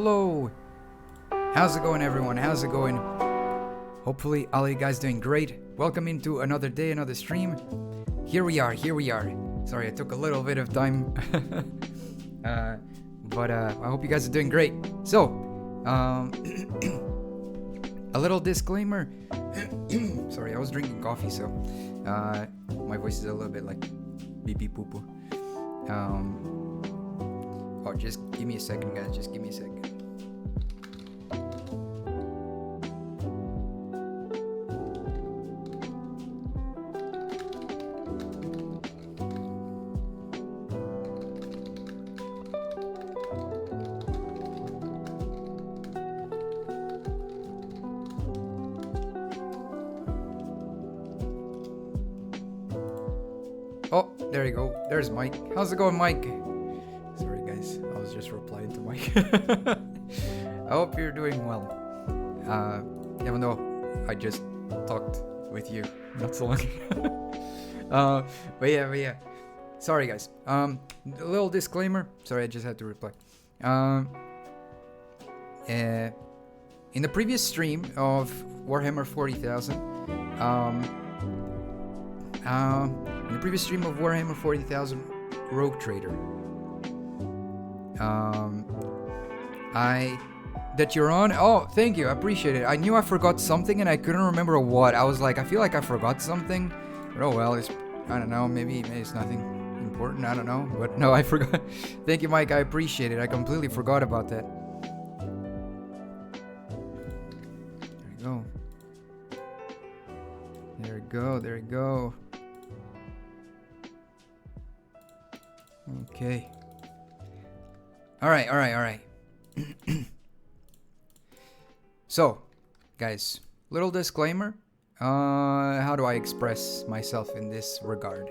hello. How's it going, everyone? How's it going? Hopefully all you guys doing great. Welcome into another day, another stream. Here we are. Sorry, I took a little bit of time. But I hope you guys are doing great. So, a little disclaimer. Sorry, I was drinking coffee, so my voice is a little bit like beep beep poo poo. Oh, just give me a second, guys. Just give me a second. Oh, there you go. There's Mike. How's it going, Mike? Sorry, guys. I was just replying to Mike. I hope you're doing well. Even though I just talked with you not so long ago. But yeah. Sorry, guys. A little disclaimer. Sorry, I just had to reply. In the previous stream of Warhammer 40,000, in the previous stream of Warhammer 40,000 Rogue Trader, that you're on. Oh, thank you, I appreciate it. I knew I forgot something and I couldn't remember what. I was like, I feel like I forgot something, but oh well. I don't know. Maybe it's nothing important. I don't know. But no, I forgot. Thank you, Mike. I appreciate it. I completely forgot about that. There we go. Okay. All right. So, guys, little disclaimer. How do I express myself in this regard?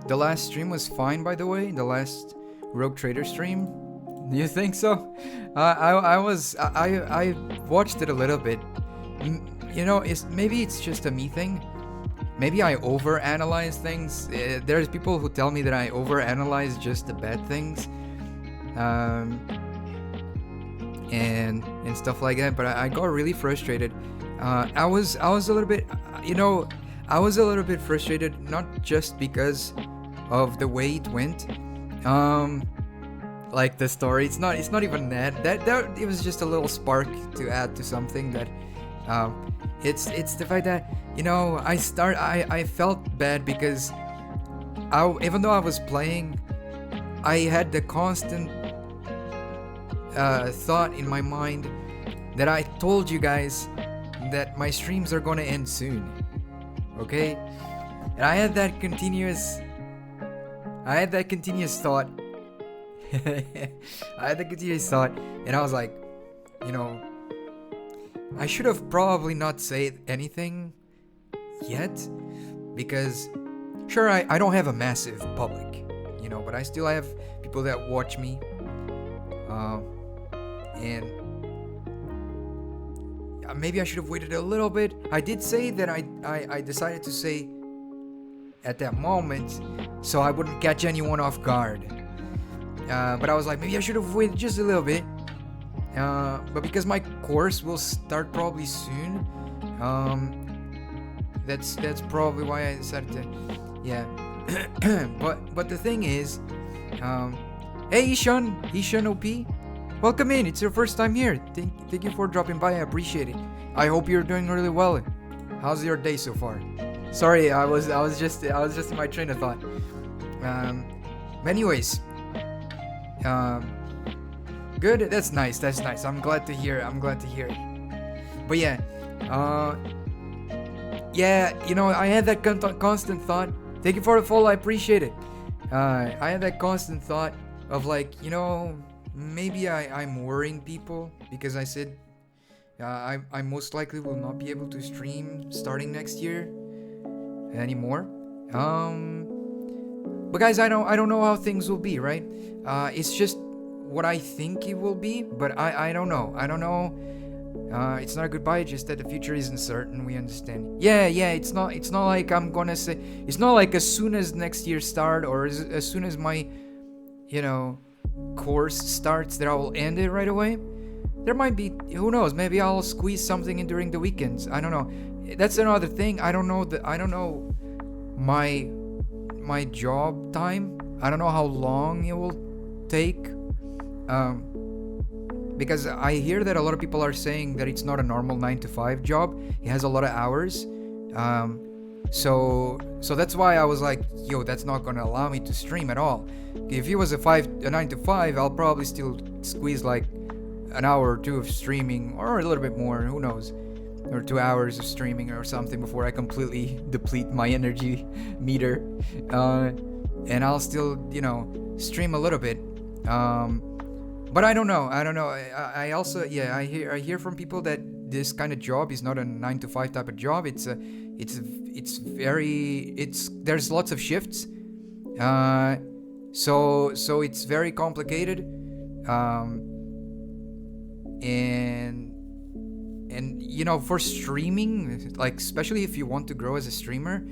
The last stream was fine, by the way. The last Rogue Trader stream. Do you think so? I watched it a little bit. You know, maybe it's just a me thing. Maybe I overanalyze things. There's people who tell me that I overanalyze just the bad things, and stuff like that. But I got really frustrated. I was a little bit, I was a little bit frustrated, not just because of the way it went. Like the story, it's not even that it was just a little spark to add to something that it's the fact that I felt bad because even though I was playing, I had the constant thought in my mind that I told you guys that my streams are gonna end soon, okay? And I had that continuous thought. And I was like, I should have probably not said anything yet, because sure, I don't have a massive public, but I still have people that watch me, and maybe I should have waited a little bit. I did say that I decided to say at that moment so I wouldn't catch anyone off guard. But I was like, maybe I should have waited just a little bit. But because my course will start probably soon, that's probably why I decided to, yeah. but the thing is, hey Ishan OP, welcome in. It's your first time here. Thank you for dropping by. I appreciate it. I hope you're doing really well. How's your day so far? Sorry, I was just in my train of thought. Anyways. Good. That's nice. I'm glad to hear it. But yeah, I had that constant thought. Thank you for the follow. I appreciate it. I had that constant thought of like, maybe I'm worrying people because I said I most likely will not be able to stream starting next year anymore. But guys, I don't know how things will be, right? It's just what I think it will be, but I don't know. It's not a goodbye, just that the future isn't certain. We understand. Yeah. It's not like I'm gonna say. It's not like as soon as next year start or as soon as my course starts that I will end it right away. There might be, who knows, maybe I'll squeeze something in during the weekends. I don't know. That's another thing. I don't know my job time. I don't know how long it will take. Because I hear that a lot of people are saying that it's not a normal 9 to 5 job. It has a lot of hours. So that's why I was like, yo, that's not gonna allow me to stream at all. If it was a 9 to 5, I'll probably still squeeze like an hour or two of streaming, or a little bit more, who knows, or 2 hours of streaming or something before I completely deplete my energy meter. And I'll still, stream a little bit. But I don't know. I also, I hear from people that this kind of job is not a 9 to 5 type of job. There's lots of shifts. So it's very complicated. And for streaming, like, especially if you want to grow as a streamer,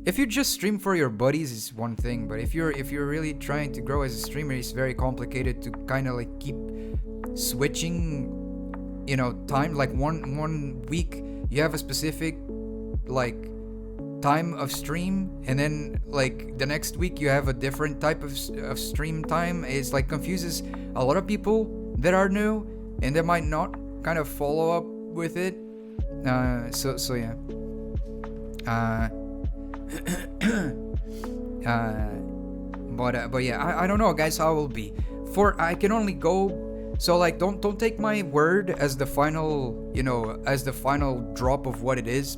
if you just stream for your buddies is one thing, but if you're really trying to grow as a streamer, it's very complicated to kind of like keep switching, time. Like one week you have a specific like time of stream, and then like the next week you have a different type of stream time. It's like confuses a lot of people that are new, and they might not kind of follow up with it. So yeah. But yeah, I don't know, guys, how it will be. I can only go. So like, don't take my word as the final, as the final drop of what it is.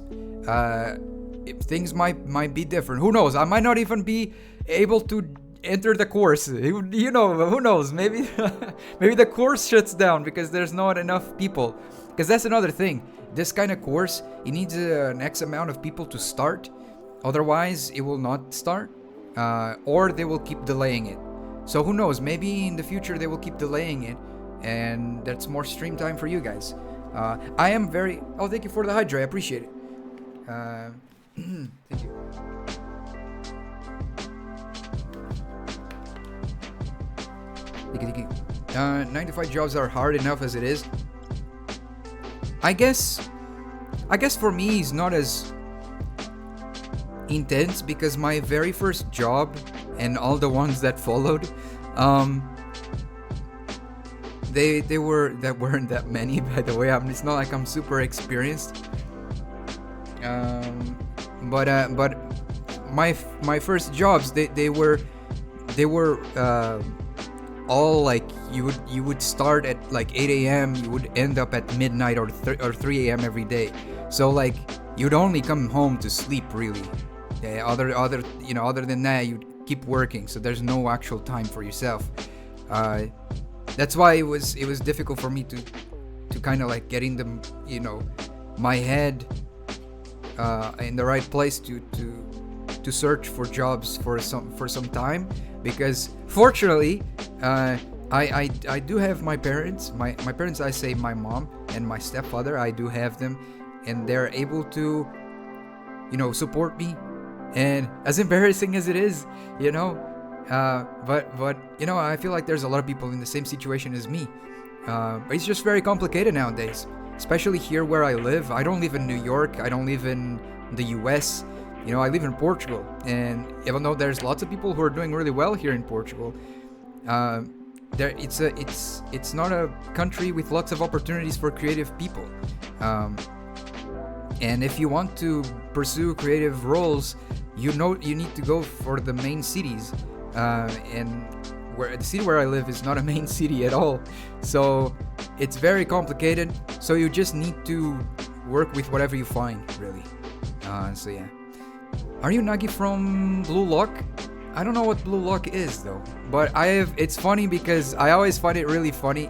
If things might be different. Who knows? I might not even be able to enter the course. Who knows? Maybe maybe the course shuts down because there's not enough people. Because that's another thing. This kind of course, it needs an X amount of people to start. Otherwise, it will not start. Or they will keep delaying it. So who knows? Maybe in the future they will keep delaying it, and that's more stream time for you guys. I am very... Oh, thank you for the Hydra. I appreciate it. Thank you. Thank you. 9 to 5 jobs are hard enough as it is. I guess for me it's not as intense because my very first job and all the ones that followed, they weren't that many, by the way. It's not like I'm super experienced. But my first jobs, they were all like you would start at like 8 a.m. you would end up at midnight or 3 a.m. every day. So like you'd only come home to sleep really. Yeah, other than that you'd keep working. So there's no actual time for yourself. That's why it was difficult for me to kind of like getting them, my head in the right place to search for jobs for some time, because fortunately I do have my parents. My parents, I say my mom and my stepfather, I do have them, and they're able to support me. And as embarrassing as it is, but I feel like there's a lot of people in the same situation as me. But it's just very complicated nowadays, especially here where I live. I don't live in New York. I don't live in the US. I live in Portugal, and even though there's lots of people who are doing really well here in Portugal, it's not a country with lots of opportunities for creative people. And if you want to pursue creative roles, you need to go for the main cities. And the city where I live is not a main city at all. So it's very complicated. So you just need to work with whatever you find, really. So yeah. Are you Nagi from Blue Lock? I don't know what Blue Lock is though. But it's funny because I always find it really funny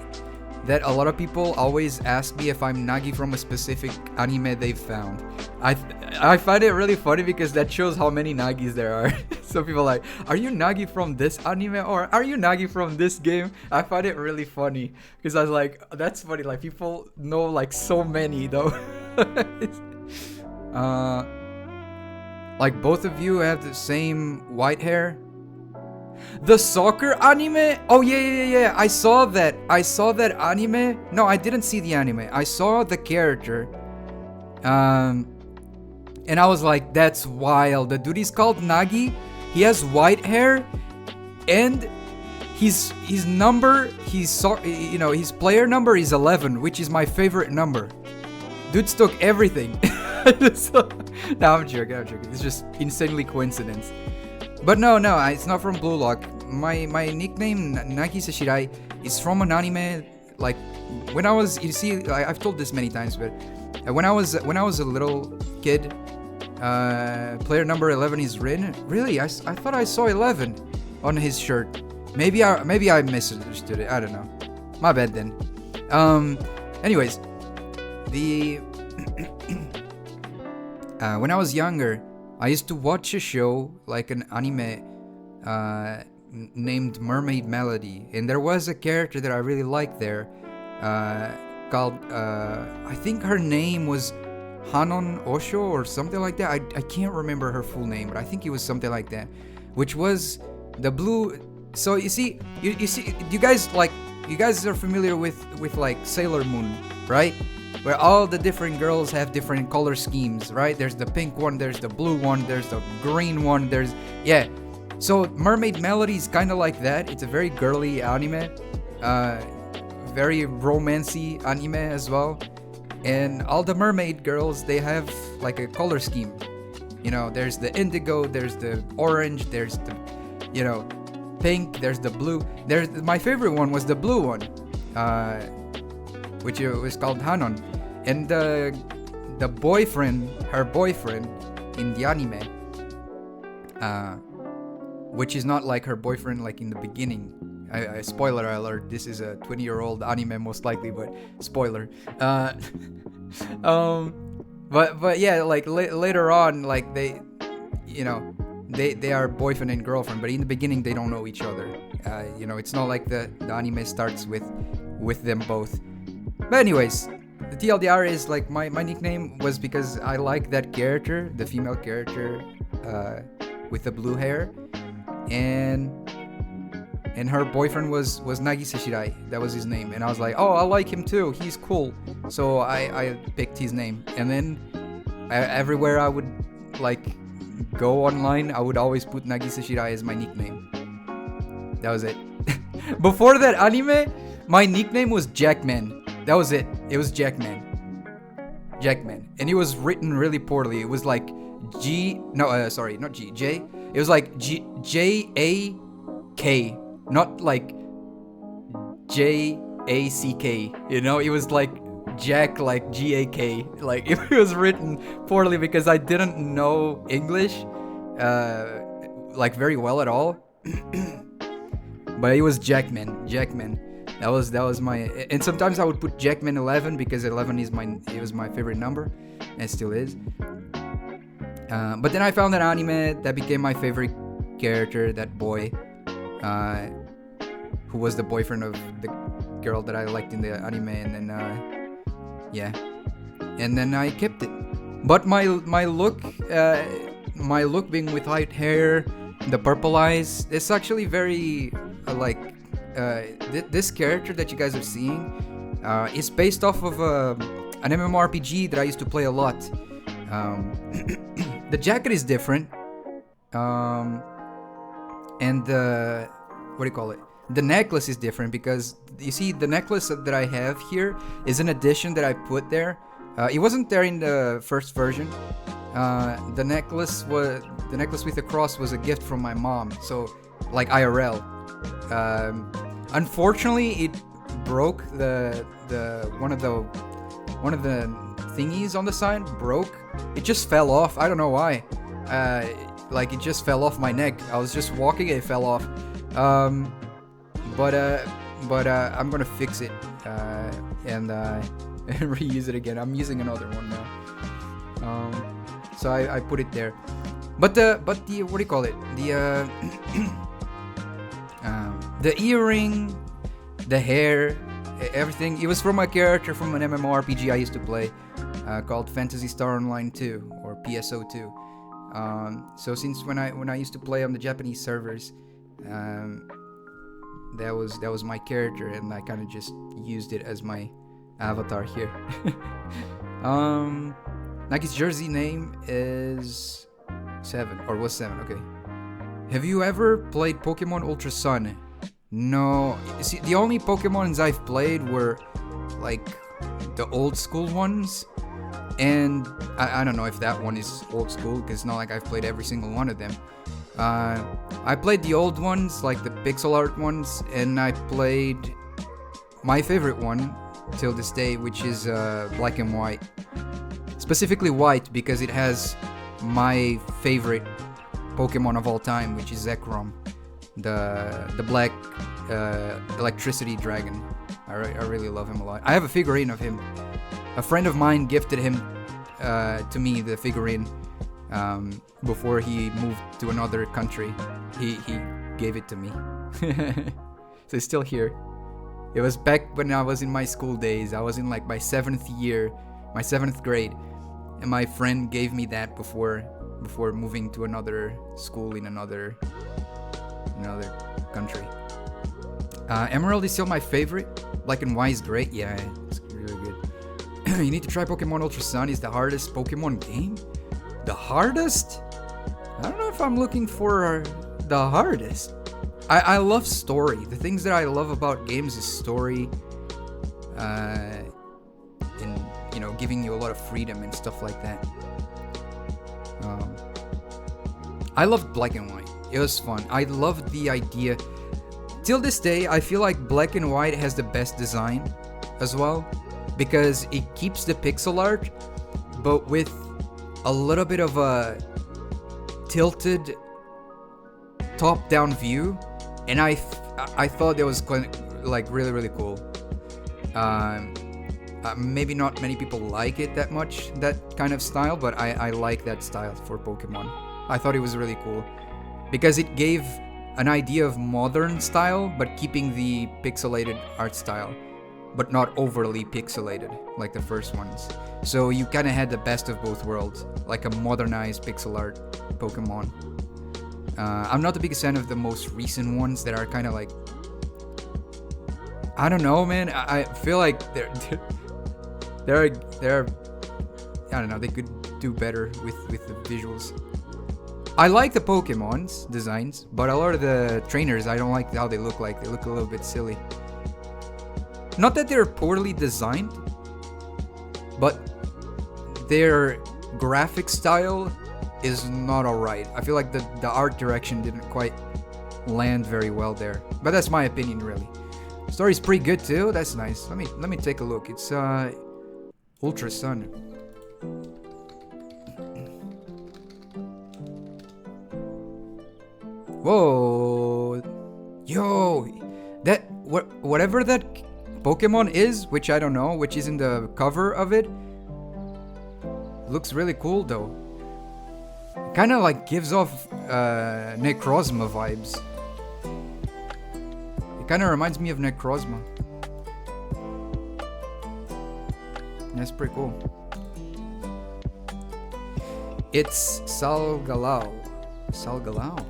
that a lot of people always ask me if I'm Nagi from a specific anime they've found. I find it really funny because that shows how many Nagis there are. So people are like, are you Nagi from this anime, or are you Nagi from this game? I find it really funny because I was like, that's funny, like people know like so many though. Like both of you have the same white hair. The soccer anime? Oh yeah. I saw that anime. No, I didn't see the anime. I saw the character. And I was like, that's wild. The dude is called Nagi. He has white hair, and his player number is 11, which is my favorite number. Dude's took everything. No, I'm joking. It's just insanely coincidence. But no, it's not from Blue Lock. My nickname Nagi Seshirai is from an anime. Like when I was, you see, I've told this many times, but when I was a little kid, player number 11 is Rin. Really, I thought I saw 11 on his shirt. Maybe I misunderstood it. I don't know. My bad then. Anyways, the when I was younger, I used to watch a show, like an anime named Mermaid Melody, and there was a character that I really liked there, called I think her name was Hanon Osho or something like that. I can't remember her full name, but I think it was something like that, which was the blue. So you see, you guys are familiar with like Sailor Moon, right? Where all the different girls have different color schemes, right? There's the pink one, there's the blue one, there's the green one, so Mermaid Melody is kind of like that. It's a very girly anime, very romancy anime as well. And all the mermaid girls, they have like a color scheme. You know, there's the indigo, there's the orange, there's the, pink, there's the blue. My favorite one was the blue one, which was called Hanon. And her boyfriend in the anime, which is not like her boyfriend like in the beginning. Spoiler alert, this is a 20-year-old anime most likely, but spoiler. But yeah, like later on, like they are boyfriend and girlfriend, but in the beginning they don't know each other. It's not like the anime starts with them both. But anyways, the TLDR is like my nickname was because I like that character, the female character with the blue hair, and her boyfriend was Nagi Seshirai. That was his name, and I was like, oh, I like him too. He's cool. So I picked his name, and then everywhere I would like go online, I would always put Nagi Seshirai as my nickname. That was it. Before that anime, my nickname was Jackman. That was it. It was Jackman. And it was written really poorly. It was like J. It was like J-A-K, not like J-A-C-K. It was like Jack, like G-A-K. Like it was written poorly because I didn't know English, like very well at all. But it was Jackman. That was my, and sometimes I would put Jackman 11 because 11 was my favorite number, and it still is. But then I found that anime that became my favorite character, that boy, who was the boyfriend of the girl that I liked in the anime, and then and then I kept it. But my look being with white hair, the purple eyes, it's actually very this character that you guys are seeing is based off of an MMORPG that I used to play a lot. The jacket is different, and the the necklace is different because you see the necklace that I have here is an addition that I put there. It wasn't there in the first version. The necklace with the cross was a gift from my mom, so like IRL. Unfortunately, it broke the one of the thingies on the side broke. It just fell off. I don't know why. Like it just fell off my neck. I was just walking, it fell off. But I'm gonna fix it and reuse it again. I'm using another one now. So I put it there. But the what do you call it? The earring, the hair, everything. It was from a character from an MMORPG I used to play called Phantasy Star Online 2 or PSO 2. So since when I used to play on the Japanese servers, That was my character, and I kind of just used it as my avatar here. Like his jersey name is 7, or was 7, okay. Have you ever played Pokemon Ultra Sun? No. See, the only Pokemons I've played were like the old school ones, and I don't know if that one is old school, because it's not like I've played every single one of them. I played the old ones, like the pixel art ones, and I played my favorite one till this day, which is black and white. Specifically white, because it has my favorite Pokemon of all time, which is Zekrom, the black electricity dragon. I really love him a lot. I have a figurine of him. A friend of mine gifted him to me, the figurine, before he moved to another country. He gave it to me. So it's still here. It was back when I was in my school days. I was in like my 7th grade, and my friend gave me that before moving to another school in another country. Emerald is still my favorite. Black and white is great. Yeah, it's really good. You need to try Pokemon Ultra Sun. It's the hardest Pokemon game. The hardest? I don't know if I'm looking for the hardest. I love story. The things that I love about games is story, and giving you a lot of freedom and stuff like that. I loved Black and White. It was fun. I loved the idea. Till this day, I feel like Black and White has the best design as well, because it keeps the pixel art, but with a little bit of a tilted top-down view, and I thought that was like really, really cool. Maybe not many people like it that much, that kind of style, but I like that style for Pokemon. I thought it was really cool because it gave an idea of modern style, but keeping the pixelated art style, but not overly pixelated like the first ones. So you kind of had the best of both worlds, like a modernized pixel art Pokemon. I'm not the biggest fan of the most recent ones that are kind of like, I don't know, man. I feel like they're I don't know, they could do better with the visuals. I like the Pokemon's designs, but a lot of the trainers, I don't like how they look like. They look a little bit silly. Not that they're poorly designed, but their graphic style is not alright. I feel like the art direction didn't quite land very well there. But that's my opinion, really. The story's pretty good too. That's nice. Let me take a look. It's Ultra Sun. Whoa, yo, that whatever that Pokemon is, which I don't know, which is in the cover of it, looks really cool though. Kind of like gives off Necrozma vibes. It kind of reminds me of Necrozma. That's pretty cool. It's Salgalao. Salgalao.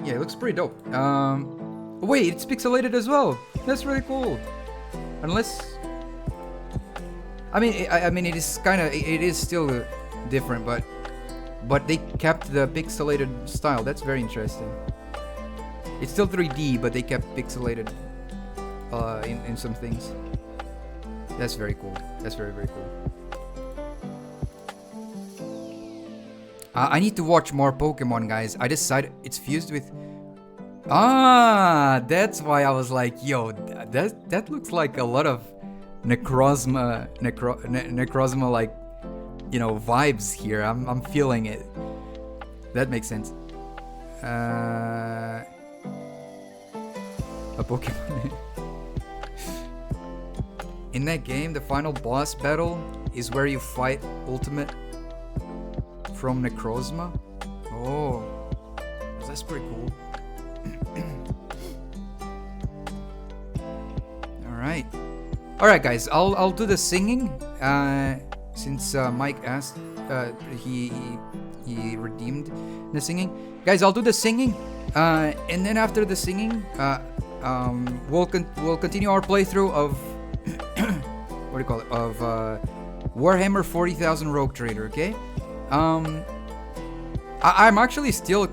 Yeah, it looks pretty dope. Wait, it's pixelated as well. That's really cool. Unless, I mean, it is kind of, it is still different, but they kept the pixelated style. That's very interesting. It's still 3D, but they kept pixelated in some things. That's very cool. That's very, very cool. I need to watch more Pokemon, guys. I decided it's fused with... Ah, that's why I was like, yo, that looks like a lot of Necrozma, Necrozma, like, you know, vibes here. I'm feeling it. That makes sense. A Pokemon. In that game, the final boss battle is where you fight Ultimate from Necrozma. Oh, that's pretty cool. All right. All right, guys. I'll do the singing. Since Mike asked, he redeemed the singing. Guys, I'll do the singing. And then after the singing, we'll continue our playthrough of what do you call it? Of Warhammer 40,000 Rogue Trader. Okay. I'm actually still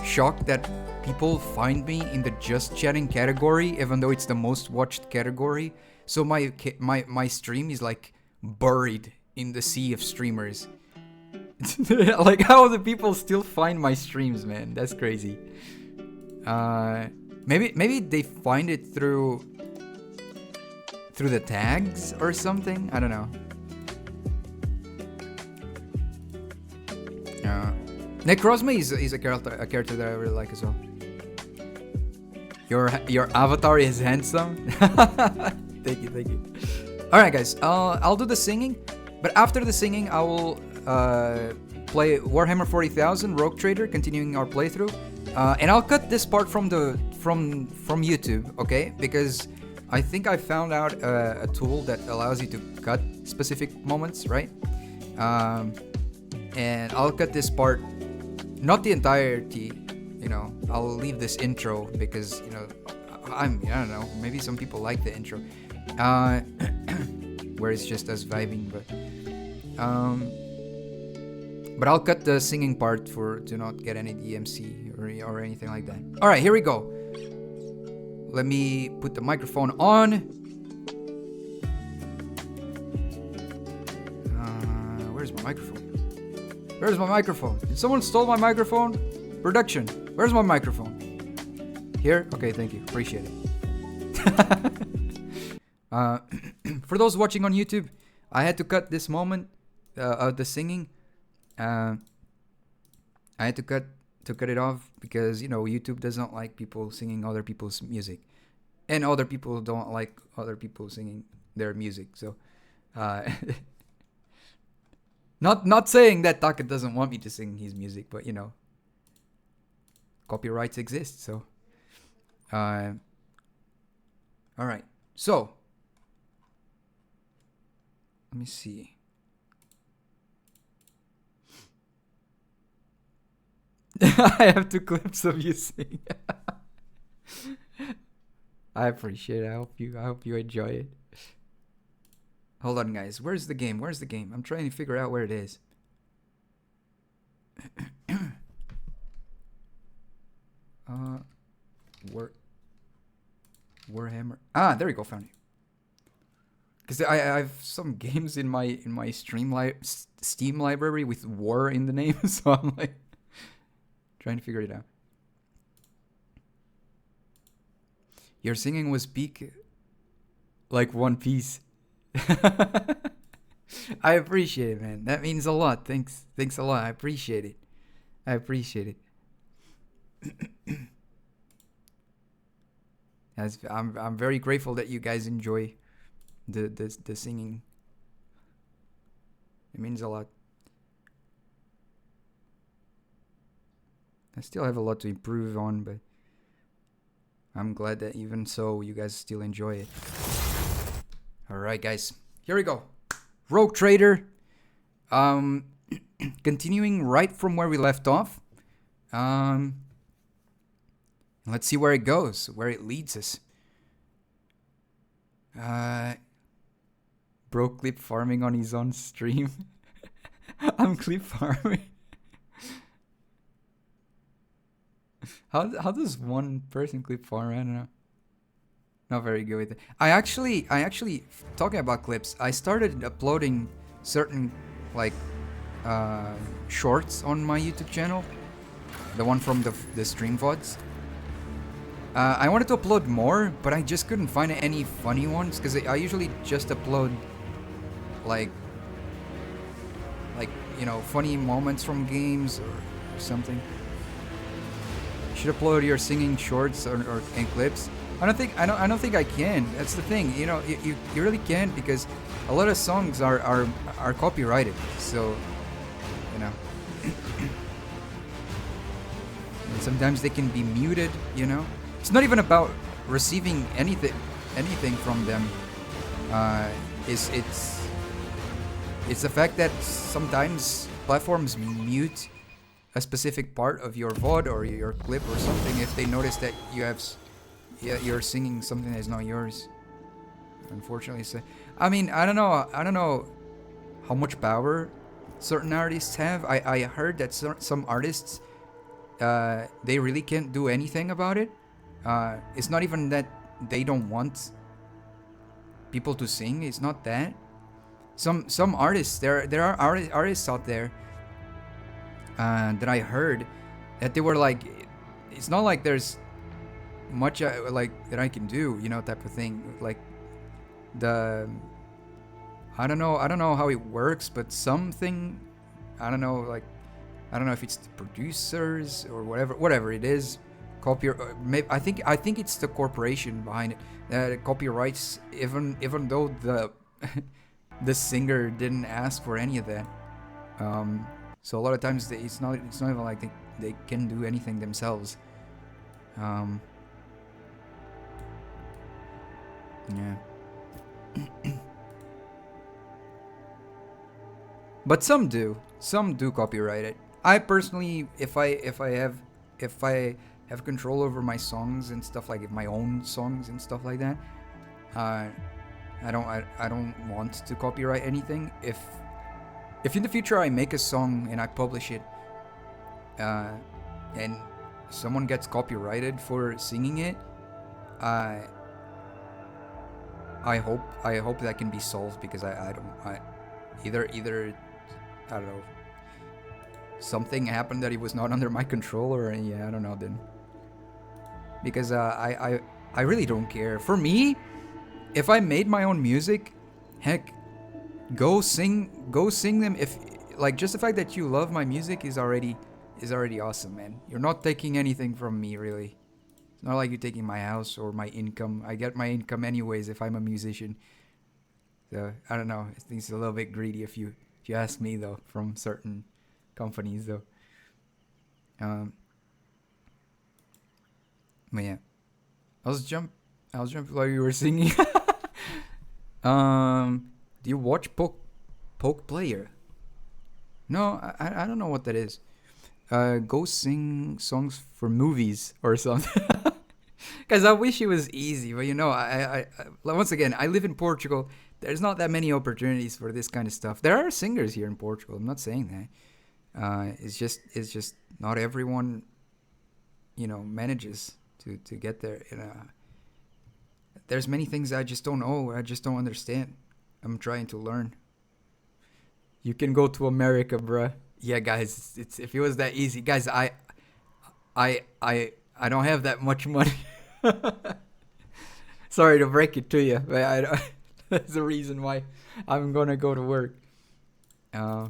shocked that people find me in the just chatting category, even though it's the most watched category. So my stream is like buried in the sea of streamers. Like, how do people still find my streams, man? That's crazy. Maybe they find it through the tags or something. I don't know. Necrozma is a character that I really like as well. Your avatar is handsome. Thank you. All right, guys. I'll do the singing, but after the singing, I will play Warhammer 40,000 Rogue Trader, continuing our playthrough, and I'll cut this part from YouTube, okay? Because I think I found out a tool that allows you to cut specific moments, right? And I'll cut this part, not the entirety. You know, I'll leave this intro because, you know, I don't know, maybe some people like the intro, where it's just us vibing, but I'll cut the singing part to not get any DMC or anything like that. All right, here we go. Let me put the microphone on. Where's my microphone? Where's my microphone? Did someone stole my microphone? Production, where's my microphone? Here? Okay, thank you. Appreciate it. For those watching on YouTube, I had to cut this moment of the singing. I had to cut it off because, you know, YouTube doesn't like people singing other people's music, and other people don't like other people singing their music. So, not saying that Taka doesn't want me to sing his music, but, you know, copyrights exist. So, all right. So, let me see. I have 2 clips of you singing. I appreciate it. I hope you enjoy it. Hold on, guys. Where's the game? I'm trying to figure out where it is. Warhammer. Ah, there you go. Found it. Because I have some games in my Steam library with war in the name, so I'm like trying to figure it out. Your singing was peak like One Piece. I appreciate it, man. That means a lot. Thanks a lot. I appreciate it. I'm very grateful that you guys enjoy the singing. It means a lot. I still have a lot to improve on, but I'm glad that even so, you guys still enjoy it. Alright, guys. Here we go. Rogue Trader. Continuing right from where we left off. Let's see where it goes, where it leads us. Bro clip farming on his own stream. I'm clip farming. How does one person clip farm? I don't know. Not very good with it. I actually talking about clips, I started uploading certain like shorts on my YouTube channel. The one from the stream VODs. I wanted to upload more, but I just couldn't find any funny ones because I usually just upload like you know, funny moments from games or something. You should upload your singing shorts or and clips. I don't think I can. That's the thing. You know, you really can't because a lot of songs are copyrighted. So, you know. And sometimes they can be muted, you know. It's not even about receiving anything from them. is it's the fact that sometimes platforms mute a specific part of your VOD or your clip or something if they notice that you're singing something that's not yours. Unfortunately, so I mean, I don't know how much power certain artists have. I heard that some artists they really can't do anything about it. It's not even that they don't want people to sing. It's not that. Some artists, there are artists out there that I heard that they were like, it's not like there's much like that I can do, you know, type of thing. Like I don't know how it works, but something, I don't know if it's the producers or whatever it is. Maybe I think it's the corporation behind it that copyrights, even though the the singer didn't ask for any of that. So a lot of times it's not even like they can do anything themselves. Yeah. But some do copyright it. I personally, if I have control over my songs and stuff, like my own songs and stuff like that, I don't want to copyright anything. If in the future I make a song and I publish it, and someone gets copyrighted for singing it, I hope that can be solved, because I either I don't know, something happened that it was not under my control, or yeah, I don't know then. Because I really don't care. For me, if I made my own music, heck, go sing them. If like, just the fact that you love my music is already awesome, man. You're not taking anything from me, really. It's not like you're taking my house or my income. I get my income anyways if I'm a musician. So I don't know. I think it's a little bit greedy if you ask me, though, from certain companies, though. But yeah, I was jump while you were singing. Do you watch Poke Player? No, I don't know what that is. Go sing songs for movies or something. Because I wish it was easy, but you know, I once again, I live in Portugal. There's not that many opportunities for this kind of stuff. There are singers here in Portugal. I'm not saying that. It's just not everyone, you know, manages to get there. There's many things I just don't know. I just don't understand. I'm trying to learn. You can go to America, bruh. Yeah, guys, it's if it was that easy, guys. I don't have that much money. Sorry to break it to you, but that's the reason why I'm gonna go to work. But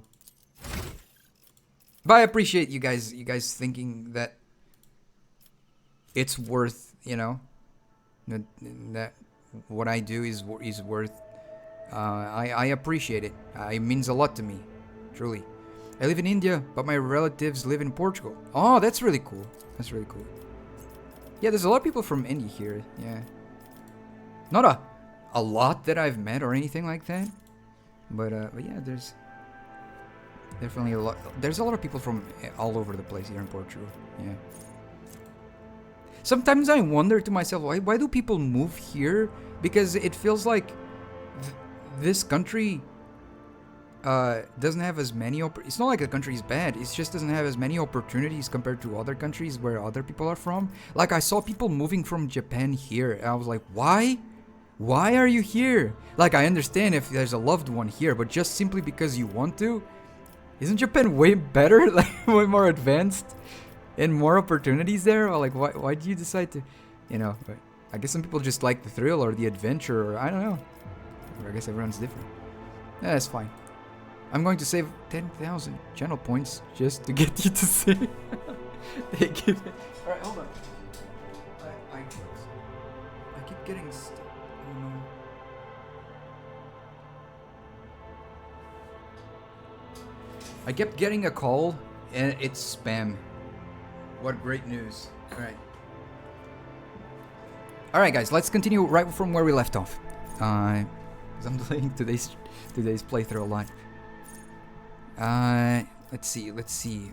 I appreciate you guys thinking that it's worth, you know, that what I do is worth. I appreciate it. It means a lot to me, truly. I live in India, but my relatives live in Portugal. Oh, that's really cool. That's really cool. Yeah, there's a lot of people from India here. Yeah, not a lot that I've met or anything like that, but yeah, there's definitely a lot. There's a lot of people from all over the place here in Portugal. Yeah. Sometimes I wonder to myself, why do people move here? Because it feels like this country doesn't have as many it's not like the country is bad, it just doesn't have as many opportunities compared to other countries where other people are from. Like, I saw people moving from Japan here, and I was like, why are you here? Like, I understand if there's a loved one here, but just simply because you want to? Isn't Japan way better? Like, way more advanced and more opportunities there? Or like, why do you decide to, you know? I guess some people just like the thrill or the adventure, or I don't know. Or I guess everyone's different. Yeah, that's fine. I'm going to save 10,000 channel points just to get you to sing. Thank you. Alright, hold on. I keep getting stuck. Oh no. I kept getting a call and it's spam. What great news. Alright. Alright guys, let's continue right from where we left off. because I'm delaying today's playthrough a lot. Let's see.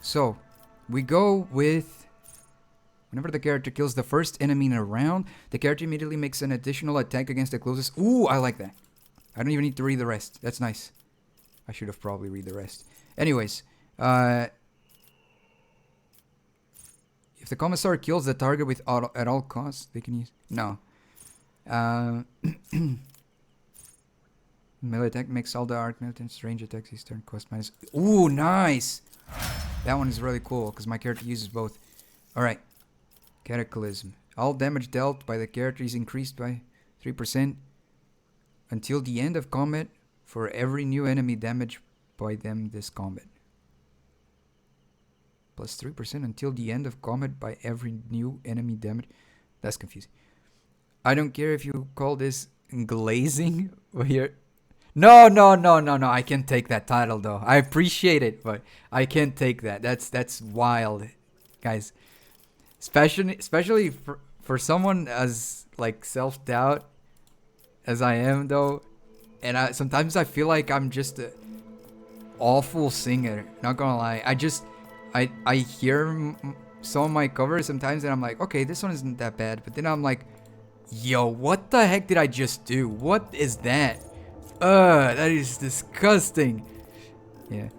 So, we go with... Whenever the character kills the first enemy in a round, the character immediately makes an additional attack against the closest... Ooh, I like that. I don't even need to read the rest. That's nice. I should have probably read the rest. Anyways, if the commissar kills the target with at all costs, they can use... No. Melee attack makes all the arc militants range attacks his turn cost minus... Ooh, nice! That one is really cool, because my character uses both. Alright. Cataclysm. All damage dealt by the character is increased by 3% until the end of combat for every new enemy damaged by them this combat. Plus 3% until the end of combat by every new enemy damage. That's confusing. I don't care if you call this glazing here. No. I can't take that title though. I appreciate it, but I can't take that. That's wild, guys. Especially for someone as like self-doubt as I am though, and sometimes I feel like I'm just an awful singer. Not gonna lie, I hear some of my covers sometimes and I'm like, okay, this one isn't that bad, but then I'm like, yo, what the heck did I just do? What is that? That is disgusting. Yeah.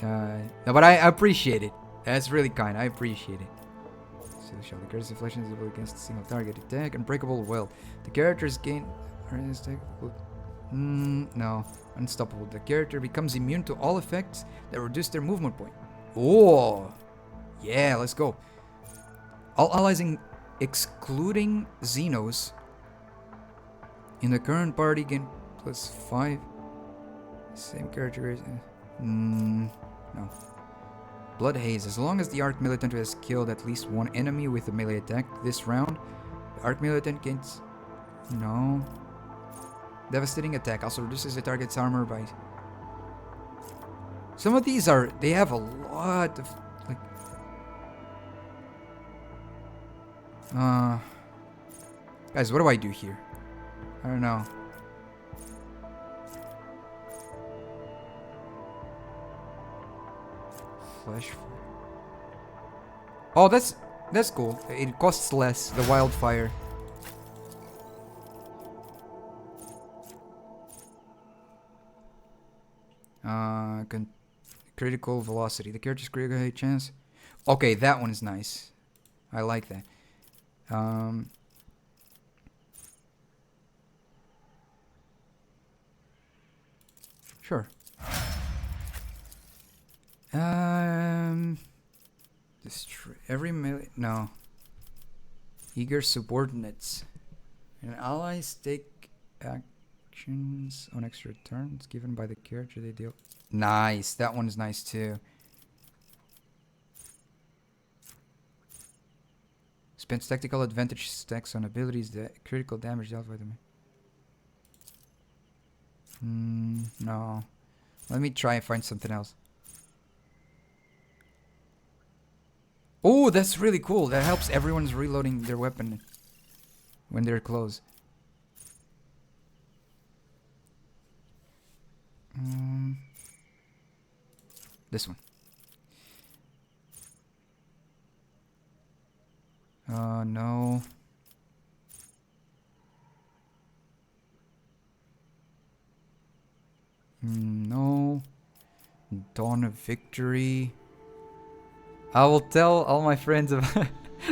No, but I appreciate it. That's really kind. I appreciate it. So the character's deflection is able against a single target attack. Unbreakable will. The characters gain... no. Unstoppable. The character becomes immune to all effects that reduce their movement point. Oh! Yeah, let's go. All allies excluding Xenos in the current party gain plus 5. Same character is... no. Blood Haze. As long as the Arc Militant has killed at least one enemy with a melee attack this round, the Arc Militant gains... No. Devastating attack. Also reduces the target's armor by... Some of these are... They have a lot of... Like... Guys, what do I do here? I don't know. Flash. Oh, that's cool. It costs less. The wildfire. Critical velocity. The character's critical hit chance. Okay, that one is nice. I like that. Sure. Every melee... No. Eager subordinates. And allies take actions on extra turns given by the character they deal... Nice. That one is nice too. Spends tactical advantage stacks on abilities that critical damage dealt by them. No. Let me try and find something else. Oh, that's really cool. That helps everyone's reloading their weapon when they're close. This one. No. No. Dawn of Victory. I will tell all my friends about...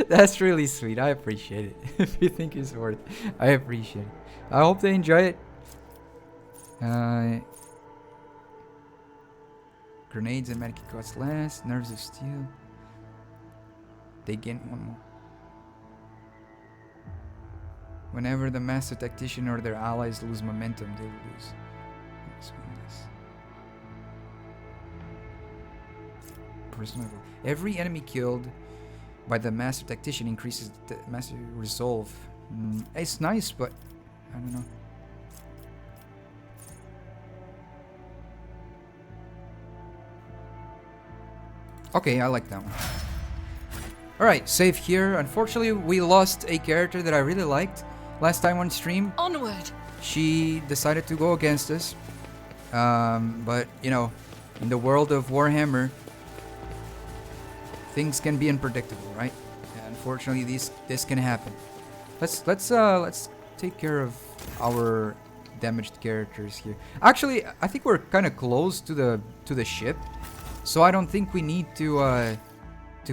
That's really sweet. I appreciate it. If you think it's worth it, I appreciate it. I hope they enjoy it. Grenades and medkit cost less. Nerves of Steel. They gain one more. Whenever the Master Tactician or their allies lose momentum, they lose. Personal. Every enemy killed by the Master Tactician increases the Master Resolve. It's nice, but I don't know. Okay, I like that one. Alright, save here. Unfortunately, we lost a character that I really liked last time on stream. Onward. She decided to go against us. But, you know, in the world of Warhammer, things can be unpredictable, right? And unfortunately, this can happen. Let's take care of our damaged characters here. Actually, I think we're kind of close to the ship, so I don't think we need to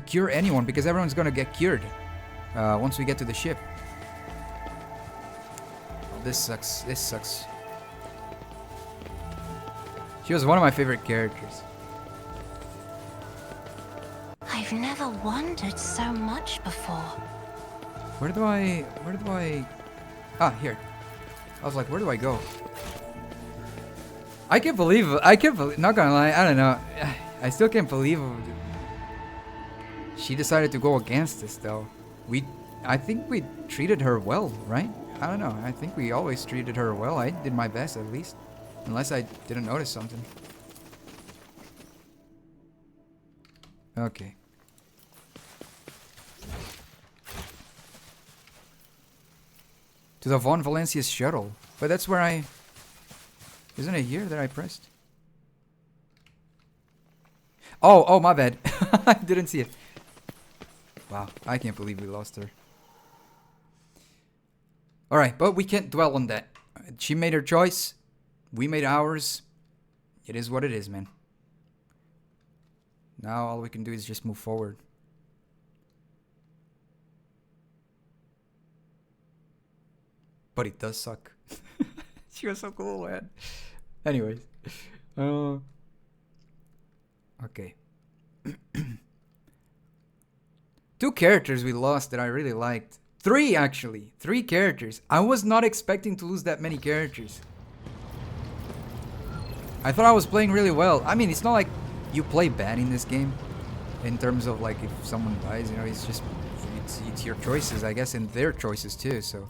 cure anyone because everyone's gonna get cured once we get to the ship. Oh, this sucks. This sucks. She was one of my favorite characters. I've never wondered so much before. Where do I... Ah, here. I was like, where do I go? I can't believe... Not gonna lie, I don't know. I still can't believe... She decided to go against us, though. I think we treated her well, right? I don't know. I think we always treated her well. I did my best, at least. Unless I didn't notice something. Okay. To the Von Valencia's shuttle. But that's where I... Isn't it here that I pressed? Oh, my bad. I didn't see it. Wow, I can't believe we lost her. Alright, but we can't dwell on that. She made her choice. We made ours. It is what it is, man. Now all we can do is just move forward. But it does suck. She was so cool, man. Anyways. Okay. 2 characters we lost that I really liked. 3, actually. 3 characters. I was not expecting to lose that many characters. I thought I was playing really well. I mean, it's not like you play bad in this game. In terms of, like, if someone dies, you know, it's just... It's your choices, I guess, and their choices, too, so...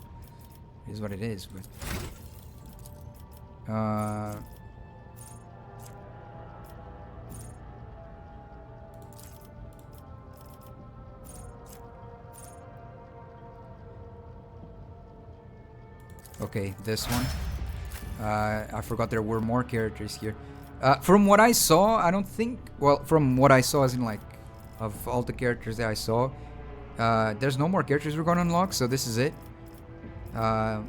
It is what it is, but... Okay, this one. I forgot there were more characters here. From what I saw, I don't think... Well, from what I saw as in, like, of all the characters that I saw, there's no more characters we're gonna unlock, so this is it. That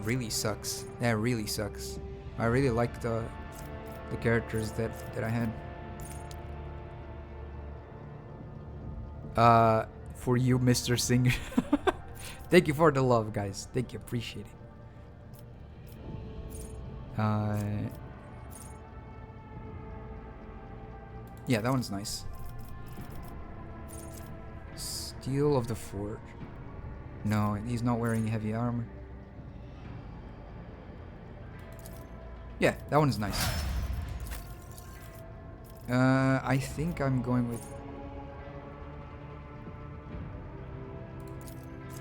really sucks. That really sucks. I really like the characters that I had. For you, Mr. Singer. Thank you for the love, guys. Thank you, appreciate it. Yeah, that one's nice. Steel of the Forge. No, he's not wearing heavy armor. Yeah, that one's nice. I think I'm going with...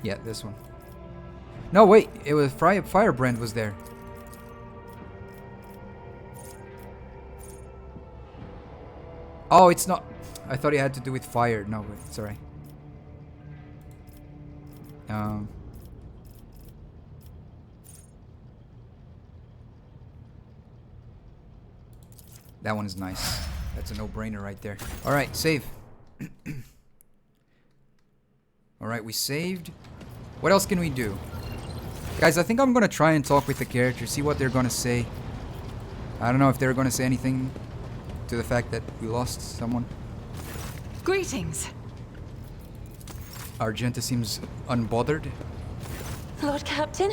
Yeah, this one. No, wait, it was Firebrand was there. Oh, it's not... I thought it had to do with fire. No, wait, it's alright. That one is nice. That's a no-brainer right there. Alright, save. Alright, we saved. What else can we do? Guys, I think I'm gonna try and talk with the characters, see what they're gonna say. I don't know if they're gonna say anything to the fact that we lost someone. Greetings. Argenta seems unbothered. Lord Captain,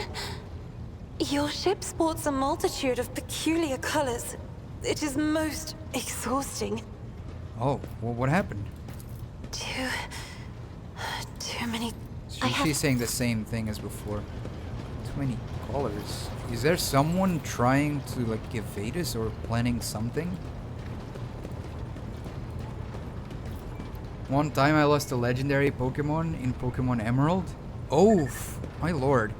your ship sports a multitude of peculiar colors. It is most exhausting. Oh, well, what happened? Too many... She's saying the same thing as before. Too many colors. Is there someone trying to, like, evade us or planning something? One time I lost a legendary Pokemon in Pokemon Emerald. Oh, my lord.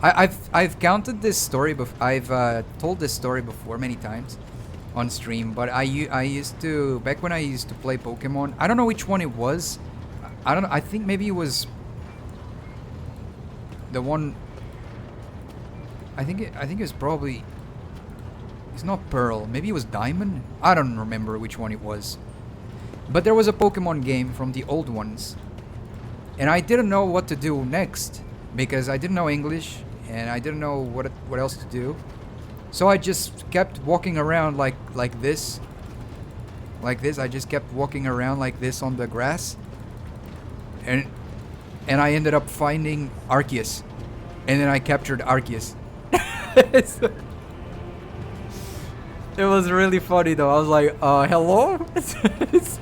I've counted this story I've told this story before many times on stream, but I used to, back when I used to play Pokemon, I don't know which one it was. I don't know, I think maybe it was the one. I think it was probably. It's not Pearl. Maybe it was Diamond. I don't remember which one it was. But there was a Pokemon game from the old ones, and I didn't know what to do next because I didn't know English and I didn't know what else to do. So I just kept walking around like this. Like this. I just kept walking around like this on the grass. And I ended up finding Arceus. And then I captured Arceus. It was really funny though. I was like, hello? It's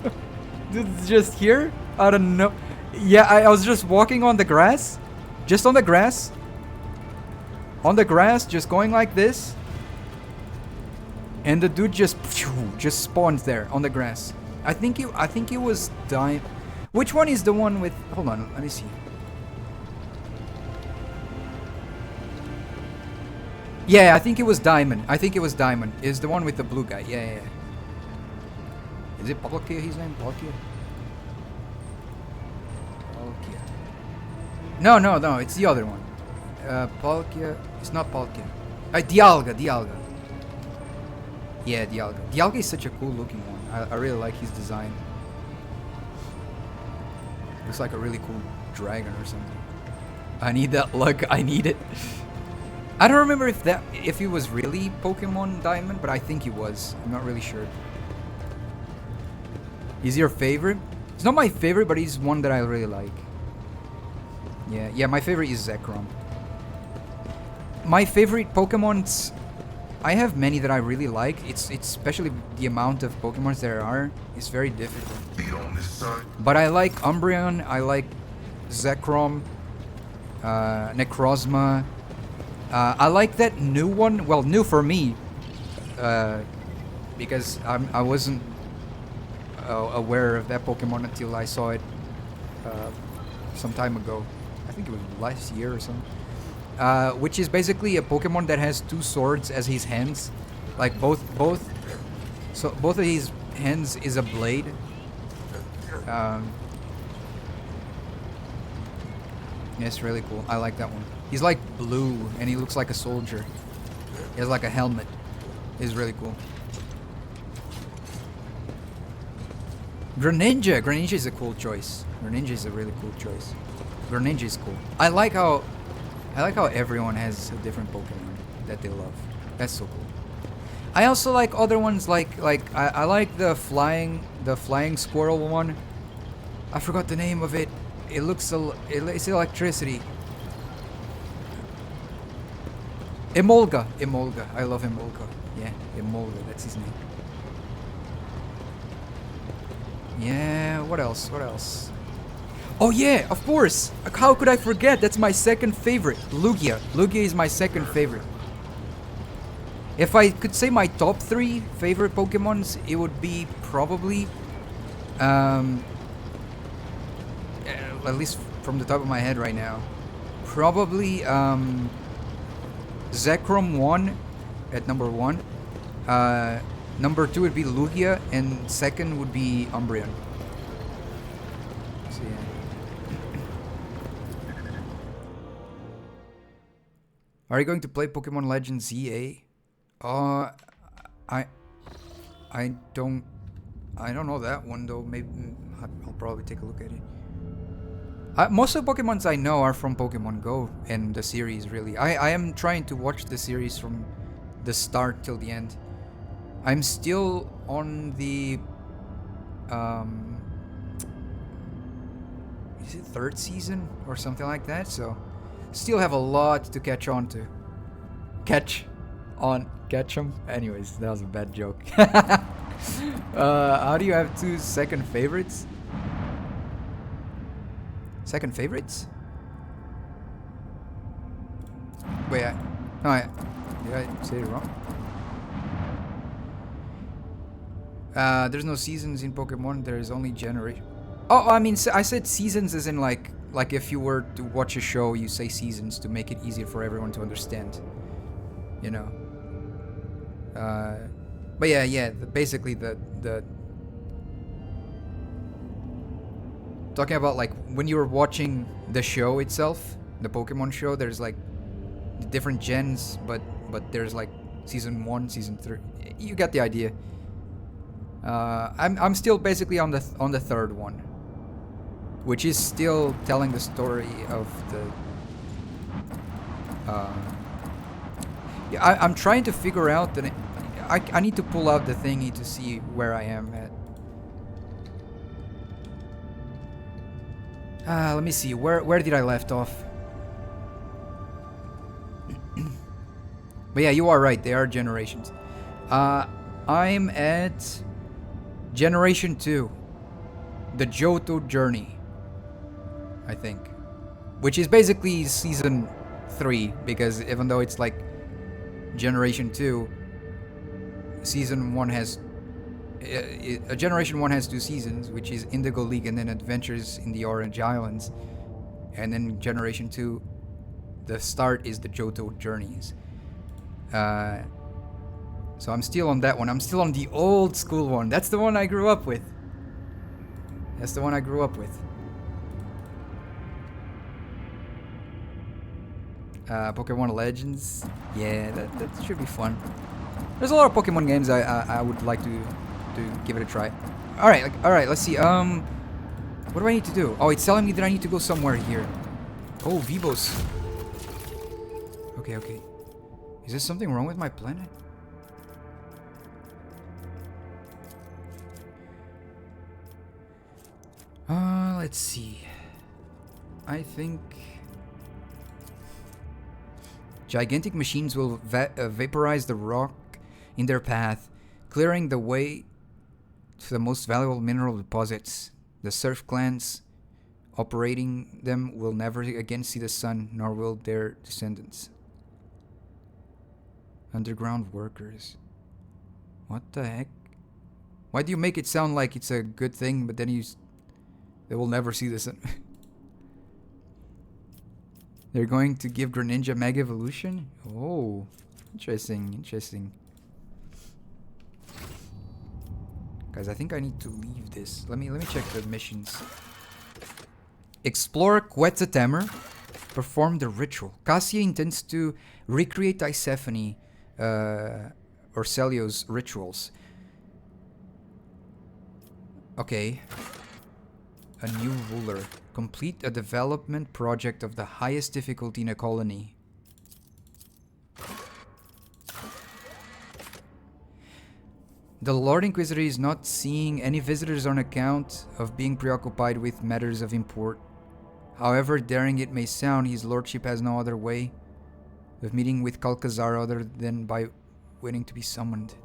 just here? I don't know. Yeah, I was just walking on the grass. Just on the grass. On the grass, just going like this. And the dude just spawns there on the grass. I think it was Which one is the one with? Hold on, let me see. Yeah, I think it was Diamond. Is the one with the blue guy? Yeah. Is it Palkia? His name Palkia. No. It's the other one. Palkia. It's not Palkia. Dialga. Yeah, Dialga. Dialga is such a cool looking one. I really like his design. Looks like a really cool dragon or something. I need that luck. I need it. I don't remember if it was really Pokemon Diamond, but I think it was. I'm not really sure. Is your favorite? It's not my favorite, but he's one that I really like. Yeah, my favorite is Zekrom. My favorite Pokemons, I have many that I really like. It's especially the amount of Pokemons there are is very difficult. But I like Umbreon, I like Zekrom, Necrozma. I like that new one. Well, new for me, because I wasn't aware of that Pokemon until I saw it some time ago. I think it was last year or something. Which is basically a Pokemon that has two swords as his hands, like both of his hands is a blade. Yeah, it's really cool. I like that one. He's like blue and he looks like a soldier. He has like a helmet. It's really cool. Greninja. Greninja is a cool choice. Greninja is a really cool choice. Greninja is cool. I like how everyone has a different Pokemon that they love. That's so cool. I also like other ones like I like the flying squirrel one. I forgot the name of it. It's electricity. Emolga. I love Emolga. Yeah, Emolga, that's his name. Yeah, what else? Oh yeah, of course! How could I forget? That's my second favorite. Lugia. Lugia is my second favorite. If I could say my top 3 favorite Pokemons, it would be probably... at least from the top of my head right now. Probably Zekrom 1 at number 1. Number 2 would be Lugia, and second would be Umbreon. So yeah. Are you going to play Pokemon Legends ZA? I don't know that one though. Maybe I'll probably take a look at it. Most of the Pokemons I know are from Pokemon Go and the series, really. I am trying to watch the series from the start till the end. I'm still on the is it 3rd season or something like that, so still have a lot to catch on to. Catch 'em. Anyways, that was a bad joke. How do you have 2 second favorites? Second favorites? Wait, did I say it wrong? There's no seasons in Pokemon. There is only generation. Oh, I mean, I said seasons as in like if you were to watch a show, you say seasons to make it easier for everyone to understand. You know. But yeah. Basically, the talking about like when you were watching the show itself, the Pokemon show, there's like the different gens, but there's like season 1, season 3. You get the idea. I'm still basically on the third one, which is still telling the story of the. Yeah, I'm trying to figure out that I need to pull out the thingy to see where I am at. Let me see. Where did I left off? But yeah, you are right. They are generations. I'm at Generation 2. The Johto Journey, I think. Which is basically Season 3. Because even though it's like Generation 2, Season 1 has... Generation 1 has 2 seasons, which is Indigo League and then Adventures in the Orange Islands. And then Generation 2, the start is the Johto Journeys. So I'm still on that one. I'm still on the old school one. That's the one I grew up with. That's the one I grew up with. Pokemon Legends. Yeah, that should be fun. There's a lot of Pokemon games I would like to give it a try. Alright, let's see. What do I need to do? Oh, it's telling me that I need to go somewhere here. Oh, Vivos. Okay. Is there something wrong with my planet? Let's see. I think gigantic machines will vaporize the rock in their path, clearing the way to the most valuable mineral deposits. The Surf clans operating them will never again see the sun, nor will their descendants. Underground workers. What the heck? Why do you make it sound like it's a good thing, but then they will never see the sun? They're going to give Greninja Mega Evolution? Oh, interesting. Guys, I think I need to leave this. Let me check the missions. Explore Quetzaltemur. Perform the ritual. Cassia intends to recreate Tisiphone or Celio's rituals. Okay. A new ruler. Complete a development project of the highest difficulty in a colony. The Lord Inquisitor is not seeing any visitors on account of being preoccupied with matters of import. However daring it may sound, his lordship has no other way of meeting with Kalkazar other than by waiting to be summoned.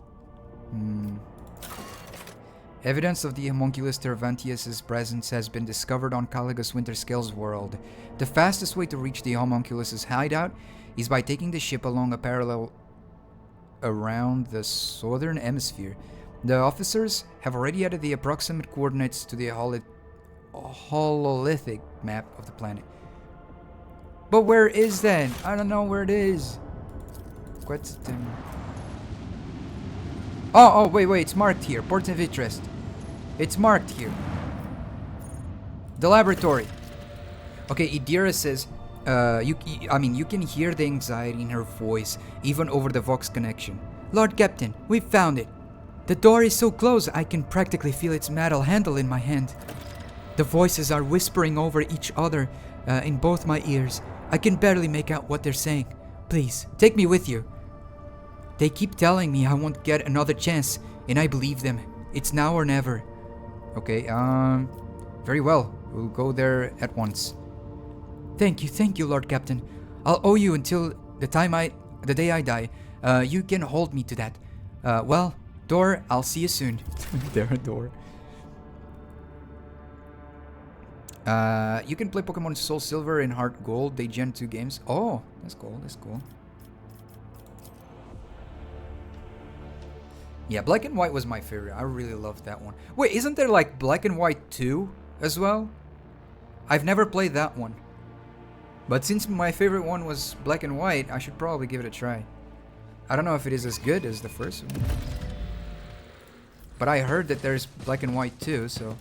Evidence of the homunculus Tervantius' presence has been discovered on Caligus Winterscale's world. The fastest way to reach the homunculus' hideout is by taking the ship along a parallel around the southern hemisphere. The officers have already added the approximate coordinates to the hololithic map of the planet. But where is that? I don't know where it is. Oh, wait, it's marked here. Port of interest. It's marked here. The laboratory. Okay, Idira says, you can hear the anxiety in her voice, even over the Vox connection. Lord Captain, we found it. The door is so close, I can practically feel its metal handle in my hand. The voices are whispering over each other in both my ears. I can barely make out what they're saying. Please, take me with you. They keep telling me I won't get another chance, and I believe them. It's now or never. Okay, very well. We'll go there at once. Thank you, Lord Captain. I'll owe you until the day I die. You can hold me to that. Well, Door, I'll see you soon. There, Door. You can play Pokemon Soul Silver and Heart Gold. They Gen 2 games. Oh, that's cool. Yeah, Black and White was my favorite. I really loved that one. Wait, isn't there like Black and White 2 as well? I've never played that one. But since my favorite one was Black and White, I should probably give it a try. I don't know if it is as good as the first one. But I heard that there's Black and White 2, so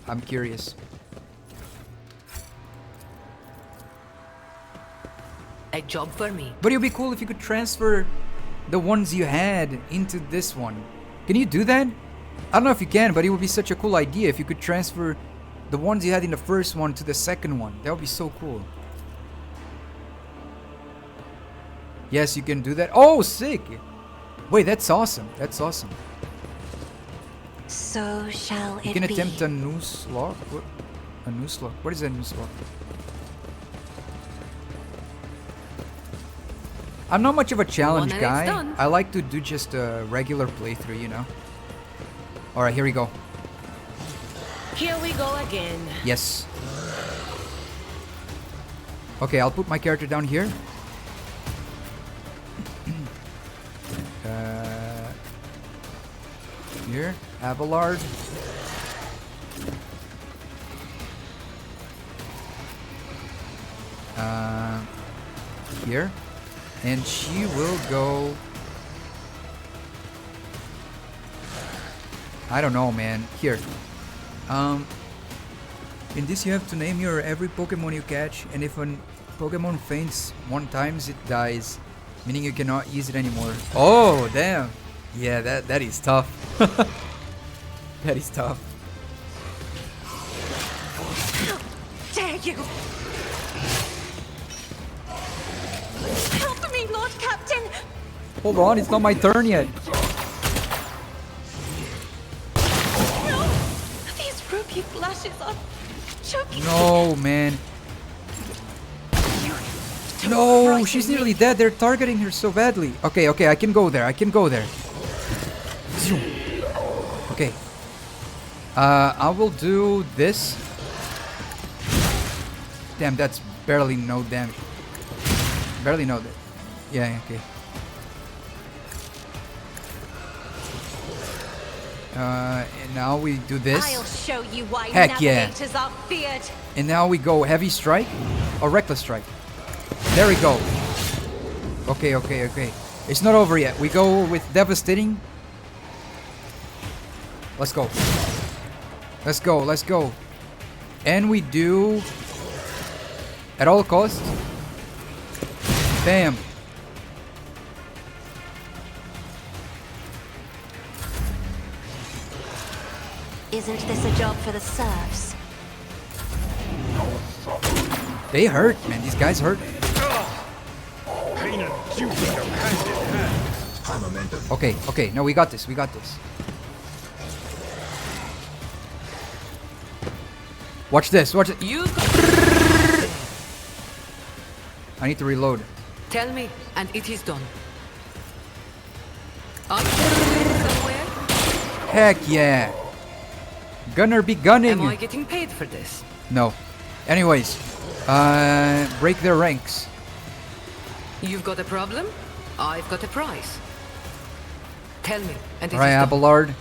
I'm curious. A job for me. But it would be cool if you could transfer the ones you had into this one. Can you do that? I don't know if you can, but it would be such a cool idea if you could transfer the ones you had in the first one to the second one. That would be so cool. Yes, you can do that. Oh, sick! Wait, that's awesome. That's awesome. So shall it You can be. attempt a noose lock. What? A noose lock? What is a noose lock? I'm not much of a challenge One and it's guy. done. I like to do just a regular playthrough, you know. Alright, here we go. Here we go again. Yes. Okay, I'll put my character down here. Here, Abelard. Here. And she will go... I don't know, man. Here. In this you have to name your every Pokemon you catch, and if a Pokemon faints one time, it dies, meaning you cannot use it anymore. Oh, damn. Yeah, that is tough. That is tough. Dare you! Help me, Lord Captain! Hold on, it's not my turn yet. No! These ruby flashes are choking. No, man. No, she's nearly dead. They're targeting her so badly. Okay, okay, I can go there. I can go there. Zoom. Okay. I will do this. Damn, that's barely no damage. Barely no damage. Yeah, okay. And now we do this. I'll show you why Heck yeah. navigators are feared. And now we go heavy strike or reckless strike. There we go. Okay, okay, okay. It's not over yet. We go with devastating. Let's go. Let's go, let's go. And we do... At all costs. Bam. Isn't this a job for the serfs? They hurt, man. These guys hurt. Pain and duty go hand in hand. Momentum. Okay, okay. No, we got this. We got this. Watch this. Watch it. You got... I need to reload. Tell me, and it is done. Are you somewhere? Heck yeah. Gunner be gunning. Am I getting paid for this? No. Anyways. Break their ranks. You've got a problem? I've got a prize. Tell me, and it Alright, is done. Abelard.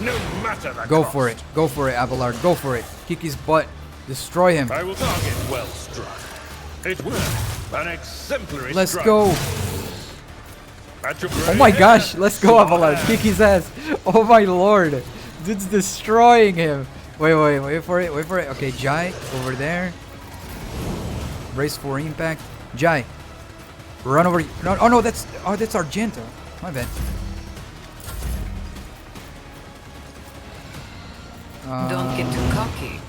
No matter the Go cost. for it. Go for it, Abelard. Go for it. Kick his butt. Destroy him. I will target well struck. It worked. An exemplary Let's strike. go. At your Oh my ready. gosh. Let's go, Abelard. Kick his ass. Oh my lord. Dude's destroying him. Wait for it. Wait for it. Okay, Jai. Over there. Brace for impact. Jai. Run over. No, oh no, that's Argento. My bad. Don't get too cocky.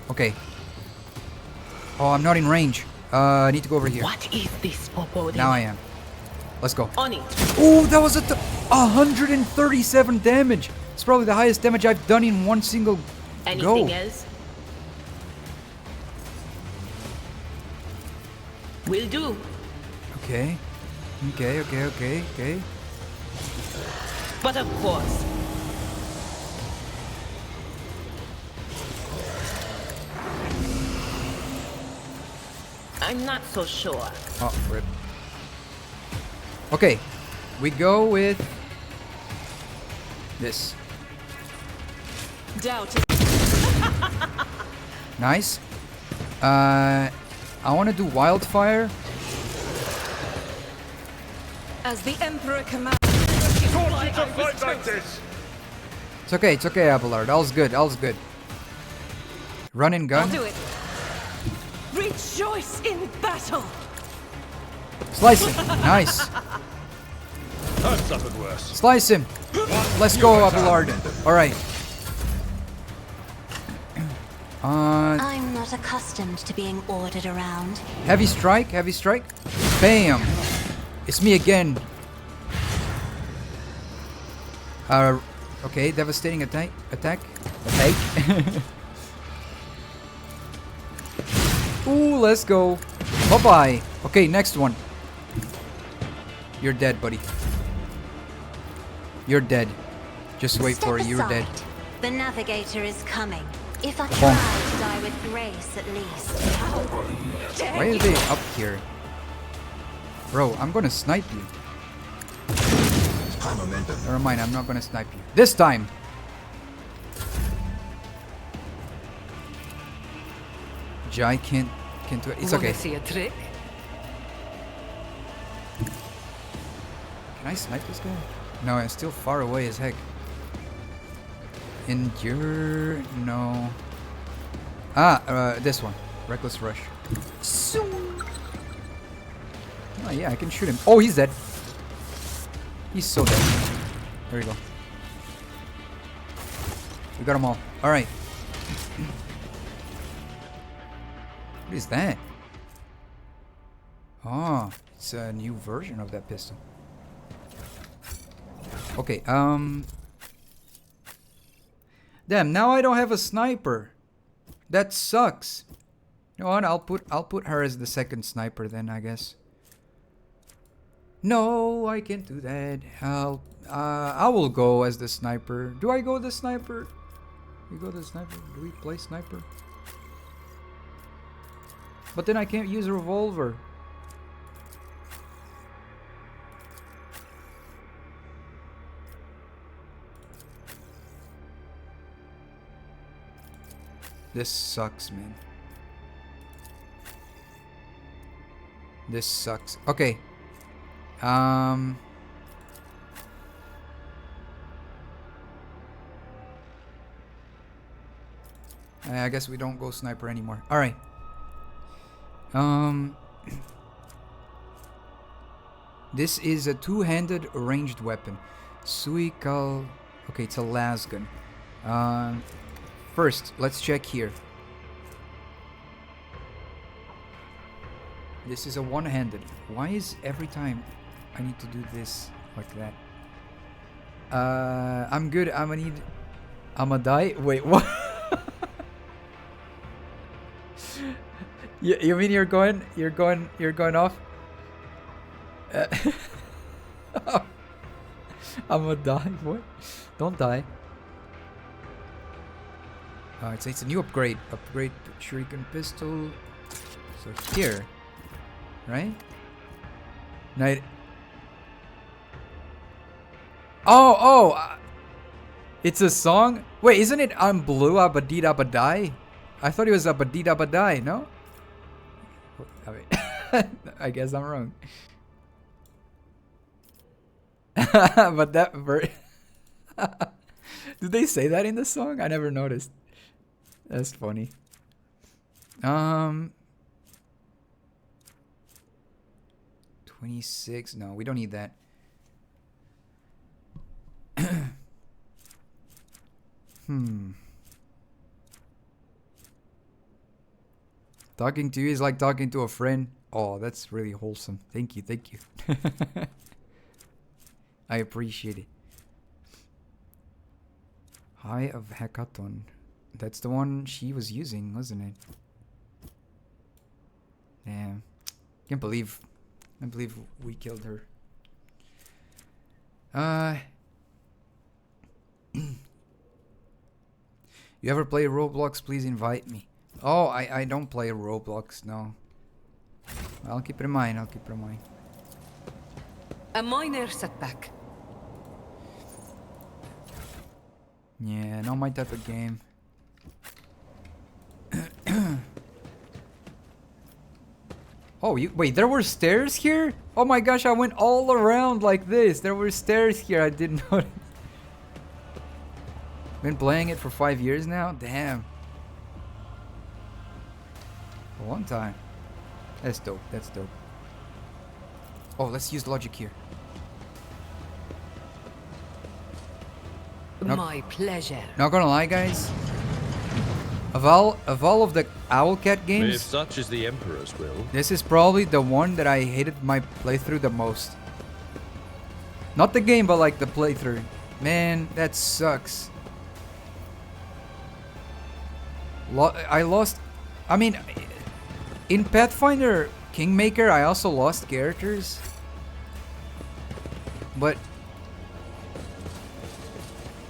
Okay. Oh, I'm not in range. I need to go over here. What is this, Popo? Now I am. Let's go. On it. Oh, that was 137 damage. It's probably the highest damage I've done in one single Anything go. else? Will do. Okay. Okay. But of course. I'm not so sure. Oh, rip. Okay. We go with this. Doubt. Nice. I want to do wildfire. As the Emperor commands. Taught you to fight like this. It's okay, Abelard. All's good. Run and gun. I'll do it. Rejoice in battle! Slice him. Nice. I've suffered worse. Slice him. Let's go, Abelard. Alright. I'm not accustomed to being ordered around. Heavy strike, heavy strike. Bam. It's me again. Okay, devastating attack. Ooh, let's go. Bye-bye. Okay, next one. You're dead, buddy. You're dead. Just wait for it. You're dead. The navigator is coming. If I Bonk. try to die with grace, at least. Why are they up here? Bro, I'm gonna snipe you. Never mind, I'm not gonna snipe you. This time! Jai can't do it. It's okay. Wanna see a trick? Can I snipe this guy? No, I'm still far away as heck. Endure... no. This one. Reckless Rush. Oh yeah, I can shoot him. Oh, he's dead. He's so dead. There you go. We got them all. Alright. What is that? Oh, it's a new version of that pistol. Okay, damn, now I don't have a sniper. That sucks. You know what? I'll put her as the second sniper then, I guess. No, I can't do that. I will go as the sniper. Do I go the sniper? You go the sniper? Do we play sniper? But then I can't use a revolver. This sucks, man. This sucks. Okay. I guess we don't go sniper anymore. All right. This is a two-handed ranged weapon. Suikal. Okay, it's a lasgun. First, let's check here. This is a one-handed. Why is every time I need to do this like that? I'm good. I'ma die. Wait, what? You mean you're going off? I'ma die. What? Don't die. It's a new upgrade. Upgrade shuriken pistol. So here, right? Night. It's a song. Wait, isn't it "I'm blue, abadid abadai"? I thought it was "abadid abadai." No. I mean, I guess I'm wrong. But that did they say that in the song? I never noticed. That's funny. 26. No, we don't need that. Talking to you is like talking to a friend. Oh, that's really wholesome. Thank you, thank you. I appreciate it. High of Hekaton. That's the one she was using, wasn't it? Damn. Can't believe we killed her. You ever play Roblox? Please invite me. Oh, I don't play Roblox, no. I'll keep it in mind, I'll keep it in mind. A minor setback. Yeah, not my type of game. Oh, wait, there were stairs here? Oh my gosh, I went all around like this. There were stairs here, I didn't notice. Been playing it for 5 years now? Damn. long time. That's dope. That's dope. Oh, let's use logic here. Nope. My pleasure. Not gonna lie, guys. Of all of the Owlcat If games, such is the Emperor's will. this is probably the one that I hated my playthrough the most. Not the game, but like the playthrough. Man, that sucks. I lost... I mean, in Pathfinder Kingmaker, I also lost characters. But...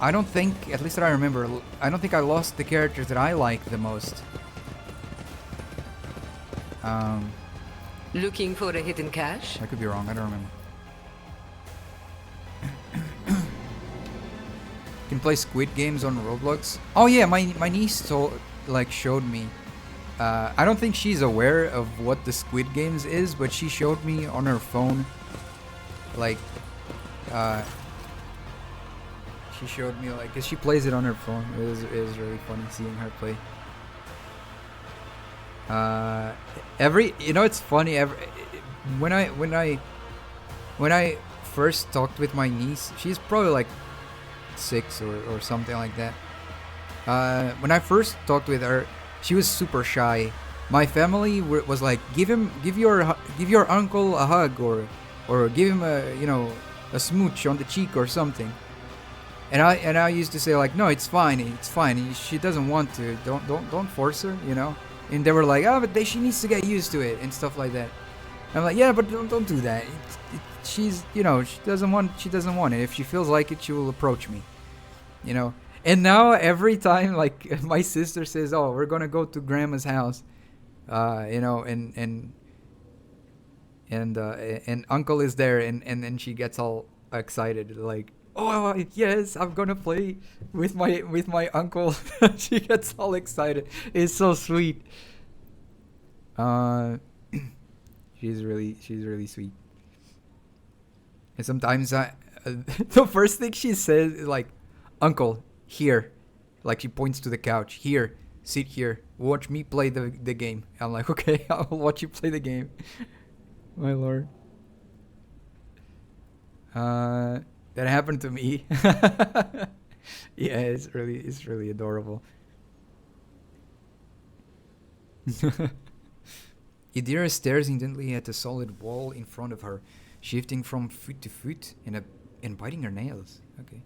I don't think, at least that I remember, I don't think I lost the characters that I like the most. Looking for a hidden cache? I could be wrong, I don't remember. Can play Squid Games on Roblox. Oh yeah, my niece showed me. I don't think she's aware of what the Squid Games is, but she showed me on her phone. Like, she showed me cause she plays it on her phone. It was really funny seeing her play. It's funny. When I first talked with my niece, she's probably like 6 or something like that. When I first talked with her, she was super shy. My family was like, give your uncle a hug or give him a smooch on the cheek or something. And I used to say like, no, it's fine. She doesn't want to. Don't force her, And they were like, oh, but she needs to get used to it and stuff like that. I'm like, yeah, but don't do that. She's, she doesn't want it. If she feels like it, she will approach me, And now every time, like, my sister says, oh, we're gonna go to grandma's house, and uncle is there, and then she gets all excited, like, oh yes, I'm gonna play with my uncle. She gets all excited. It's so sweet. She's really sweet. And sometimes the first thing she says is like, uncle, here. Like she points to the couch. Here, sit here. Watch me play the game. I'm like, okay, I'll watch you play the game. My lord. That happened to me. Yeah, it's really adorable. Idira stares intently at the solid wall in front of her, shifting from foot to foot and biting her nails. Okay.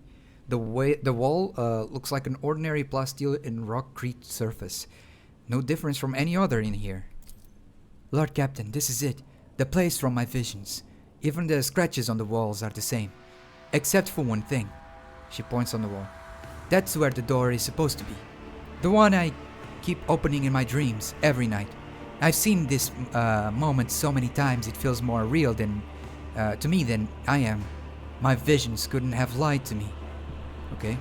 The wall looks like an ordinary plasteel and rockcrete surface. No difference from any other in here. Lord Captain, this is it. The place from my visions. Even the scratches on the walls are the same. Except for one thing. She points on the wall. That's where the door is supposed to be. The one I keep opening in my dreams every night. I've seen this moment so many times it feels more real to me than I am. My visions couldn't have lied to me. Okay.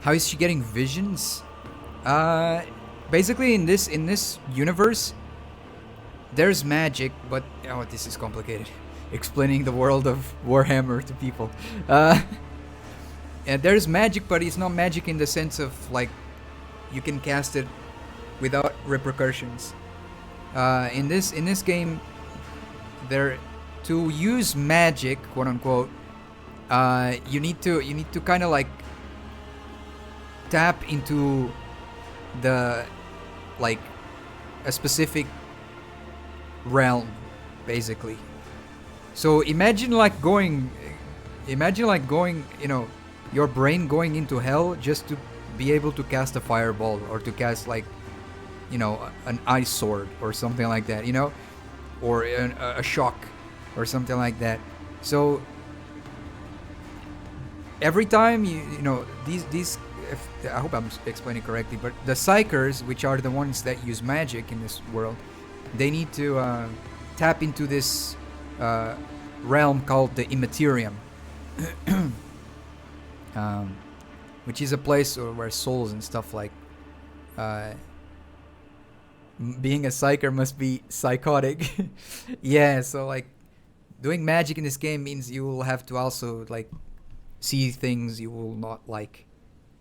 How is she getting visions? Basically in this universe, there's magic, but this is complicated. Explaining the world of Warhammer to people. And there's magic, but it's not magic in the sense of like you can cast it without repercussions. In this game, to use magic, quote unquote, you need to kind of like tap into the like a specific realm, basically. So imagine like going, your brain going into hell just to be able to cast a fireball or to cast like, an ice sword or something like that, or a shock or something like that. So every time these I hope I'm explaining correctly, but the psychers, which are the ones that use magic in this world, they need to tap into this realm called the Imperium, which is a place where souls and stuff like being a psyker must be psychotic. Yeah, so like doing magic in this game means you will have to also like see things you will not like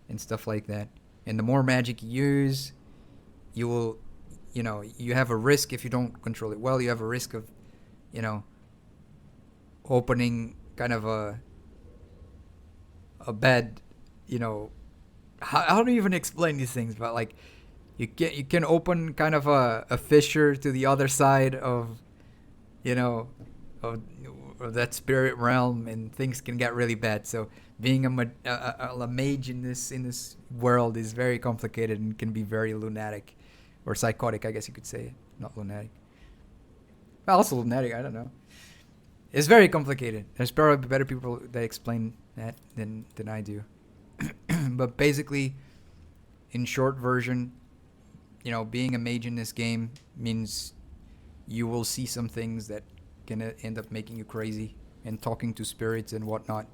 and stuff like that. And the more magic you use, you will, you know, you have a risk if you don't control it well. You have a risk of, you know, opening kind of a bad, you know, how do you even explain these things? But like, you can open kind of a fissure to the other side of, you know, of that spirit realm, and things can get really bad. So being a mage in this world is very complicated and can be very lunatic or psychotic, I guess you could say. Not lunatic. Well, also lunatic, I don't know. It's very complicated. There's probably better people that explain that than I do. But basically, in short version, you know, being a mage in this game means you will see some things that can end up making you crazy, and talking to spirits and whatnot,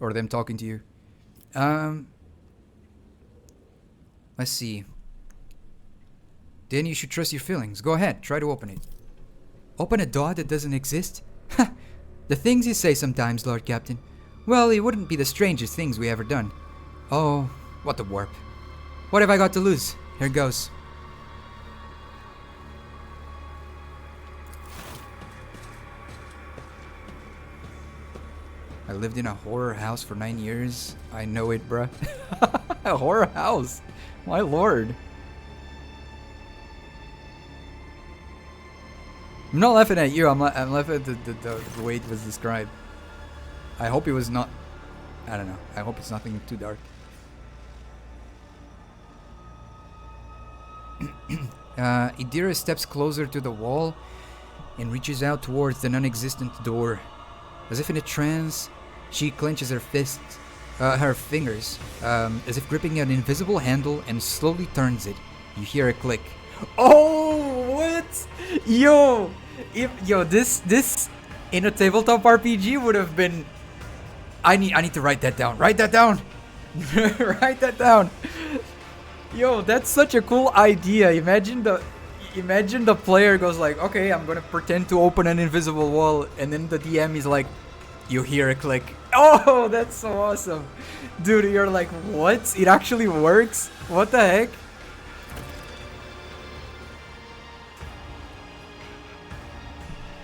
or them talking to you. Let's see. Then you should trust your feelings. Go ahead, try to open it. Open a door that doesn't exist? The things you say sometimes, Lord Captain. Well, it wouldn't be the strangest things we ever done. Oh, what a warp. What have I got to lose? Here goes. I lived in a horror house for 9 years. I know it, bruh. A horror house. My lord. I'm not laughing at you. I'm laughing at the way it was described. I hope it was not... I don't know. I hope it's nothing too dark. Idira steps closer to the wall and reaches out towards the non-existent door. As if in a trance, she clenches her fists, her fingers, as if gripping an invisible handle, and slowly turns it. You hear a click. Oh, what? Yo, this in a tabletop RPG would have been. I need to write that down. Write that down. Write that down. Yo, that's such a cool idea. Imagine the player goes like, okay, I'm gonna pretend to open an invisible wall, and then the DM is like, you hear a click. Oh, that's so awesome. Dude, you're like, what? It actually works? What the heck?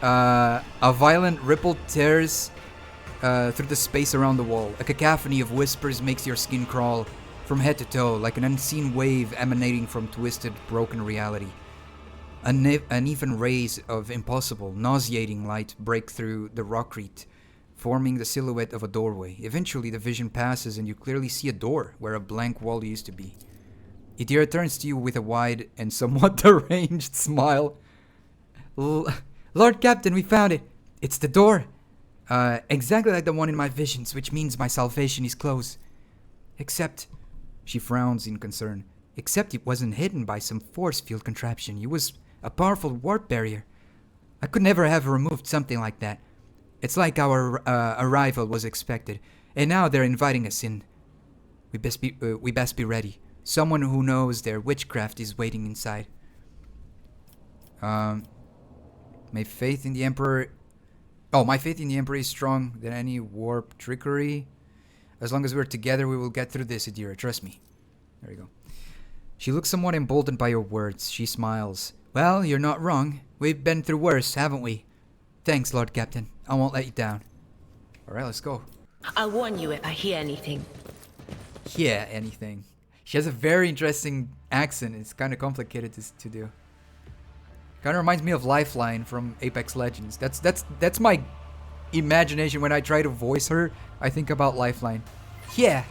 A violent ripple tears through the space around the wall. A cacophony of whispers makes your skin crawl from head to toe, like an unseen wave emanating from twisted, broken reality. Uneven rays of impossible, nauseating light break through the rockreed, forming the silhouette of a doorway. Eventually, the vision passes and you clearly see a door where a blank wall used to be. Idira turns to you with a wide and somewhat deranged smile. Lord Captain, we found it. It's the door. Exactly like the one in my visions, which means my salvation is close. Except, she frowns in concern, except it wasn't hidden by some force field contraption. It was a powerful warp barrier. I could never have removed something like that. It's like our arrival was expected, and now they're inviting us in. We best be ready. Someone who knows their witchcraft is waiting inside. My faith in the Emperor... Oh, my faith in the Emperor is strong than any warp trickery. As long as we're together, we will get through this, Idira. Trust me. There you go. She looks somewhat emboldened by your words. She smiles. Well, you're not wrong. We've been through worse, haven't we? Thanks, Lord Captain. I won't let you down. Alright, let's go. I'll warn you if I hear anything. Hear anything. She has a very interesting accent. It's kind of complicated to do. Kind of reminds me of Lifeline from Apex Legends. That's my imagination when I try to voice her. I think about Lifeline. Yeah,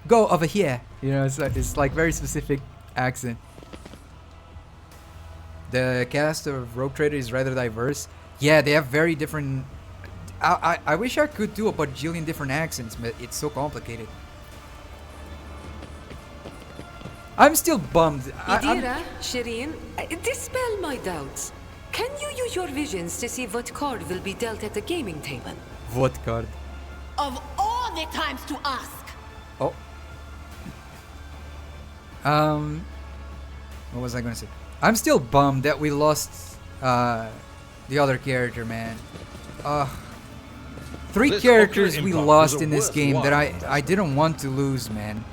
go over here. You know, it's like very specific accent. The cast of Rogue Trader is rather diverse. Yeah, they have very different. I wish I could do a bajillion different accents, but it's so complicated. I'm still bummed. Idira, Shireen, dispel my doubts. Can you use your visions to see what card will be dealt at the gaming table? What card? Of all the times to ask. Oh. What was I gonna say? I'm still bummed that we lost the other character, man. Three characters we lost in this game that I didn't want to lose, man.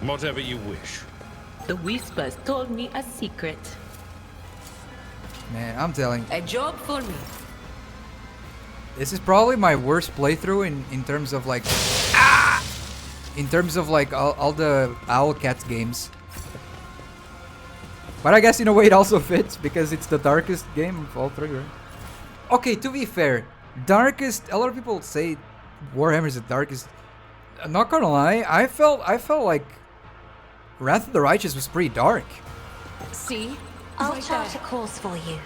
Whatever you wish. The whispers told me a secret. Man, I'm telling. A job for me. This is probably my worst playthrough in terms of like in terms of like all the Owl Cats games. But I guess in a way it also fits because it's the darkest game of all three, right? Okay, to be fair, darkest. A lot of people say Warhammer is the darkest. I'm not gonna lie, I felt like Wrath of the Righteous was pretty dark. See? I'll Right chart there. a course for you.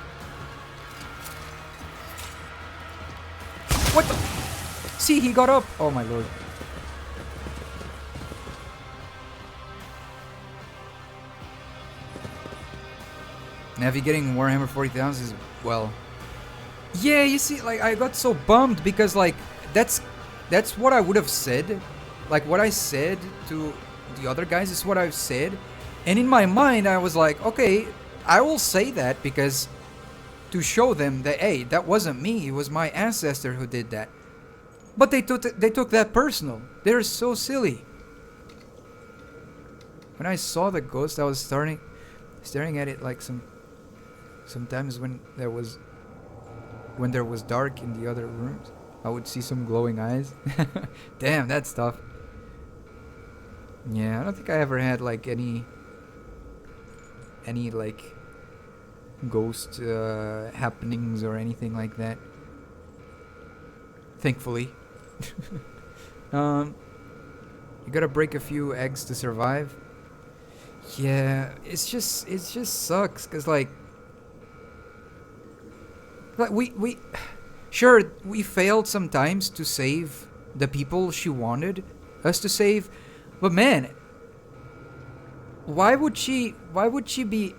What the? See, he got up. Oh my lord. Navigating Warhammer 40,000 is, well... Yeah, you see, like, I got so bummed because, like, that's what I would have said. Like, what I said to the other guys is what I've said. And in my mind, I was like, okay, I will say that because... to show them that, hey, that wasn't me, it was my ancestor who did that. But they took that personal. They're so silly. When I saw the ghost, I was staring at it like sometimes when there was dark in the other rooms, I would see some glowing eyes. Damn, that's tough. Yeah, I don't think I ever had like any like ghost happenings or anything like that. Thankfully. You gotta break a few eggs to survive. Yeah, it just sucks cause like we sure we failed sometimes to save the people she wanted us to save, but man, why would she be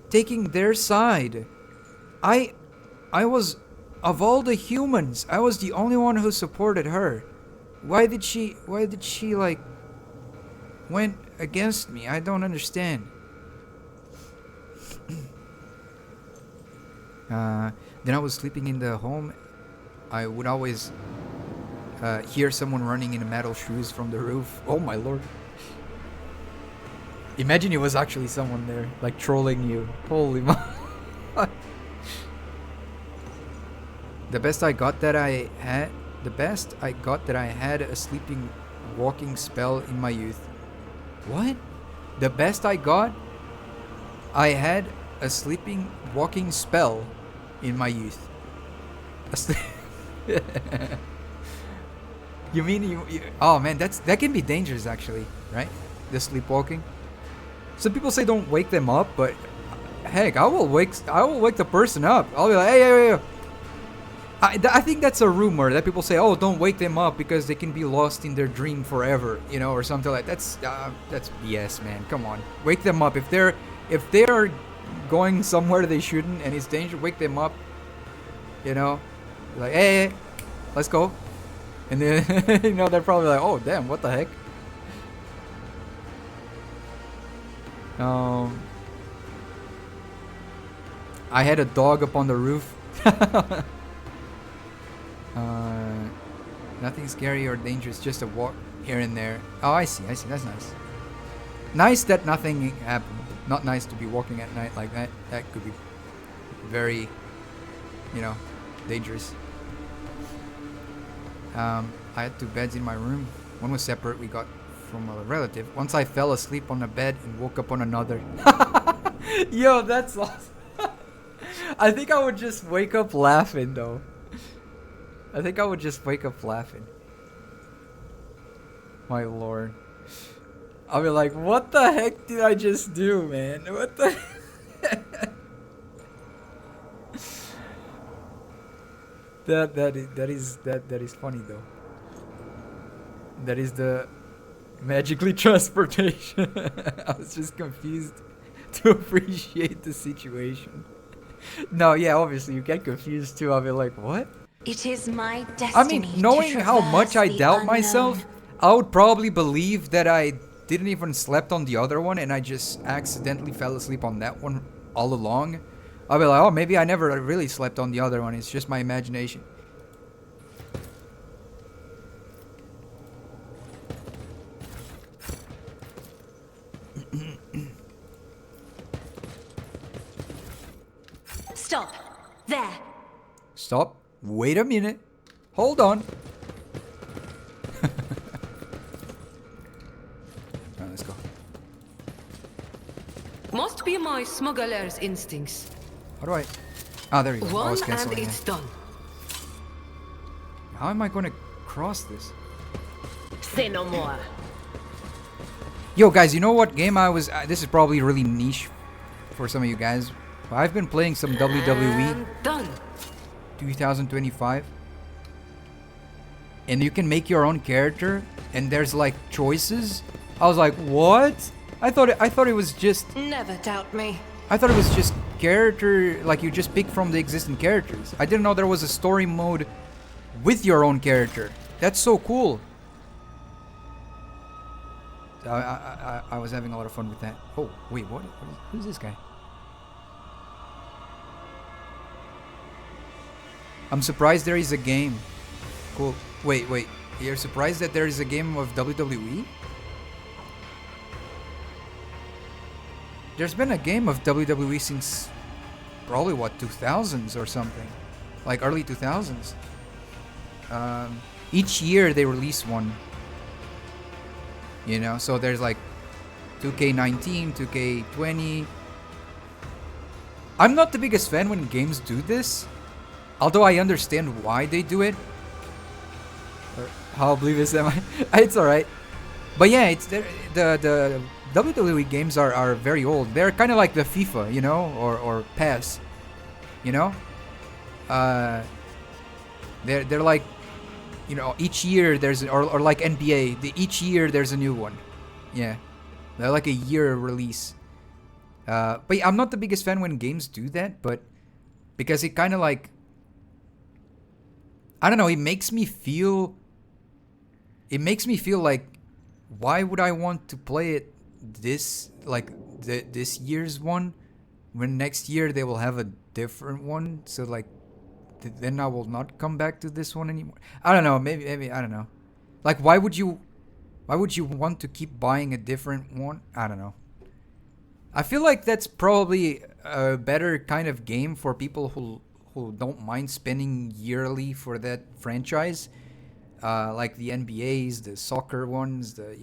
taking their side? I was, of all the humans, I was the only one who supported her. Why did she like went against me? I don't understand. Then I was sleeping in the home. I would always hear someone running in metal shoes from the roof. Oh my lord. Imagine it was actually someone there, like trolling you. Holy mo. The best I got that I had a sleeping walking spell in my youth. What? The best I got? I had a sleeping walking spell in my youth. You mean you oh man, that can be dangerous actually, right? The sleepwalking. Some people say don't wake them up, but heck, I will wake the person up. I'll be like, hey. I think that's a rumor that people say, oh, don't wake them up because they can be lost in their dream forever, you know, or something like that. That's BS, man. Come on, wake them up if they're going somewhere they shouldn't and it's dangerous. Wake them up, you know, like hey, let's go, and then you know they're probably like, oh damn, what the heck. I had a dog up on the roof. Nothing scary or dangerous, just a walk here and there. Oh, I see. That's nice. Nice that nothing happened. Not nice to be walking at night like that. That could be very, you know, dangerous. I had 2 beds in my room. One was separate. We got from a relative. Once I fell asleep on a bed and woke up on another. Yo, that's awesome. I think I would just wake up laughing though. I think I would just wake up laughing. My lord. I'll be like, what the heck did I just do, man? What the that is funny though. That is the magically transportation. I was just confused to appreciate the situation. No, yeah, obviously you get confused too. I'll be like, what? It is my destiny. I mean, knowing how much I doubt myself, I would probably believe that I didn't even slept on the other one and I just accidentally fell asleep on that one all along. I'll be like, oh, maybe I never really slept on the other one. It's just my imagination. Stop. There. Stop. Wait a minute. Hold on. Alright, let's go. Must be my smuggler's instincts. How do I... Ah, there you go. I One was and canceling it's it. done. How am I going to cross this? Say no more. Yo, guys, you know what game I was... this is probably really niche for some of you guys. But I've been playing some WWE And done. 2025. And you can make your own character. And there's like choices. I was like, what? I thought it was just... Never doubt me. I thought it was just character... Like you just pick from the existing characters. I didn't know there was a story mode with your own character. That's so cool. I was having a lot of fun with that. Oh, wait, who's this guy? I'm surprised there is a game. Cool. Wait. You're surprised that there is a game of WWE? There's been a game of WWE since probably, what, 2000s or something. Like early 2000s. Each year they release one. You know, so there's like 2K19, 2K20. I'm not the biggest fan when games do this. Although I understand why they do it. How oblivious am I? It's alright. But yeah, it's the WWE games are very old. They're kind of like the FIFA, you know, or PES. You know? They're like, you know, each year there's or like NBA, each year there's a new one. Yeah. They're like a year release. But yeah, I'm not the biggest fan when games do that, but because it kind of like, I don't know, it makes me feel like, why would I want to play it this year's one when next year they will have a different one? So like, then I will not come back to this one anymore. I don't know. Maybe I don't know. Like, why would you want to keep buying a different one? I don't know. I feel like that's probably a better kind of game for people who don't mind spending yearly for that franchise, like the NBAs, the soccer ones, the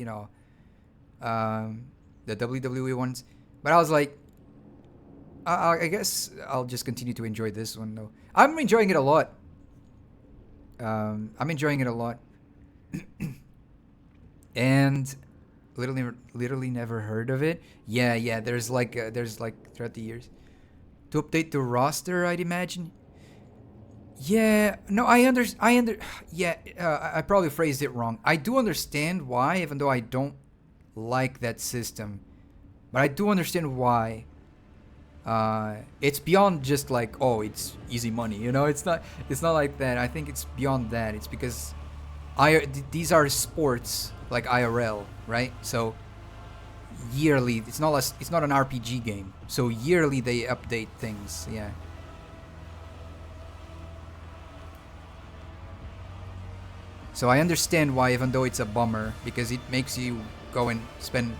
WWE ones. But I was like, I guess I'll just continue to enjoy this one though. I'm enjoying it a lot. And literally never heard of it. Yeah. There's like throughout the years to update the roster, I'd imagine. Yeah, no, I probably phrased it wrong. I do understand why, even though I don't like that system, but I do understand why. It's beyond just like, oh, it's easy money, you know. It's not like that. I think it's beyond that. It's because these are sports like IRL, right? So yearly, it's not an RPG game. So yearly they update things. Yeah. So I understand why, even though it's a bummer, because it makes you go and spend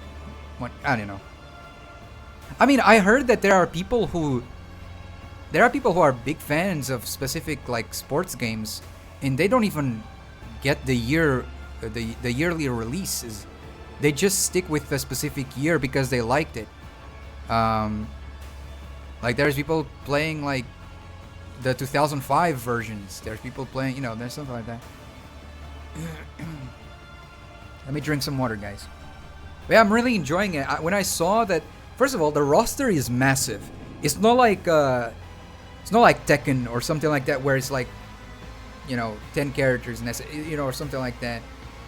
money. I don't know. I mean, I heard that there are people who are big fans of specific like sports games, and they don't even get the yearly releases. They just stick with the specific year because they liked it. Like there's people playing like the 2005 versions. There's people playing, there's something like that. Let me drink some water, guys. But yeah, I'm really enjoying it. When I saw that, first of all, the roster is massive. It's not like Tekken or something like that, where it's like, 10 characters, or something like that,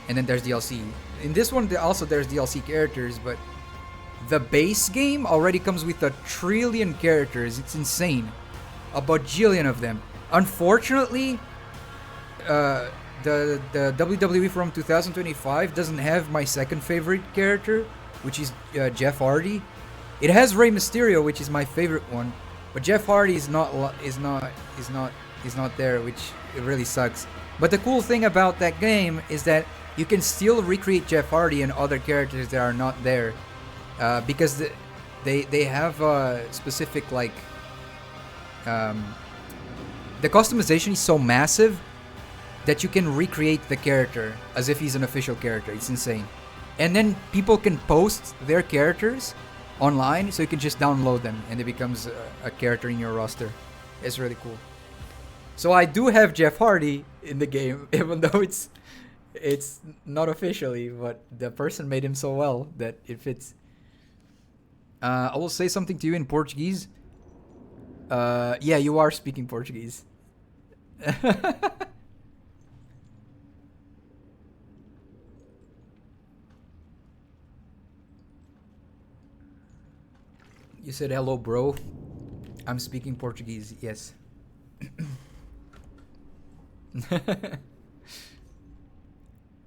and then there's DLC. In this one, also there's DLC characters, but the base game already comes with 1 trillion characters. It's insane, a bajillion of them. Unfortunately, the WWE from 2025 doesn't have my second favorite character, which is Jeff Hardy. It has Rey Mysterio, which is my favorite one, but Jeff Hardy is not there, which it really sucks. But the cool thing about that game is that you can still recreate Jeff Hardy and other characters that are not there, because they have specific like the customization is so massive that you can recreate the character as if he's an official character. It's insane. And then people can post their characters online, so you can just download them and it becomes a character in your roster. It's really cool. So I do have Jeff Hardy in the game, even though it's not officially, but the person made him so well that it fits. I will say something to you in Portuguese. Yeah, you are speaking Portuguese. You said hello, bro. I'm speaking Portuguese, yes.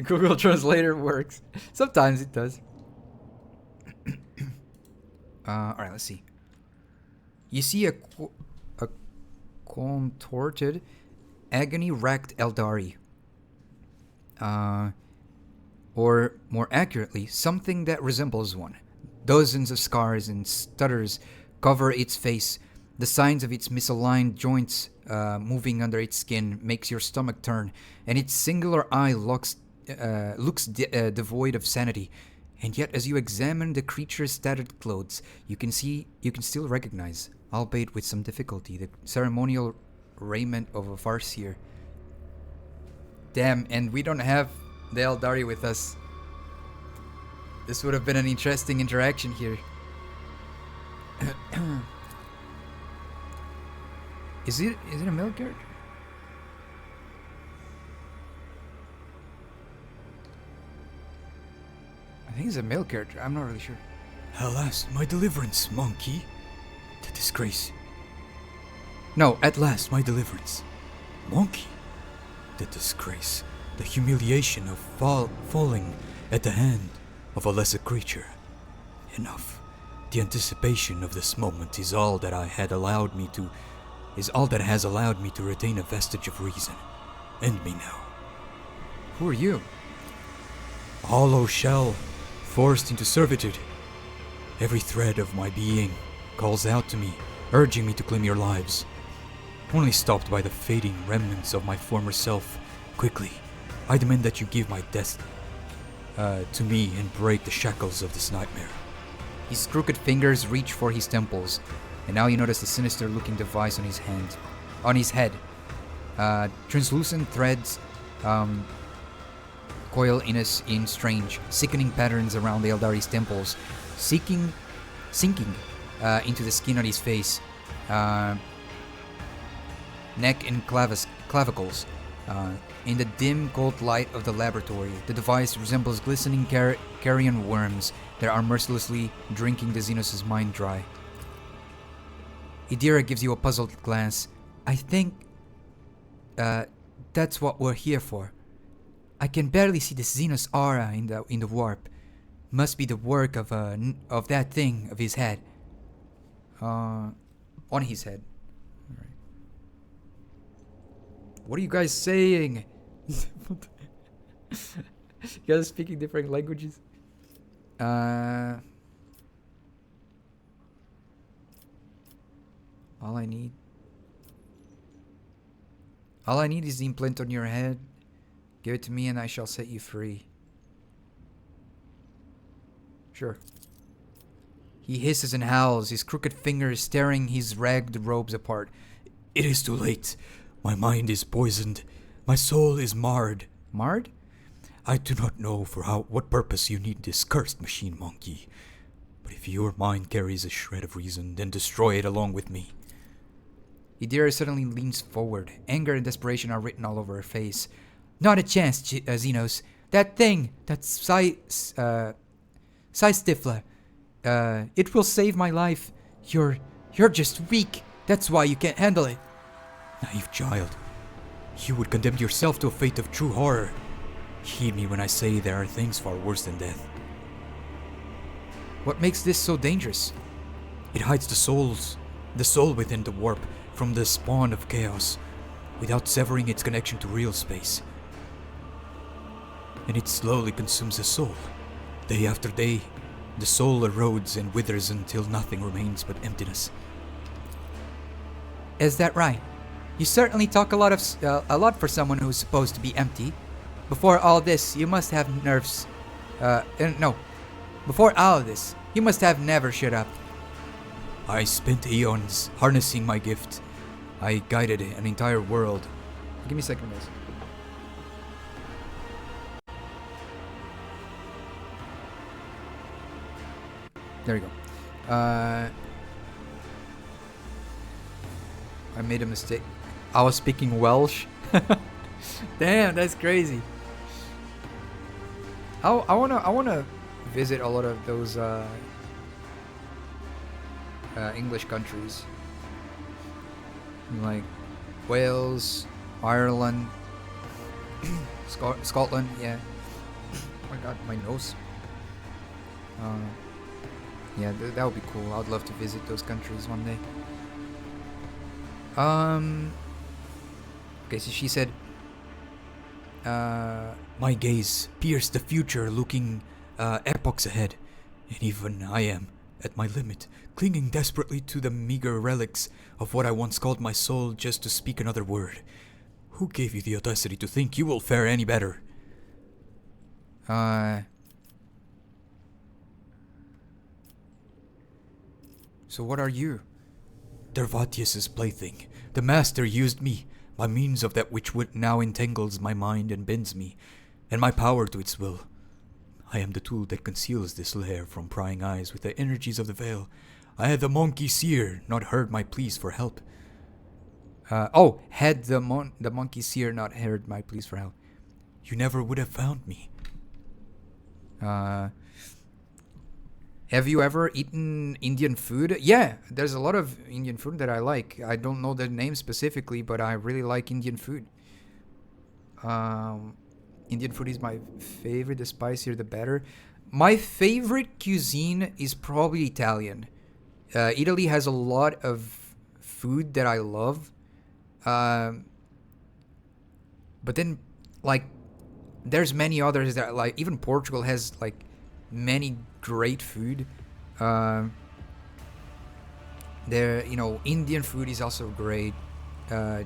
Google Translator works. Sometimes it does. Alright, let's see. You see a contorted, agony-racked Eldari. Or more accurately, something that resembles one. Dozens of scars and stutters cover its face. The signs of its misaligned joints moving under its skin makes your stomach turn, and its singular eye looks devoid of sanity. And yet, as you examine the creature's tattered clothes, you can still recognize, albeit with some difficulty, the ceremonial raiment of a farseer. Damn, and we don't have the Eldari with us. This would have been an interesting interaction here. Is it a male character? I think it's a male character. I'm not really sure. Alas, my deliverance, monkey. The disgrace. No, At last, my deliverance. Monkey. The disgrace. The humiliation of falling at the hand of a lesser creature. Enough. The anticipation of this moment is all that has allowed me to retain a vestige of reason. End me now. Who are you? A hollow shell, forced into servitude. Every thread of my being calls out to me, urging me to claim your lives. Only stopped by the fading remnants of my former self. Quickly, I demand that you give my death to me and break the shackles of this nightmare. His crooked fingers reach for his temples, and now you notice the sinister-looking device on his head. Translucent threads coil in strange, sickening patterns around the Eldari's temples, sinking into the skin on his face, neck and clavicles. In the dim, cold light of the laboratory, the device resembles glistening carrion worms that are mercilessly drinking the Xenos' mind dry. Idira gives you a puzzled glance. I think that's what we're here for. I can barely see the Xenos aura in the warp. Must be the work of that thing of his head. On his head. All right. What are you guys saying? You guys speaking different languages? All I need is the implant on your head. Give it to me and I shall set you free. Sure. He hisses and howls, his crooked fingers tearing his ragged robes apart. It is too late. My mind is poisoned. My soul is marred. Marred? I do not know for what purpose you need this cursed machine, monkey. But if your mind carries a shred of reason, then destroy it along with me. Idira suddenly leans forward. Anger and desperation are written all over her face. Not a chance, Xenos. That thing, that Stifler. It will save my life. You're just weak. That's why you can't handle it. Naive child. You would condemn yourself to a fate of true horror. Heed me when I say there are things far worse than death. What makes this so dangerous? It hides the soul within the warp from the spawn of chaos, without severing its connection to real space. And it slowly consumes the soul. Day after day, the soul erodes and withers until nothing remains but emptiness. Is that right? You certainly talk a lot for someone who's supposed to be empty. Before all this, you must have nerves. No. Before all of this, you must have never shut up. I spent eons harnessing my gift. I guided an entire world. Give me a second, guys. There we go. I made a mistake. I was speaking Welsh. Damn, that's crazy. I wanna visit a lot of those English countries, like Wales, Ireland, Scotland. Yeah. Oh my God, my nose. Yeah, that would be cool. I'd love to visit those countries one day. Okay, so she said, my gaze pierced the future, looking epochs ahead, and even I am at my limit, clinging desperately to the meager relics of what I once called my soul just to speak another word. Who gave you the audacity to think you will fare any better? So what are you? Dervatius's plaything. The master used me, by means of that which now entangles my mind and bends me, and my power to its will. I am the tool that conceals this lair from prying eyes with the energies of the veil. I had the monkey seer not heard my pleas for help. Had the monkey seer not heard my pleas for help. You never would have found me. Have you ever eaten Indian food? Yeah, there's a lot of Indian food that I like. I don't know the name specifically, but I really like Indian food. Indian food is my favorite. The spicier, the better. My favorite cuisine is probably Italian. Italy has a lot of food that I love. But then, like, there's many others that, like, even Portugal has, like, many great food. There, Indian food is also great.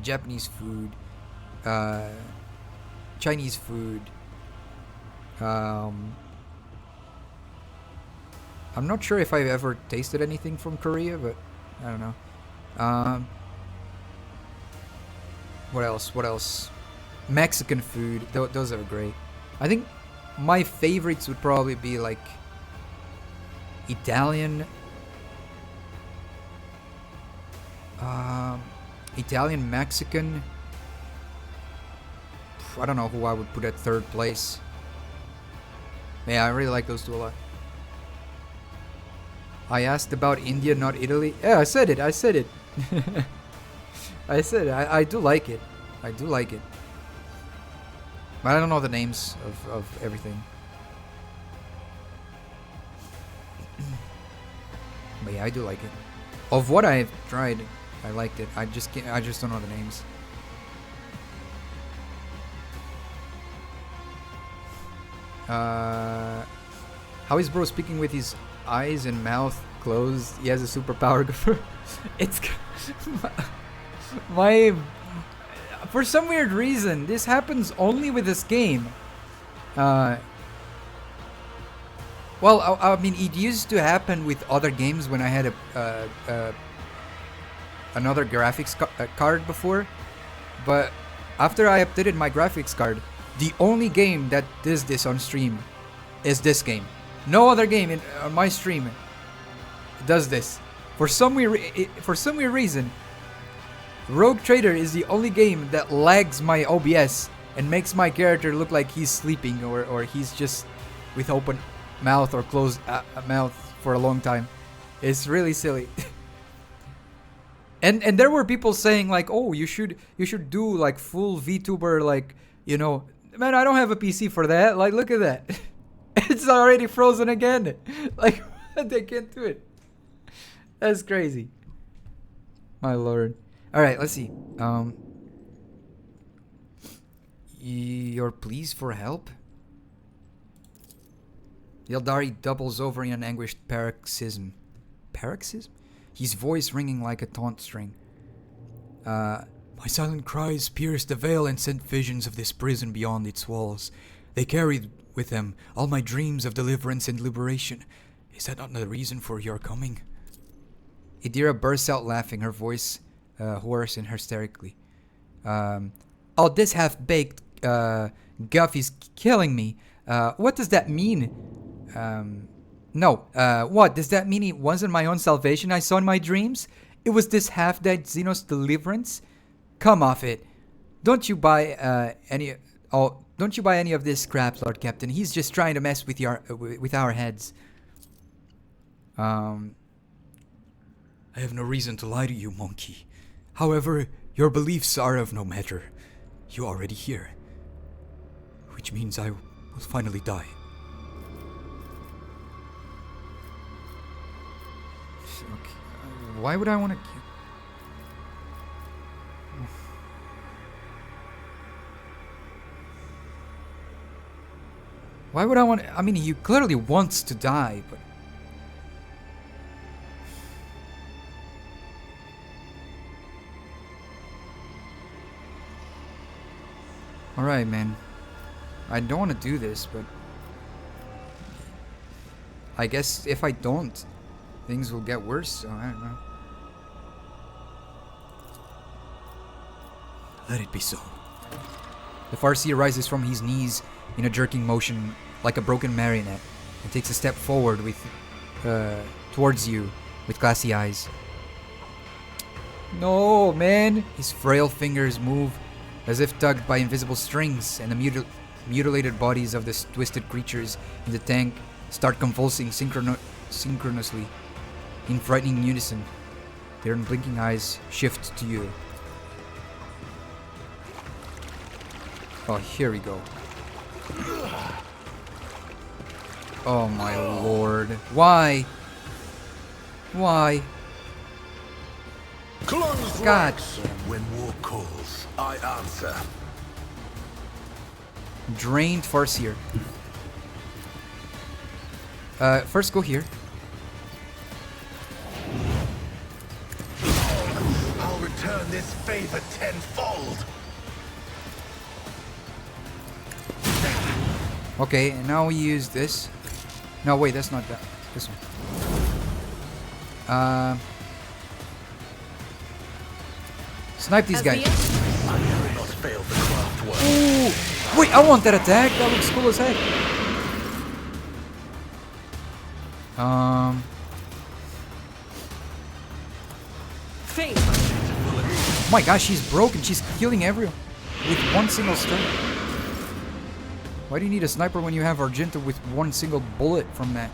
Japanese food, Chinese food. I'm not sure if I've ever tasted anything from Korea, but I don't know. What else? Mexican food. Those are great. I think my favorites would probably be like Italian, Mexican. I don't know who I would put at third place. Yeah, I really like those two a lot. I asked about India, not Italy. Yeah, I said it. I said it. I do like it. I do like it. But I don't know the names of everything. But yeah, I do like it. Of what I've tried, I liked it. I just don't know the names. How is bro speaking with his eyes and mouth closed? He has a superpower. It's my for some weird reason this happens only with this game. Well, I mean, it used to happen with other games when I had another graphics card before, but after I updated my graphics card, the only game that does this on stream is this game. No other game on my stream does this. For some weird reason, Rogue Trader is the only game that lags my OBS and makes my character look like he's sleeping or he's just with open mouth or closed mouth for a long time. It's really silly. and there were people saying like, oh, you should do like full VTuber, like, man, I don't have a PC for that. Like, look at that. It's already frozen again. Like, they can't do it. That's crazy. My lord. All right, let's see. Your pleas for help? Yaldari doubles over in an anguished paroxysm. Paroxysm? His voice ringing like a taunt string. My silent cries pierced the veil and sent visions of this prison beyond its walls. They carried with them all my dreams of deliverance and liberation. Is that not the reason for your coming? Idira bursts out laughing, her voice hoarse and hysterically. Oh, this half-baked guff is killing me. What does that mean? What? Does that mean it wasn't my own salvation I saw in my dreams? It was this half-dead Xenos deliverance? Come off it. Don't you buy any of this crap, Lord Captain. He's just trying to mess with our heads. I have no reason to lie to you, monkey. However, your beliefs are of no matter. You are already here. Which means I will finally die. Okay. Why would I want to kill? Why would I want? I mean, he clearly wants to die, but. Alright, man. I don't want to do this, but... I guess if I don't, things will get worse, so I don't know. Let it be so. The Farseer rises from his knees in a jerking motion like a broken marionette and takes a step forward towards you with glassy eyes. No, man! His frail fingers move as if tugged by invisible strings, and the mutilated bodies of the twisted creatures in the tank start convulsing synchronously in frightening unison. Their unblinking eyes shift to you. Oh, here we go. Oh my lord. Why? Why? Close God. ranks. When war calls, I answer. Drained Farseer. First go here. I'll return this favor tenfold. Okay, and now we use this. No, wait, that's not that. This one. Snipe these guys. I have not failed the craft work. Ooh! Wait, I want that attack. That looks cool as heck. My gosh, she's broken. She's killing everyone with one single strike. Why do you need a sniper when you have Argenta with one single bullet from that?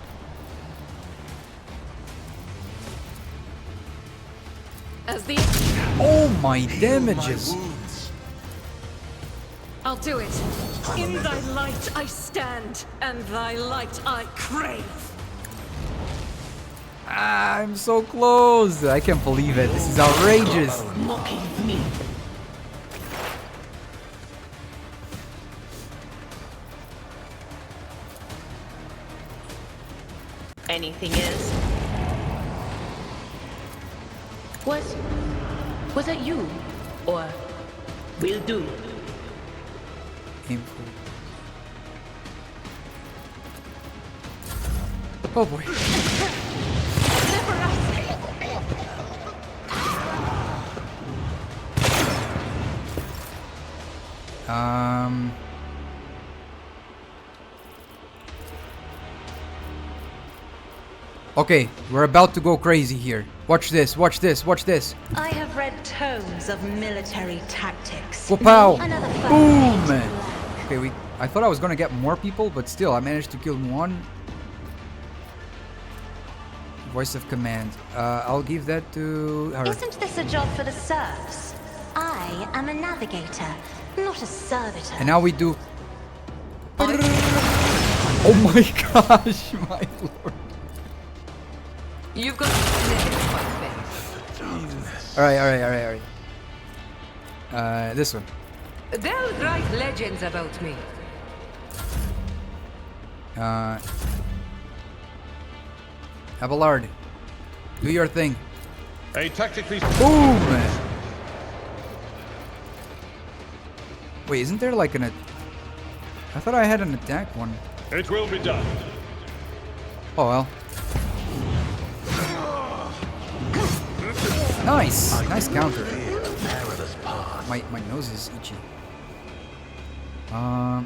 Oh my damages! I'll do it. In thy light I stand, and thy light I crave. Ah, I'm so close! I can't believe it. This is outrageous. Mocking me. Anything else? Was that you? Or will do? Painful. Oh boy. Okay, we're about to go crazy here. Watch this, watch this, watch this. I have read tomes of military tactics. Whoa-pow! Another Boom! fun. Okay, I thought I was gonna get more people, but still, I managed to kill one. Voice of command. I'll give that to her. Isn't this a job for the serfs? I am a navigator, not a servitor. And now we do... Oh my gosh, my lord. You've got Alright. This one. They'll write legends about me. Abelard, do your thing. A tactically... Boom! Wait, isn't there like an... I thought I had an attack one. It will be done. Oh well. Nice! Nice counter. My nose is itchy. Alright.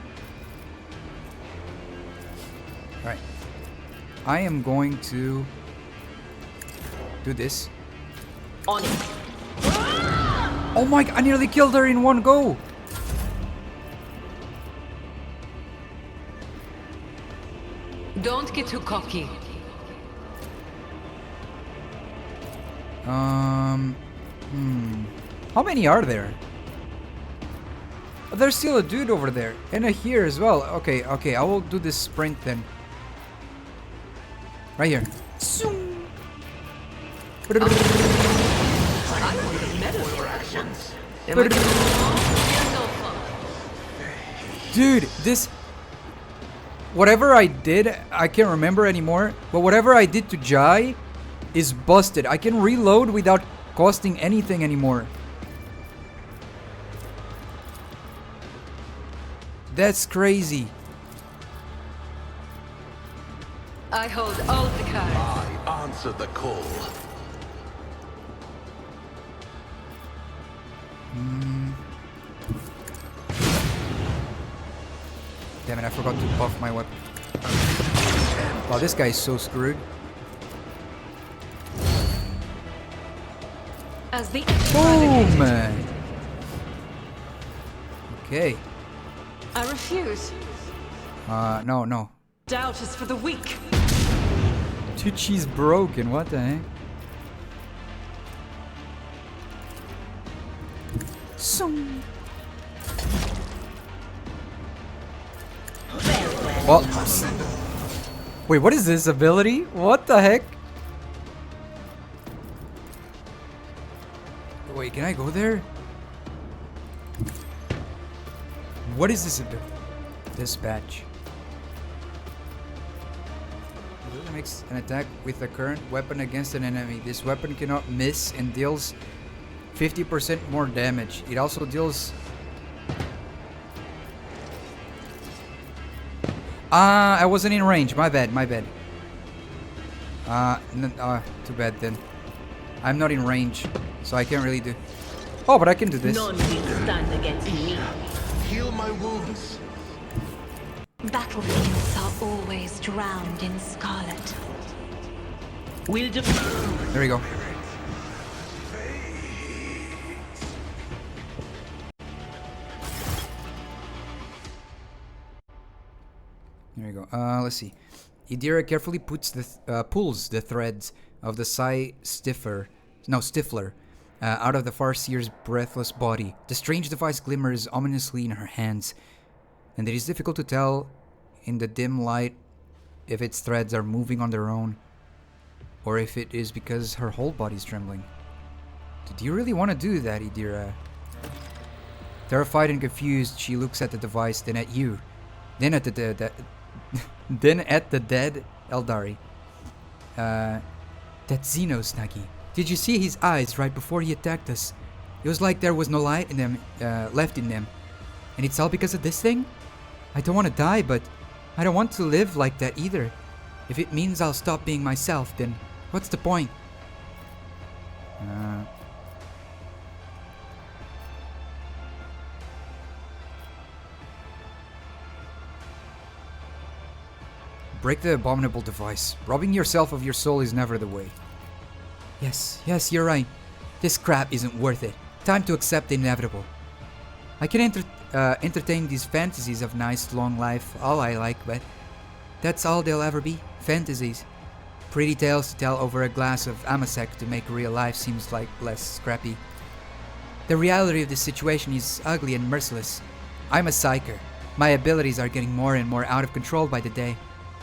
I am going to do this. On it. Oh my god, I nearly killed her in one go! Don't get too cocky. How many are there? Oh, there's still a dude over there. And a here as well. Okay, okay, I will do this sprint then. Right here. Dude, this... Whatever I did, I can't remember anymore. But whatever I did to Jai is busted. I can reload without costing anything anymore. That's crazy. I hold all the cards. I answered the call. Damn it, I forgot to buff my weapon. Wow, this guy is so screwed. As the Boom! Okay. I refuse. No, no. Doubt is for the weak. Dude, she's broken. What the heck? Well, wait, what is this ability? What the heck? Wait, can I go there? What is this ability? Dispatch. Makes an attack with a current weapon against an enemy. This weapon cannot miss and deals 50% more damage. It also deals... I wasn't in range. My bad, my bad. Too bad then. I'm not in range, so I can't really do... Oh, but I can do this. None will stand against me. Heal my wounds. Battlefields are always drowned in scarlet. We'll There we go. There we go. Let's see. Idira carefully pulls the threads of the Stifler out of the Farseer's breathless body. The strange device glimmers ominously in her hands, and it is difficult to tell in the dim light if its threads are moving on their own, or if it is because her whole body is trembling. Do you really want to do that, Idira? Terrified and confused, she looks at the device, then at you, then at the dead Eldari. That Xeno Snuggie. Did you see his eyes right before he attacked us? It was like there was no light in them, left in them. And it's all because of this thing? I don't want to die, but I don't want to live like that either. If it means I'll stop being myself, then what's the point? Break the abominable device. Robbing yourself of your soul is never the way. Yes, you're right. This crap isn't worth it. Time to accept the inevitable. I can entertain these fantasies of nice, long life all I like, but that's all they'll ever be. Fantasies. Pretty tales to tell over a glass of Amasek to make real life seems like less scrappy. The reality of this situation is ugly and merciless. I'm a psyker. My abilities are getting more and more out of control by the day,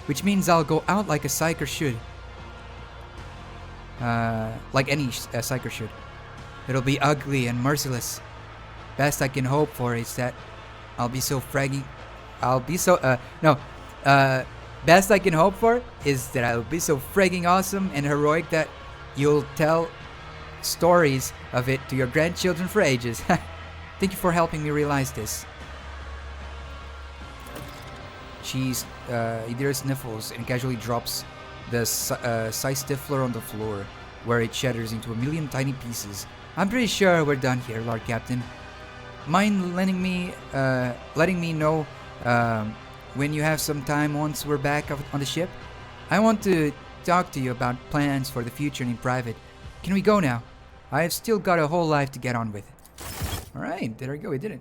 which means I'll go out like a psyker should. Like any psyker should. It'll be ugly and merciless. Best I can hope for is that best I can hope for is that I'll be so fragging awesome and heroic that you'll tell stories of it to your grandchildren for ages. Thank you for helping me realize this. he sniffles and casually drops the size stifler on the floor, where it shatters into a million tiny pieces. I'm pretty sure we're done here, Lord Captain. Mind letting me know when you have some time once we're back on the ship? I want to talk to you about plans for the future in private. Can we go now? I've still got a whole life to get on with. Alright, there we go, we did it.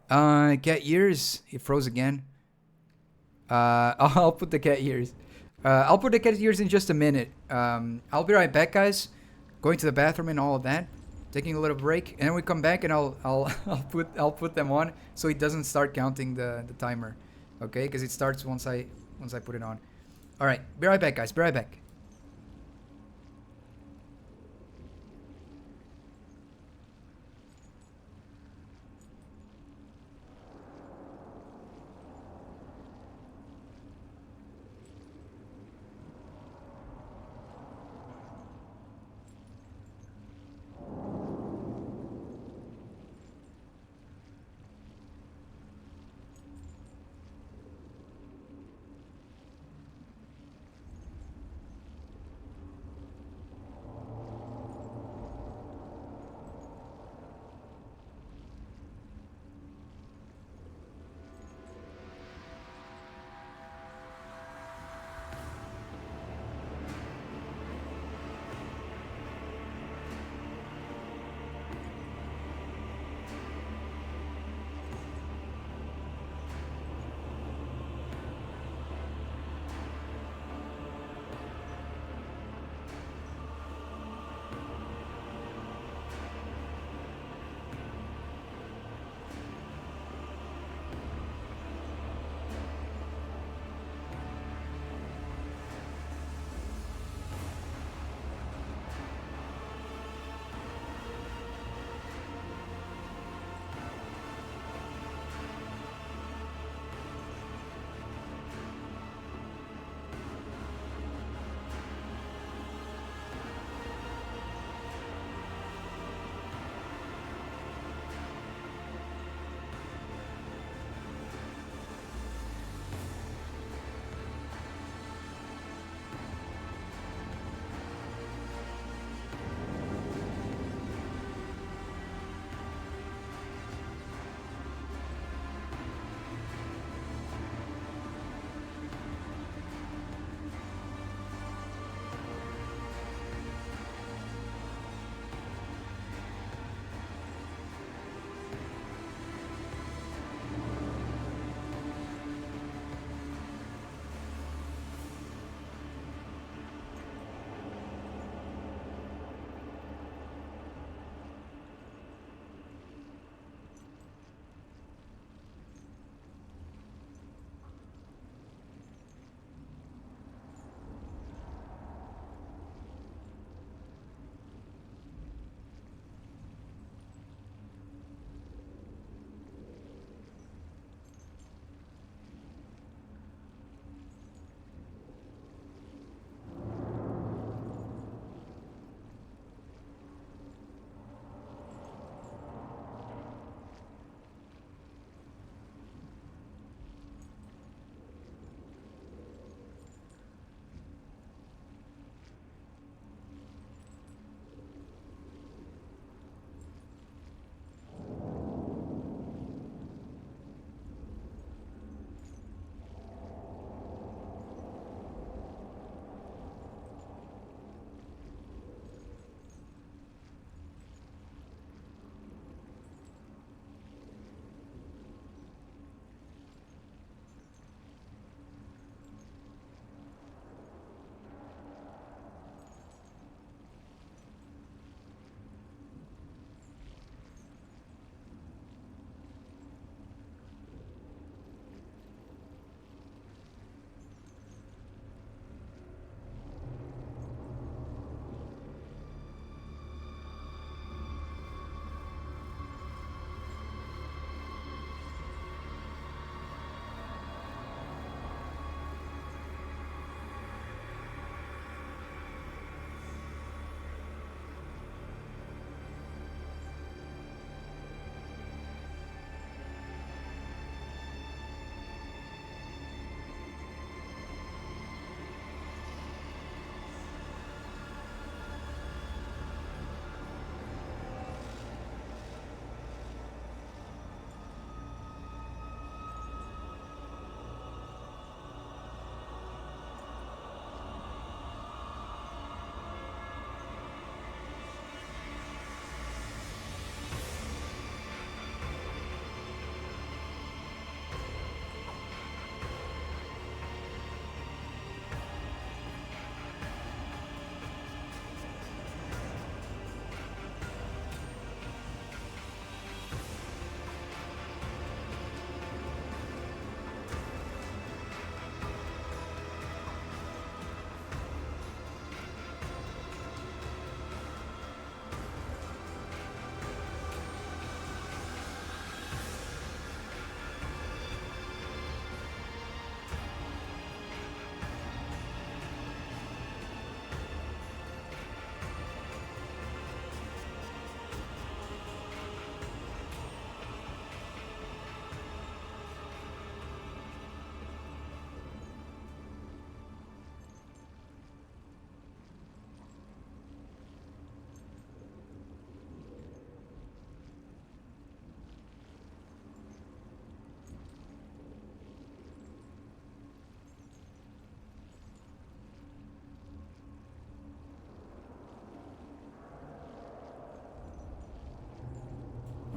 Cat ears. It froze again. I'll put the cat ears. I'll put the cat ears in just a minute. I'll be right back, guys. Going to the bathroom and all of that. Taking a little break, and then we come back and I'll put them on so it doesn't start counting the timer. Okay, because it starts once I put it on. All right, be right back, guys. Be right back.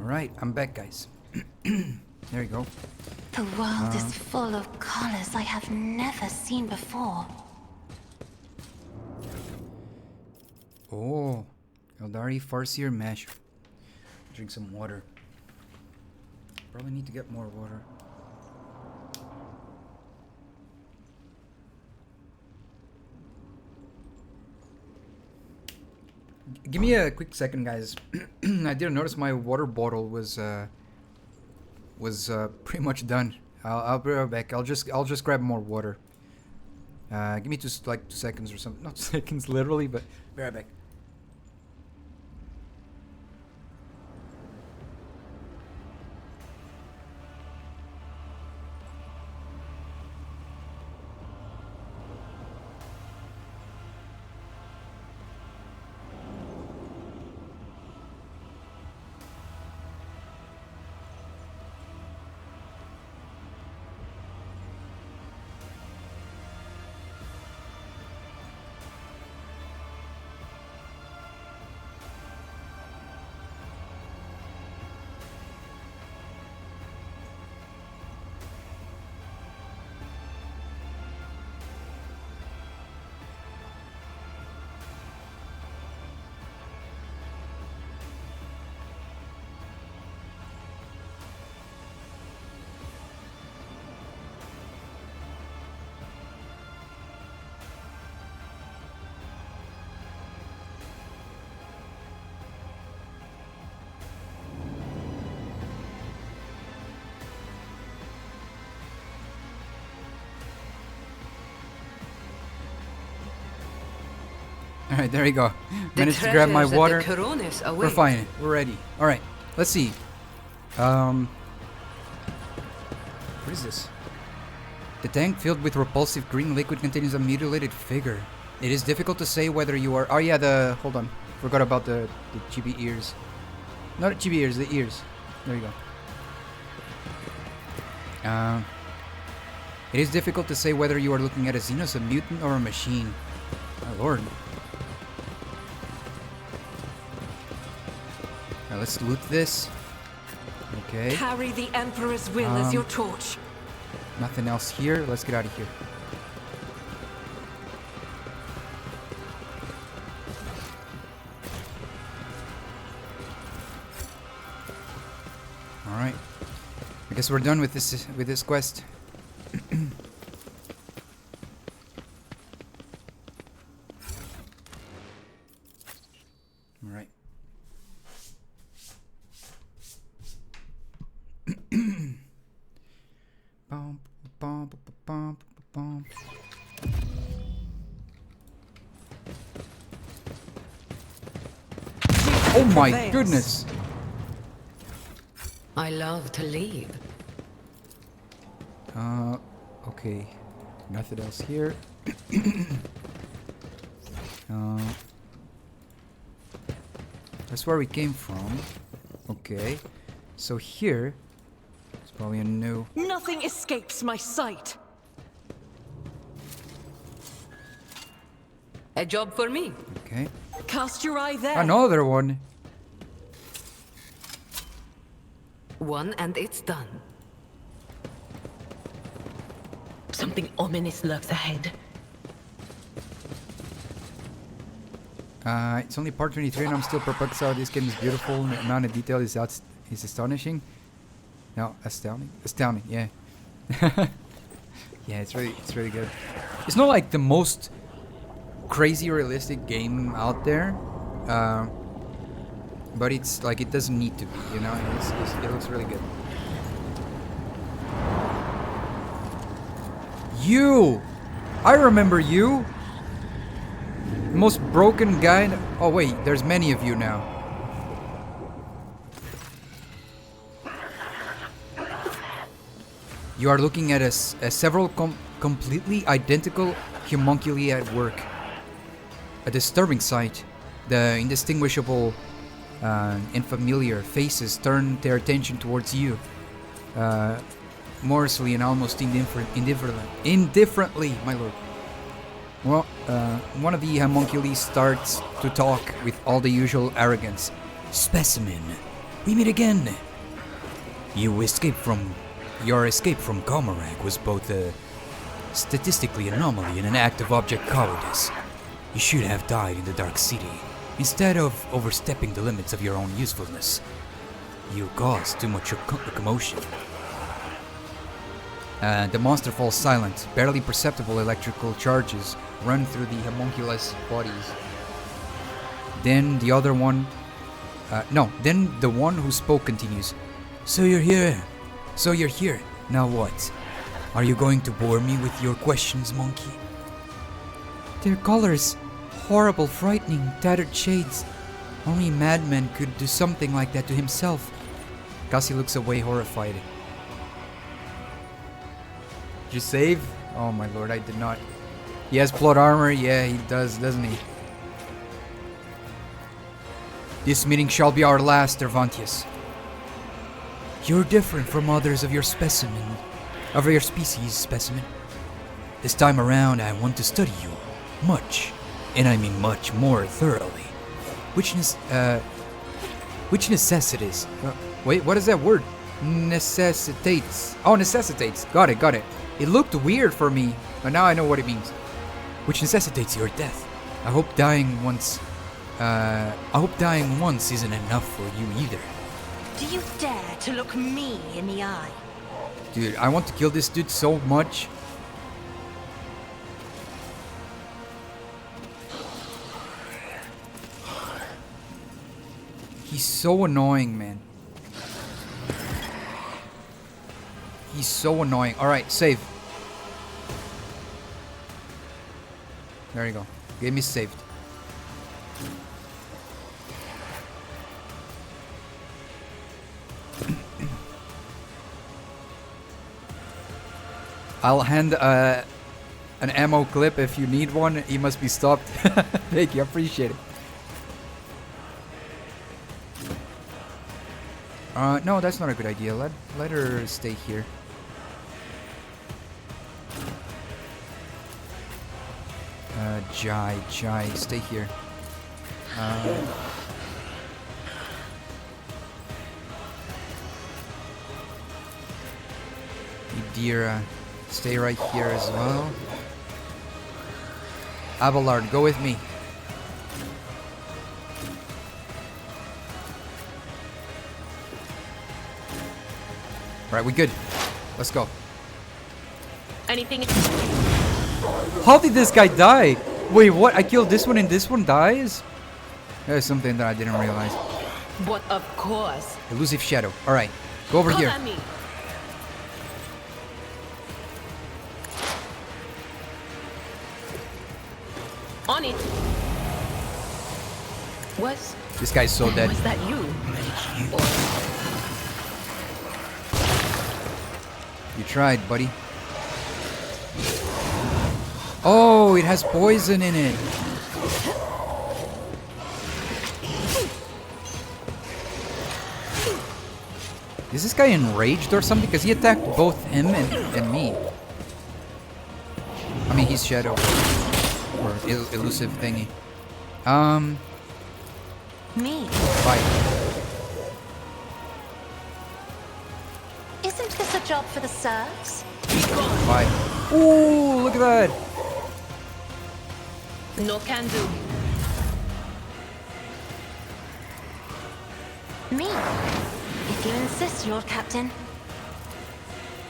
Alright, I'm back, guys. There you go. The world is full of colors I have never seen before. Oh, Eldari Farseer Mash. Drink some water. Probably need to get more water. Give me a quick second, guys. I didn't notice my water bottle was pretty much done. I'll be right back. I'll just grab more water. Give me 2 seconds or something. Not seconds literally, but be right back. Alright, there you go. Managed to grab my water. We're fine. We're ready. Alright, let's see. What is this? The tank filled with repulsive green liquid contains a mutilated figure. It is difficult to say whether you are... Oh yeah, hold on. Forgot about the chibi ears. Not chibi ears, the ears. There you go. It is difficult to say whether you are looking at a Xenos, a mutant, or a machine. My lord. Now let's loot this. Okay. Carry the Emperor's will as your torch. Nothing else here. Let's get out of here. All right. I guess we're done with this quest. All right. Oh my goodness! I love to leave. Okay. Nothing else here. That's where we came from. Okay. So here, it's probably a new... Nothing escapes my sight. A job for me. Okay. Cast your eye there. Another one. One and it's done. Something ominous lurks ahead. It's only part 23 and I'm still perplexed how this game is beautiful. The amount of detail is astonishing. No, astounding. Astounding, yeah. Yeah, it's really good. It's not like the most crazy realistic game out there, but it's like it doesn't need to be, you know. It looks really good. You, I remember you. Most broken guy. Oh wait, there's many of you now. You are looking at several completely identical homunculi at work. A disturbing sight. The indistinguishable and familiar faces turn their attention towards you. Morosely and almost indifferently, my lord. Well, one of the homunculi starts to talk with all the usual arrogance. Specimen. We meet again. Your escape from Comorak was both a statistically anomaly and an act of object cowardice. You should have died in the Dark City, instead of overstepping the limits of your own usefulness. You caused too much commotion. The monster falls silent. Barely perceptible electrical charges run through the homunculus bodies. Then the other one... then the one who spoke continues. So you're here. Now what? Are you going to bore me with your questions, monkey? Their colors. Horrible, frightening, tattered shades. Only a madman could do something like that to himself. Cassie looks away, horrified. Did you save? Oh my lord, I did not. He has plot armor? Yeah, he does, doesn't he? This meeting shall be our last, Ervantius. You're different from others of your species, specimen. This time around, I want to study you. Much. And I mean much more thoroughly. Which necessitates... wait, what is that word? Necessitates. Oh, necessitates. Got it. It looked weird for me, but now I know what it means. Which necessitates your death. I hope dying once isn't enough for you either. Do you dare to look me in the eye? Dude, I want to kill this dude so much. He's so annoying, man. He's so annoying. Alright, save. There you go. Game is saved. I'll hand an ammo clip if you need one. He must be stopped. Thank you, I appreciate it. No, that's not a good idea. Let her stay here. Jai, stay here. Idira, stay right here as well. Abelard, go with me. Alright, we good. Let's go. Anything? How did this guy die? Wait, what? I killed this one and this one dies? There's something that I didn't realize. But of course. Elusive shadow. Alright, go over here. Me. On it. Was This guy's so dead. Was that you? You tried, buddy. Oh, it has poison in it. Is this guy enraged or something? Because he attacked both him and me. I mean, he's shadow. Or elusive thingy. Me? Bye. Isn't this a job for the serfs? Bye. Ooh, look at that. No can do. Me? If you insist, Lord Captain.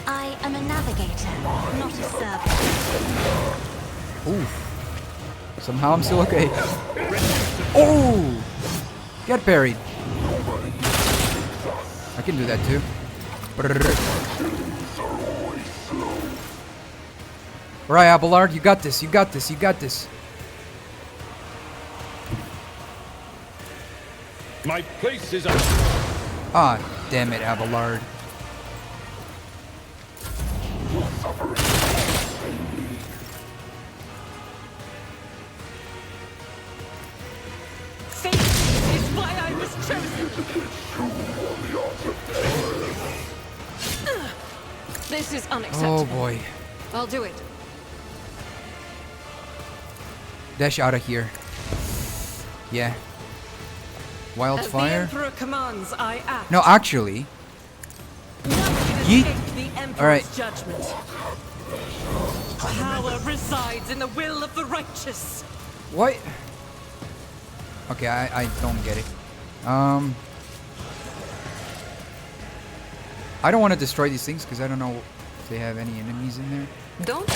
I am a navigator, not a servant. Ooh. Somehow I'm still okay. Oh! Get buried. I can do that too. Alright, Abelard, you got this, you got this, you got this. My place is up. Ah, damn it, Abelard. Fate is why I was chosen. This is unacceptable. Oh boy. I'll do it. Dash out of here. Yeah. As the Wildfire? Emperor commands, I act. No, actually. None can Yeet. escape the Emperor's Alright. judgment. Power resides in the will of the righteous. What? Okay, I don't get it. I don't want to destroy these things because I don't know if they have any enemies in there. Don't.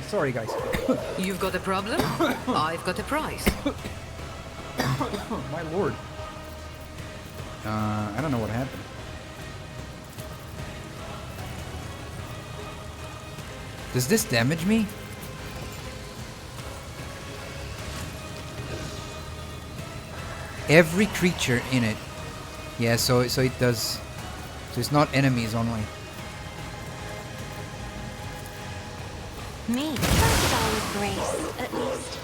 Sorry, guys. You've got a problem? I've got a prize. My lord. I don't know what happened. Does this damage me? Every creature in it. Yeah, so it does. So it's not enemies only. Me. Try to die with grace, at least.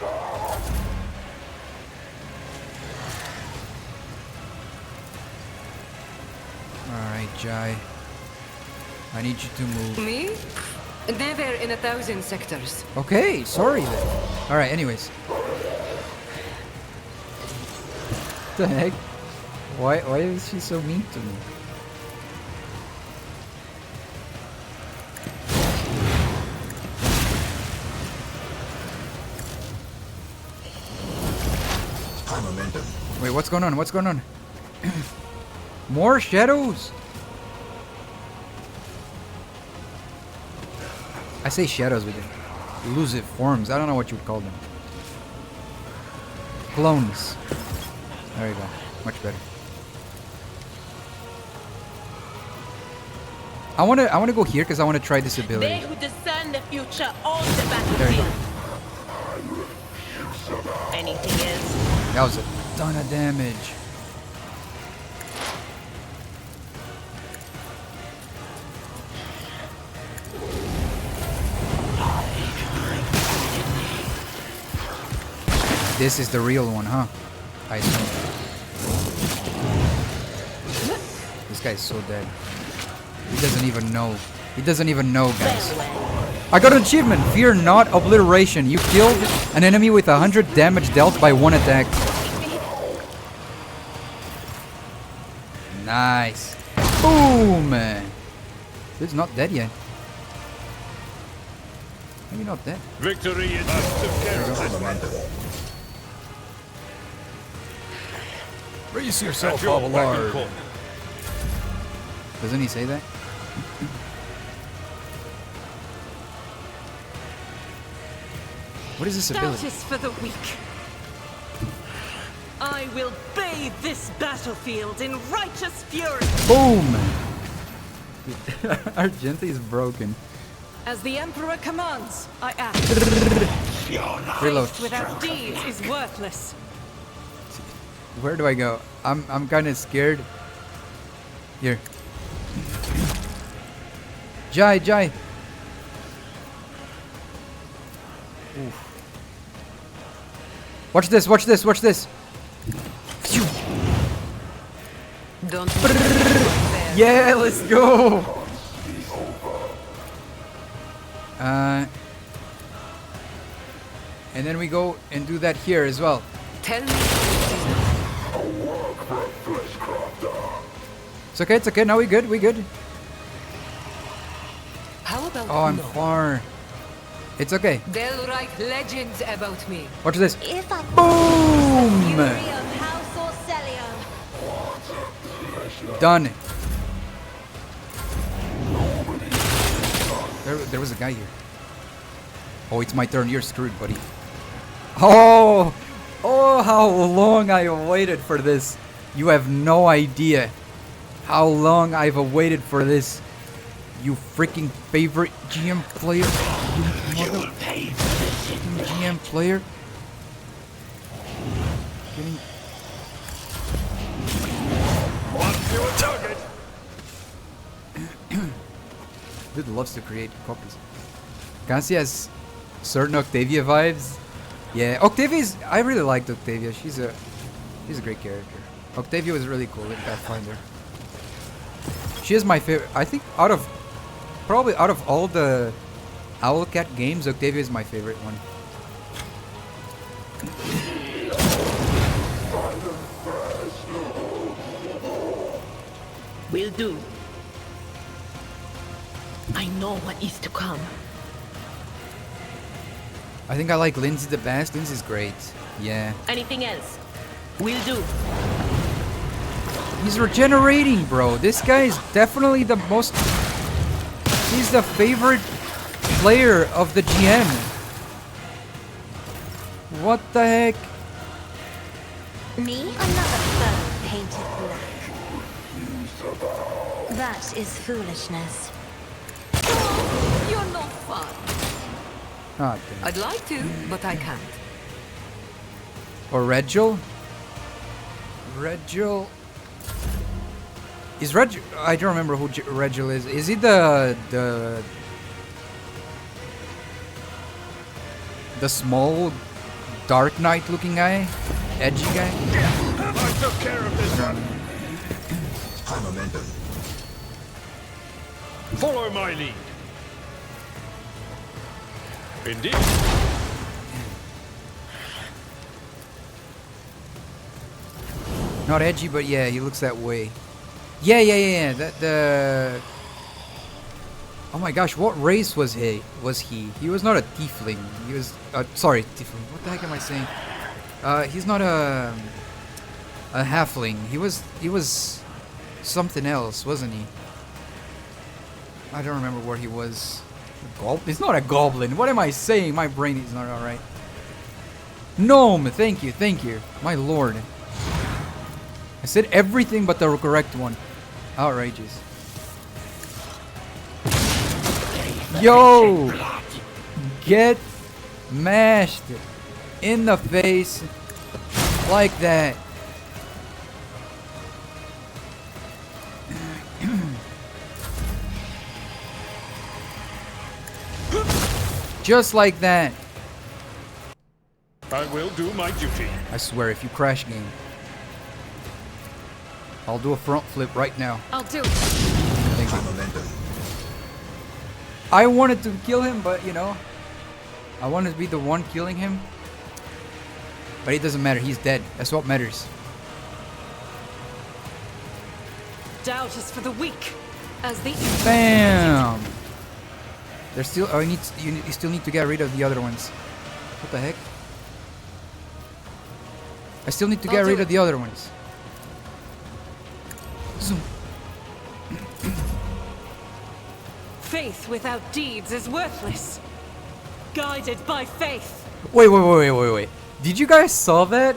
Alright, Jai. I need you to move. Me? Never in 1,000 sectors. Okay, sorry then. Alright, anyways. What the heck? Why is she so mean to me? Momentum. Wait, what's going on? What's going on? More shadows! I say shadows with elusive forms. I don't know what you would call them. Clones. There you go. Much better. I wanna go here because I wanna try this They ability. who discern the future own the There you battlefield. go. Anything else? That was a ton of damage. This is the real one, huh? I assume. This guy's so dead. He doesn't even know. He doesn't even know, guys. I got an achievement. Fear not obliteration. You killed an enemy with 100 damage dealt by one attack. Nice. Boom. Dude's not dead yet. Maybe not dead. Victory is us. Momentum. Brace At yourself, your beck and Abelard. call. Doesn't he say that? What is this Doubt ability? is for the weak. I will bathe this battlefield in righteous fury. Boom! Argenta is broken. As the Emperor commands, I act. Reload. Faith without deeds is worthless. Where do I go? I'm kind of scared. Here. Jai, Jai. Oof. Watch this, watch this, watch this. Phew. Don't. Yeah, let's go. And then we go and do that here as well. Tell me. It's okay, it's okay. Now we good, we good. How about Oh, I'm no? far. It's okay. They'll write legends about me. Watch this. If I Boom! Fury of House Orcelio. Done. There was a guy here. Oh, it's my turn. You're screwed, buddy. Oh! Oh, how long I waited for this. You have no idea how long I've waited for this. You freaking favorite GM player. You mother GM player. Getting... Mark your target. Dude loves to create copies. Cassie has certain Octavia vibes. Yeah, Octavia's... I really liked Octavia. She's a great character. Octavia was really cool in Pathfinder. She is my favorite. I think probably out of all the Owlcat games, Octavia is my favorite one. Will do. I know what is to come. I think I like Lindsay the best. Lindsay's great. Yeah. Anything else? Will do. He's regenerating, bro. This guy is definitely the most... He's the favorite player of the GM. What the heck? Me? Another foe painted black. That is foolishness. You're no fun. Ah, damn. I'd like to, but I can't. Or Regil? Regil... Is Regil... I don't remember who Regil is. Is he the small Dark Knight looking guy? Edgy guy? I took care of this one. High momentum. Follow my lead. Indeed. Not edgy, but yeah, he looks that way. Yeah. That Oh my gosh, what race was he? He was not a tiefling. He was sorry, tiefling. What the heck am I saying? He's not a halfling. He was something else, wasn't he? I don't remember what he was. He's not a goblin. What am I saying? My brain is not alright. Gnome, thank you. My lord. I said everything but the correct one. Outrageous. Yo! Get mashed in the face like that. Just like that. I will do my duty. I swear, if you crash game, I'll do a front flip right now. I'll do it. Thank High you. momentum. I wanted to kill him, but you know, I wanted to be the one killing him. But it doesn't matter. He's dead. That's what matters. Doubt is for the weak. As the Bam! There's still. Oh, you still need to get rid of the other ones. What the heck? I still need to get rid of the other ones. Zoom. faith without deeds is worthless. Guided by faith. Wait. Did you guys saw that?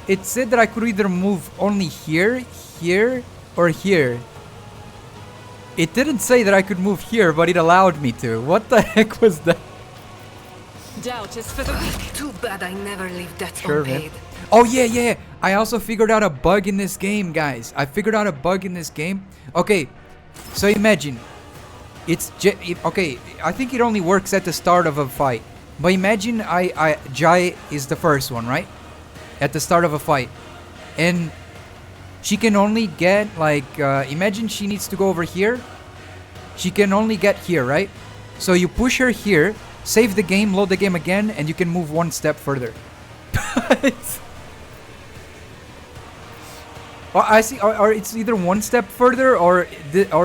It said that I could either move only here, here, or here. It didn't say that I could move here, but it allowed me to. What the heck was that? Doubt is for the weak. Too bad I never leave that Sure, man. unpaid. Oh yeah. I also figured out a bug in this game, guys. I figured out a bug in this game. Okay, so imagine okay. I think it only works at the start of a fight. But imagine Jai is the first one, right? At the start of a fight, and she can only get like imagine she needs to go over here. She can only get here, right? So you push her here, save the game, load the game again, and you can move one step further. Or I see, or it's either one step further, or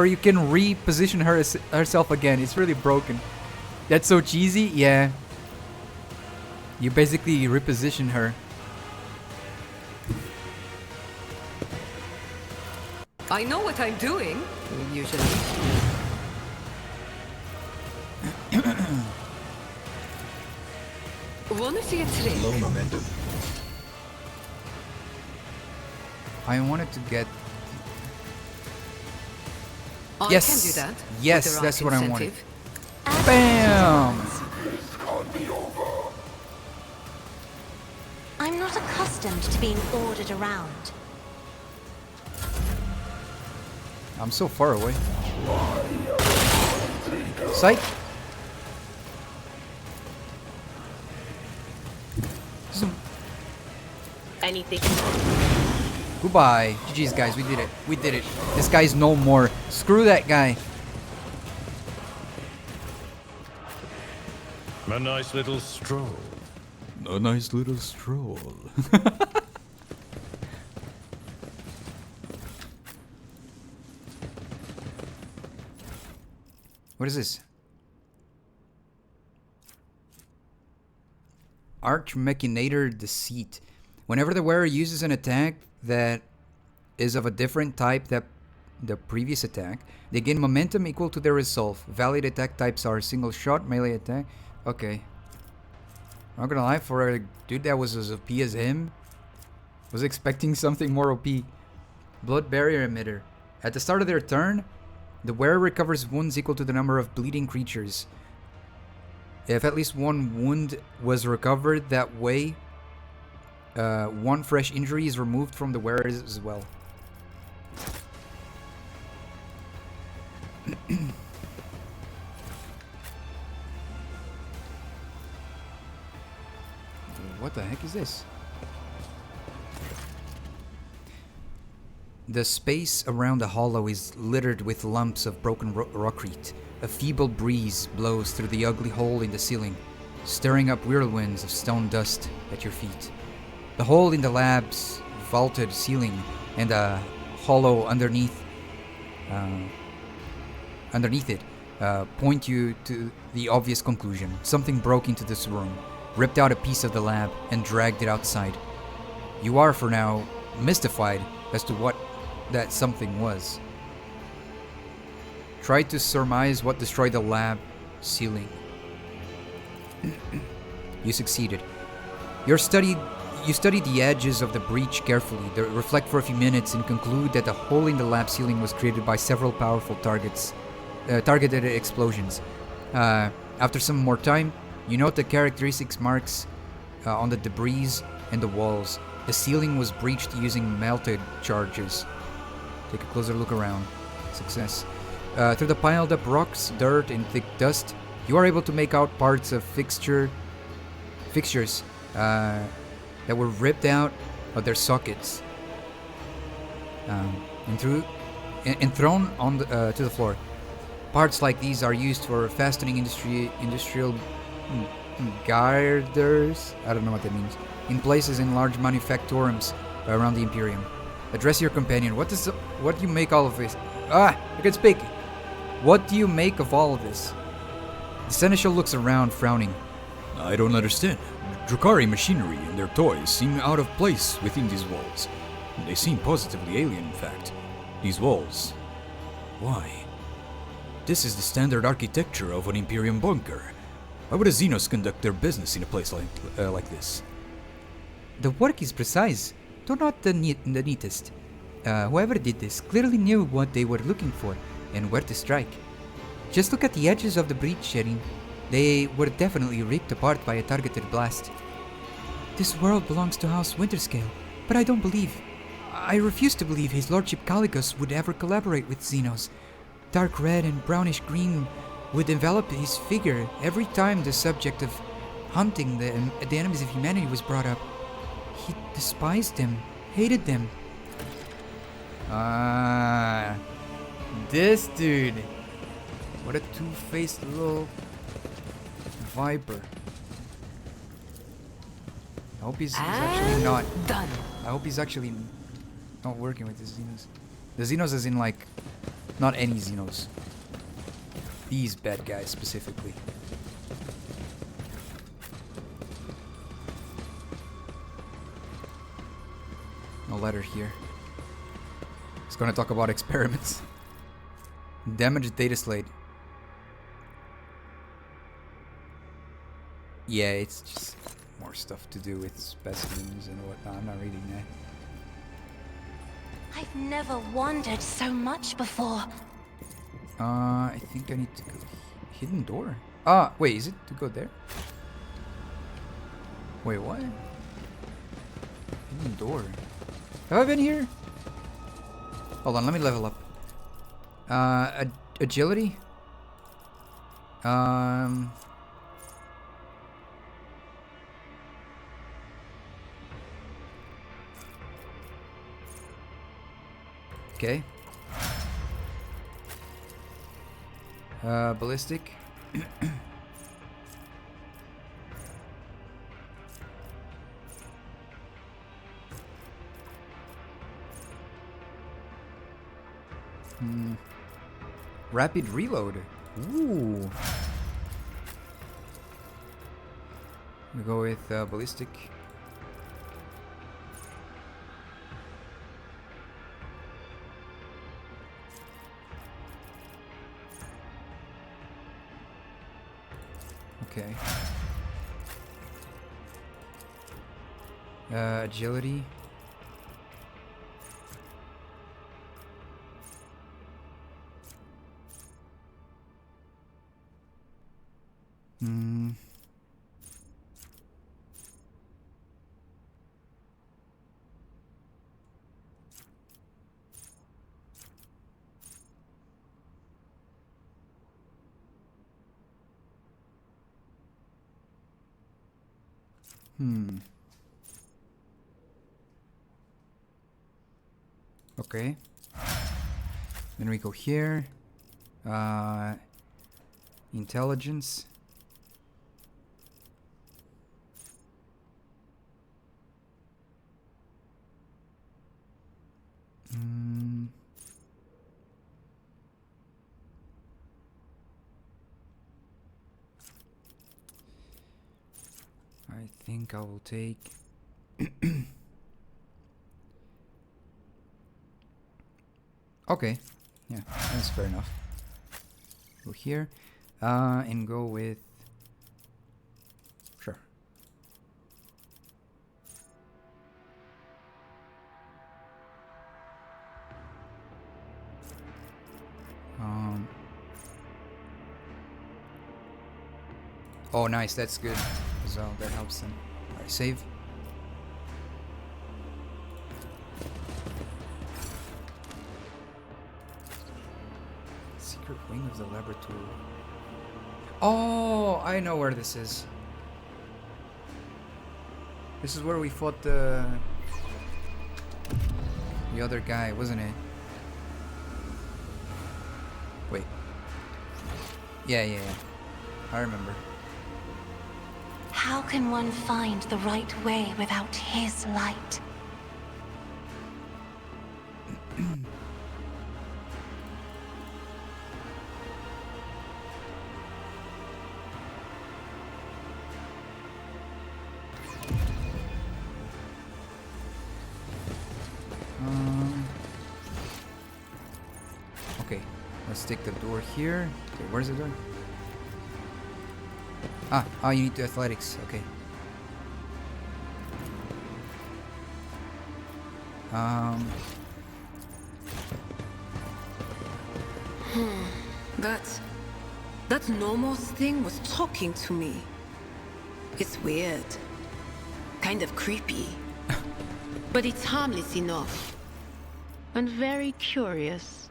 you can reposition herself again. It's really broken. That's so cheesy. Yeah. You basically reposition her. I know what I'm doing, usually. Wanna see a trick? Low momentum. I wanted to get. I Yes. can do that. Yes, with the that's right what I wanted. incentive. Bam! I'm not accustomed to being ordered around. I'm so far away. Psych. Zoom. Anything. Goodbye. GG's, guys. We did it. We did it. This guy's no more. Screw that guy. A nice little stroll. A nice little stroll. What is this? Archmachinator Deceit. Whenever the wearer uses an attack that is of a different type that the previous attack, they gain momentum equal to their resolve. Valid attack types are single shot, melee attack. Okay. Not gonna lie, for a dude that was as OP as him, was expecting something more OP. Blood Barrier Emitter. At the start of their turn, the wearer recovers wounds equal to the number of bleeding creatures. If at least one wound was recovered that way, one fresh injury is removed from the wearer as well. What the heck is this? The space around the hollow is littered with lumps of broken rockreet. A feeble breeze blows through the ugly hole in the ceiling, stirring up whirlwinds of stone dust at your feet. The hole in the lab's vaulted ceiling and a hollow underneath it point you to the obvious conclusion. Something broke into this room, ripped out a piece of the lab, and dragged it outside. You are, for now, mystified as to what that something was. Try to surmise what destroyed the lab ceiling. You succeeded. You studied the edges of the breach carefully, reflect for a few minutes, and conclude that the hole in the lab ceiling was created by several powerful targeted explosions. After some more time, you note the characteristics marks on the debris and the walls. The ceiling was breached using melted charges. Take a closer look around. Success. Through the piled up rocks, dirt, and thick dust, you are able to make out parts of fixtures that were ripped out of their sockets and thrown on to the floor. Parts like these are used for fastening industrial girders, I don't know what that means, in places in large manufactorums around the Imperium. Address your companion. What do you make all of this? I can speak. What do you make of all of this? The Seneschal looks around, frowning. I don't understand. Drukhari machinery and their toys seem out of place within these walls. They seem positively alien, in fact. These walls. Why? This is the standard architecture of an Imperium bunker. Why would a Xenos conduct their business in a place like this? The work is precise, though not the neatest. Whoever did this clearly knew what they were looking for and where to strike. Just look at the edges of the breach, Sherin. They were definitely ripped apart by a targeted blast. This world belongs to House Winterscale, but I refuse to believe His Lordship Caligos would ever collaborate with Xenos. Dark red and brownish green would envelop his figure every time the subject of hunting the enemies of humanity was brought up. He despised them, hated them. This dude. What a two-faced little viper. I hope he's actually not done. I hope he's actually not working with the Xenos. The Xenos as in like, not any Xenos. These bad guys specifically. A letter here. It's gonna talk about experiments. Damaged data slate. Yeah, it's just more stuff to do with specimens and whatnot. I'm not reading that. I've never wondered so much before. I think I need to go. Hidden door? Wait, is it to go there? Wait, what? Hidden door. Have I been here? Hold on, let me level up. Agility? Okay. Ballistic. Rapid reload. Ooh. We go with ballistic. Okay. Agility. Okay. Then we go here. Intelligence. I think I will take okay, yeah, that's fair enough. Go here, and go with sure. Oh, nice, that's good. So that helps them. Alright, save. Secret wing of the laboratory. Oh, I know where this is. This is where we fought the other guy, wasn't it? Wait. Yeah. I remember. How can one find the right way without his light? Okay, let's take the door here. Okay, where's the door? Oh, you need to athletics. Okay. That Nomos thing was talking to me. It's weird. Kind of creepy. But it's harmless enough. And very curious.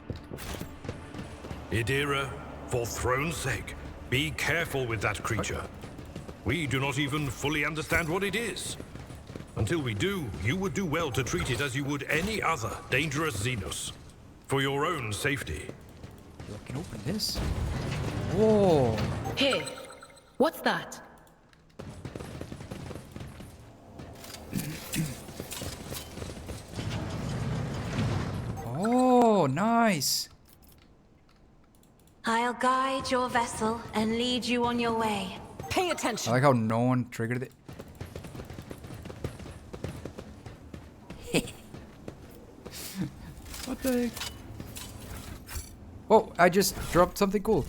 Idira, for throne's sake, be careful with that creature. We do not even fully understand what it is. Until we do, you would do well to treat it as you would any other dangerous Xenos. For your own safety. I can open this. Whoa. Hey, what's that? Oh, nice. I'll guide your vessel and lead you on your way. Pay I attention. like how no one triggered it. What the heck? Oh, I just dropped something cool.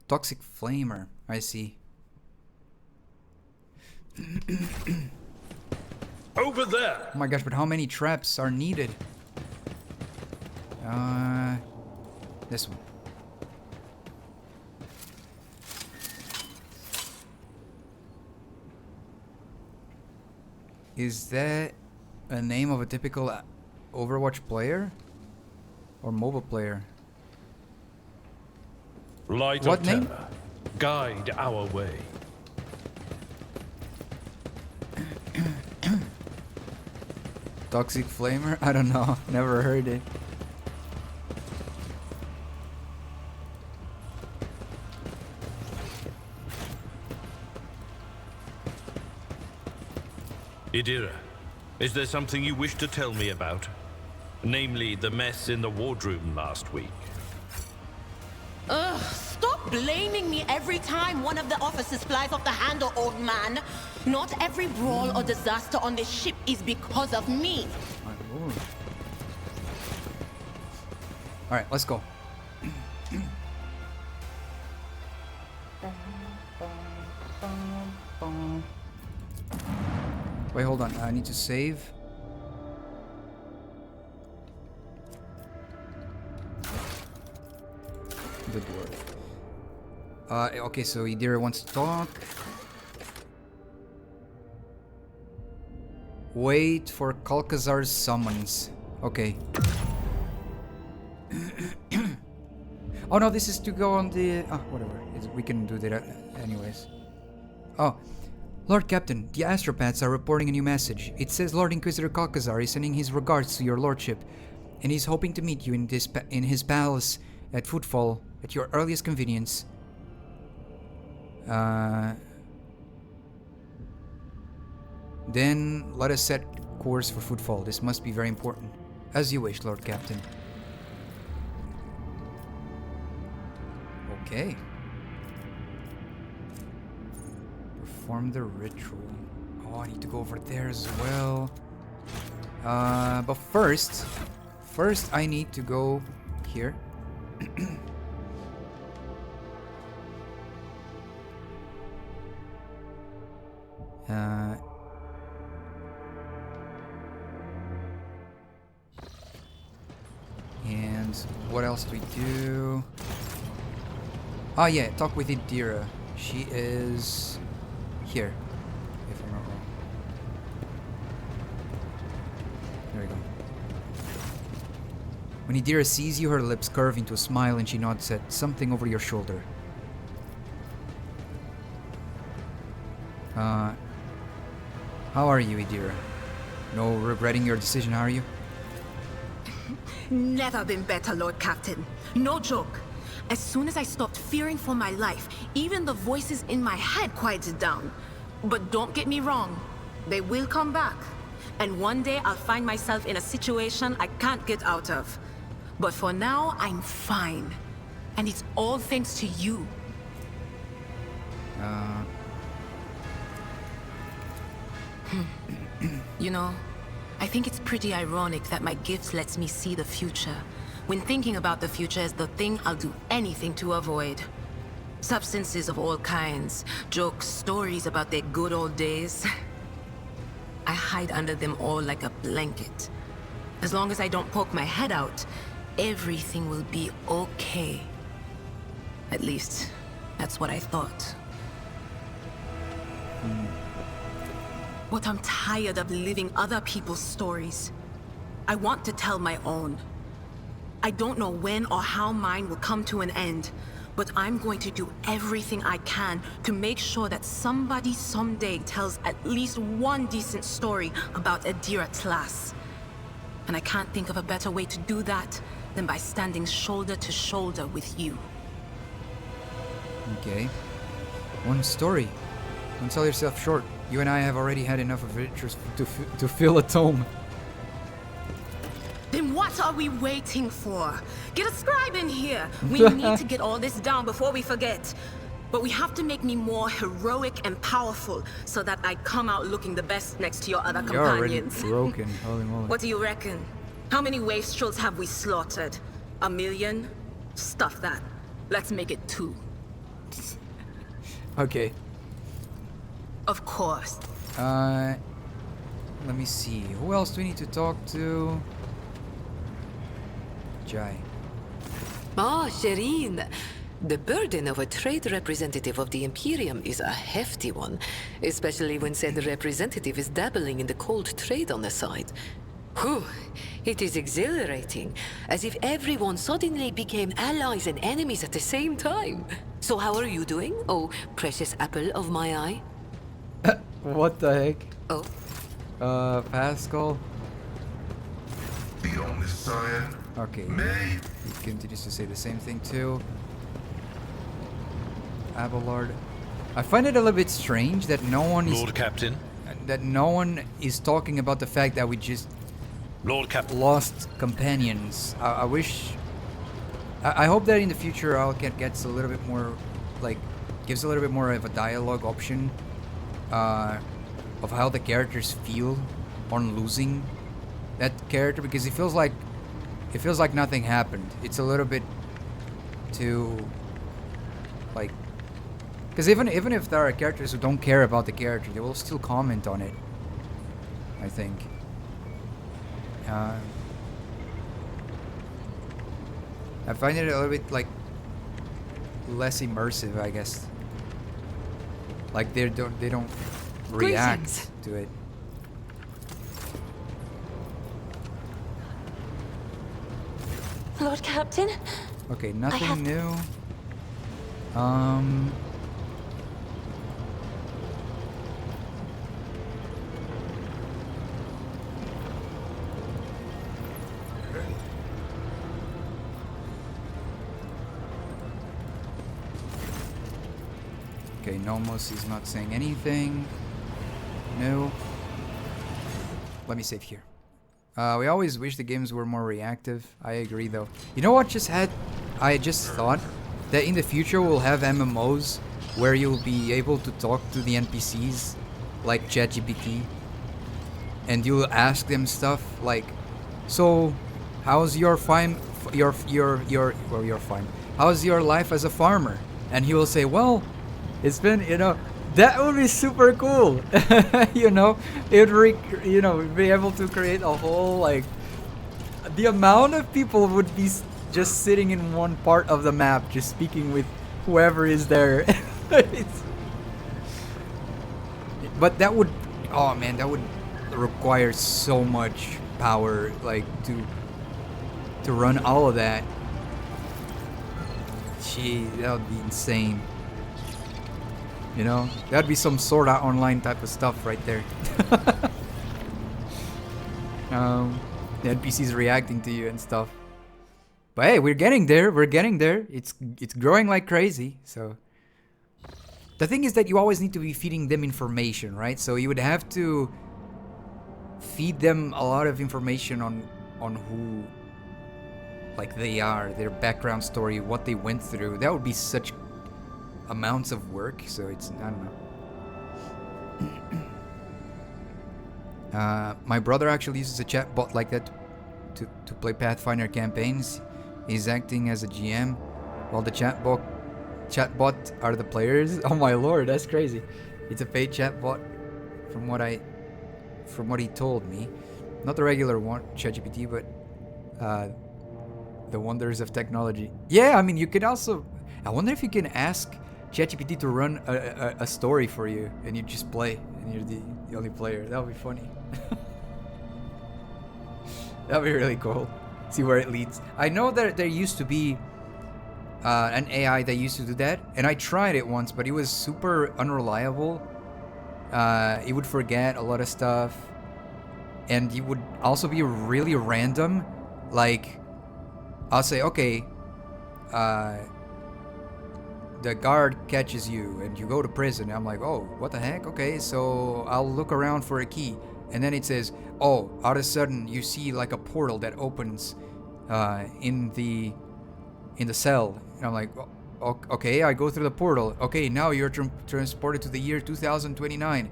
Toxic flamer. I see. Over there! Oh my gosh, but how many traps are needed? This one. Is that a name of a typical Overwatch player? Or mobile player? Light What of name? terror, guide our way. Toxic flamer? I don't know. Never heard it. Idira, is there something you wish to tell me about? Namely, the mess in the wardroom last week. blaming me every time one of the officers flies off the handle, old man. Not every brawl or disaster on this ship is because of me. Alright, let's go. Wait, hold on. I need to save. The dwarf. Okay, so Idira wants to talk. Wait for Kalkazar's summons. Okay. Oh no, this is to go on the... Oh, whatever. We can do that anyways. Oh. Lord Captain, the astropaths are reporting a new message. It says Lord Inquisitor Kalkazar is sending his regards to your lordship, and he's hoping to meet you in his palace at Footfall at your earliest convenience. Then let us set course for Footfall. This must be very important. As you wish, Lord Captain. Okay. Perform the ritual. Oh, I need to go over there as well. But first I need to go here. And what else do we do? Oh yeah, talk with Idira. She is here, if I'm not wrong. There we go. When Idira sees you, her lips curve into a smile and she nods at something over your shoulder. How are you, Idira? No regretting your decision, are you? Never been better, Lord Captain. No joke. As soon as I stopped fearing for my life, even the voices in my head quieted down. But don't get me wrong, they will come back. And one day I'll find myself in a situation I can't get out of. But for now, I'm fine. And it's all thanks to you. You know, I think it's pretty ironic that my gift lets me see the future, when thinking about the future is the thing I'll do anything to avoid. Substances of all kinds, jokes, stories about their good old days. I hide under them all like a blanket. As long as I don't poke my head out, everything will be okay. At least, that's what I thought. But I'm tired of living other people's stories. I want to tell my own. I don't know when or how mine will come to an end, but I'm going to do everything I can to make sure that somebody someday tells at least one decent story about Idira Tlass. And I can't think of a better way to do that than by standing shoulder to shoulder with you. Okay. One story. Don't sell yourself short. You and I have already had enough adventures to fill a tome. Then what are we waiting for? Get a scribe in here. We need to get all this down before we forget. But we have to make me more heroic and powerful so that I come out looking the best next to your other You're companions. already broken. Holy moly. What do you reckon? How many wastrels have we slaughtered? 1 million? Stuff that. Let's make it 2. Okay. Of course. Let me see. Who else do we need to talk to? Jai. Ah, Shireen. The burden of a trade representative of the Imperium is a hefty one, especially when said representative is dabbling in the cold trade on the side. Whew, it is exhilarating, as if everyone suddenly became allies and enemies at the same time. So how are you doing, oh precious apple of my eye? What the heck? Oh. Pascal. The only sire. Okay. He continues to say the same thing too. Abelard. I find it a little bit strange that no one is... Lord Captain. That no one is talking about the fact that we just... Lord Captain. Lost companions. I wish I hope that in the future gets a little bit more, like, gives a little bit more of a dialogue option of how the characters feel on losing that character, because it feels like nothing happened. It's a little bit too, like, because even if there are characters who don't care about the character, they will still comment on it, I think. I find it a little bit like less immersive, I guess. Like they don't react to it. Lord Captain? Okay, nothing new. Okay, Nomos is not saying anything. No. Let me save here. We always wish the games were more reactive. I agree, though. You know what I just thought that in the future we'll have MMOs where you'll be able to talk to the NPCs like ChatGPT, and you'll ask them stuff like, "So, how's your fine? How's your life as a farmer?" And he will say, "Well, it's been, that would be super cool." It would be able to create a whole, like, the amount of people would be just sitting in one part of the map, just speaking with whoever is there. But that would, oh man, that would require so much power, like, to run all of that. Gee, that would be insane. That'd be some Sword Art Online type of stuff right there. The NPCs reacting to you and stuff. But hey, we're getting there. We're getting there. It's growing like crazy. So the thing is that you always need to be feeding them information, right? So you would have to feed them a lot of information on who, like, they are, their background story, what they went through. That would be such amounts of work, so it's, I don't know. My brother actually uses a chatbot like that to play Pathfinder campaigns. He's acting as a GM while the chatbot are the players. Oh my lord, that's crazy. It's a paid chatbot from what he told me. Not the regular one, ChatGPT, but the wonders of technology. Yeah, I mean, you could also, I wonder if you can ask ChatGPT to run a story for you, and you just play, and you're the only player. That would be funny. That would be really cool. See where it leads. I know that there used to be an AI that used to do that, and I tried it once, but it was super unreliable. It would forget a lot of stuff, and it would also be really random. Like, I'll say, okay, the guard catches you and you go to prison. I'm like, oh, what the heck? Okay, so I'll look around for a key, and then it says, oh, all of a sudden you see like a portal that opens in the cell, and I'm like, okay, I go through the portal. Okay, now you're transported to the year 2029.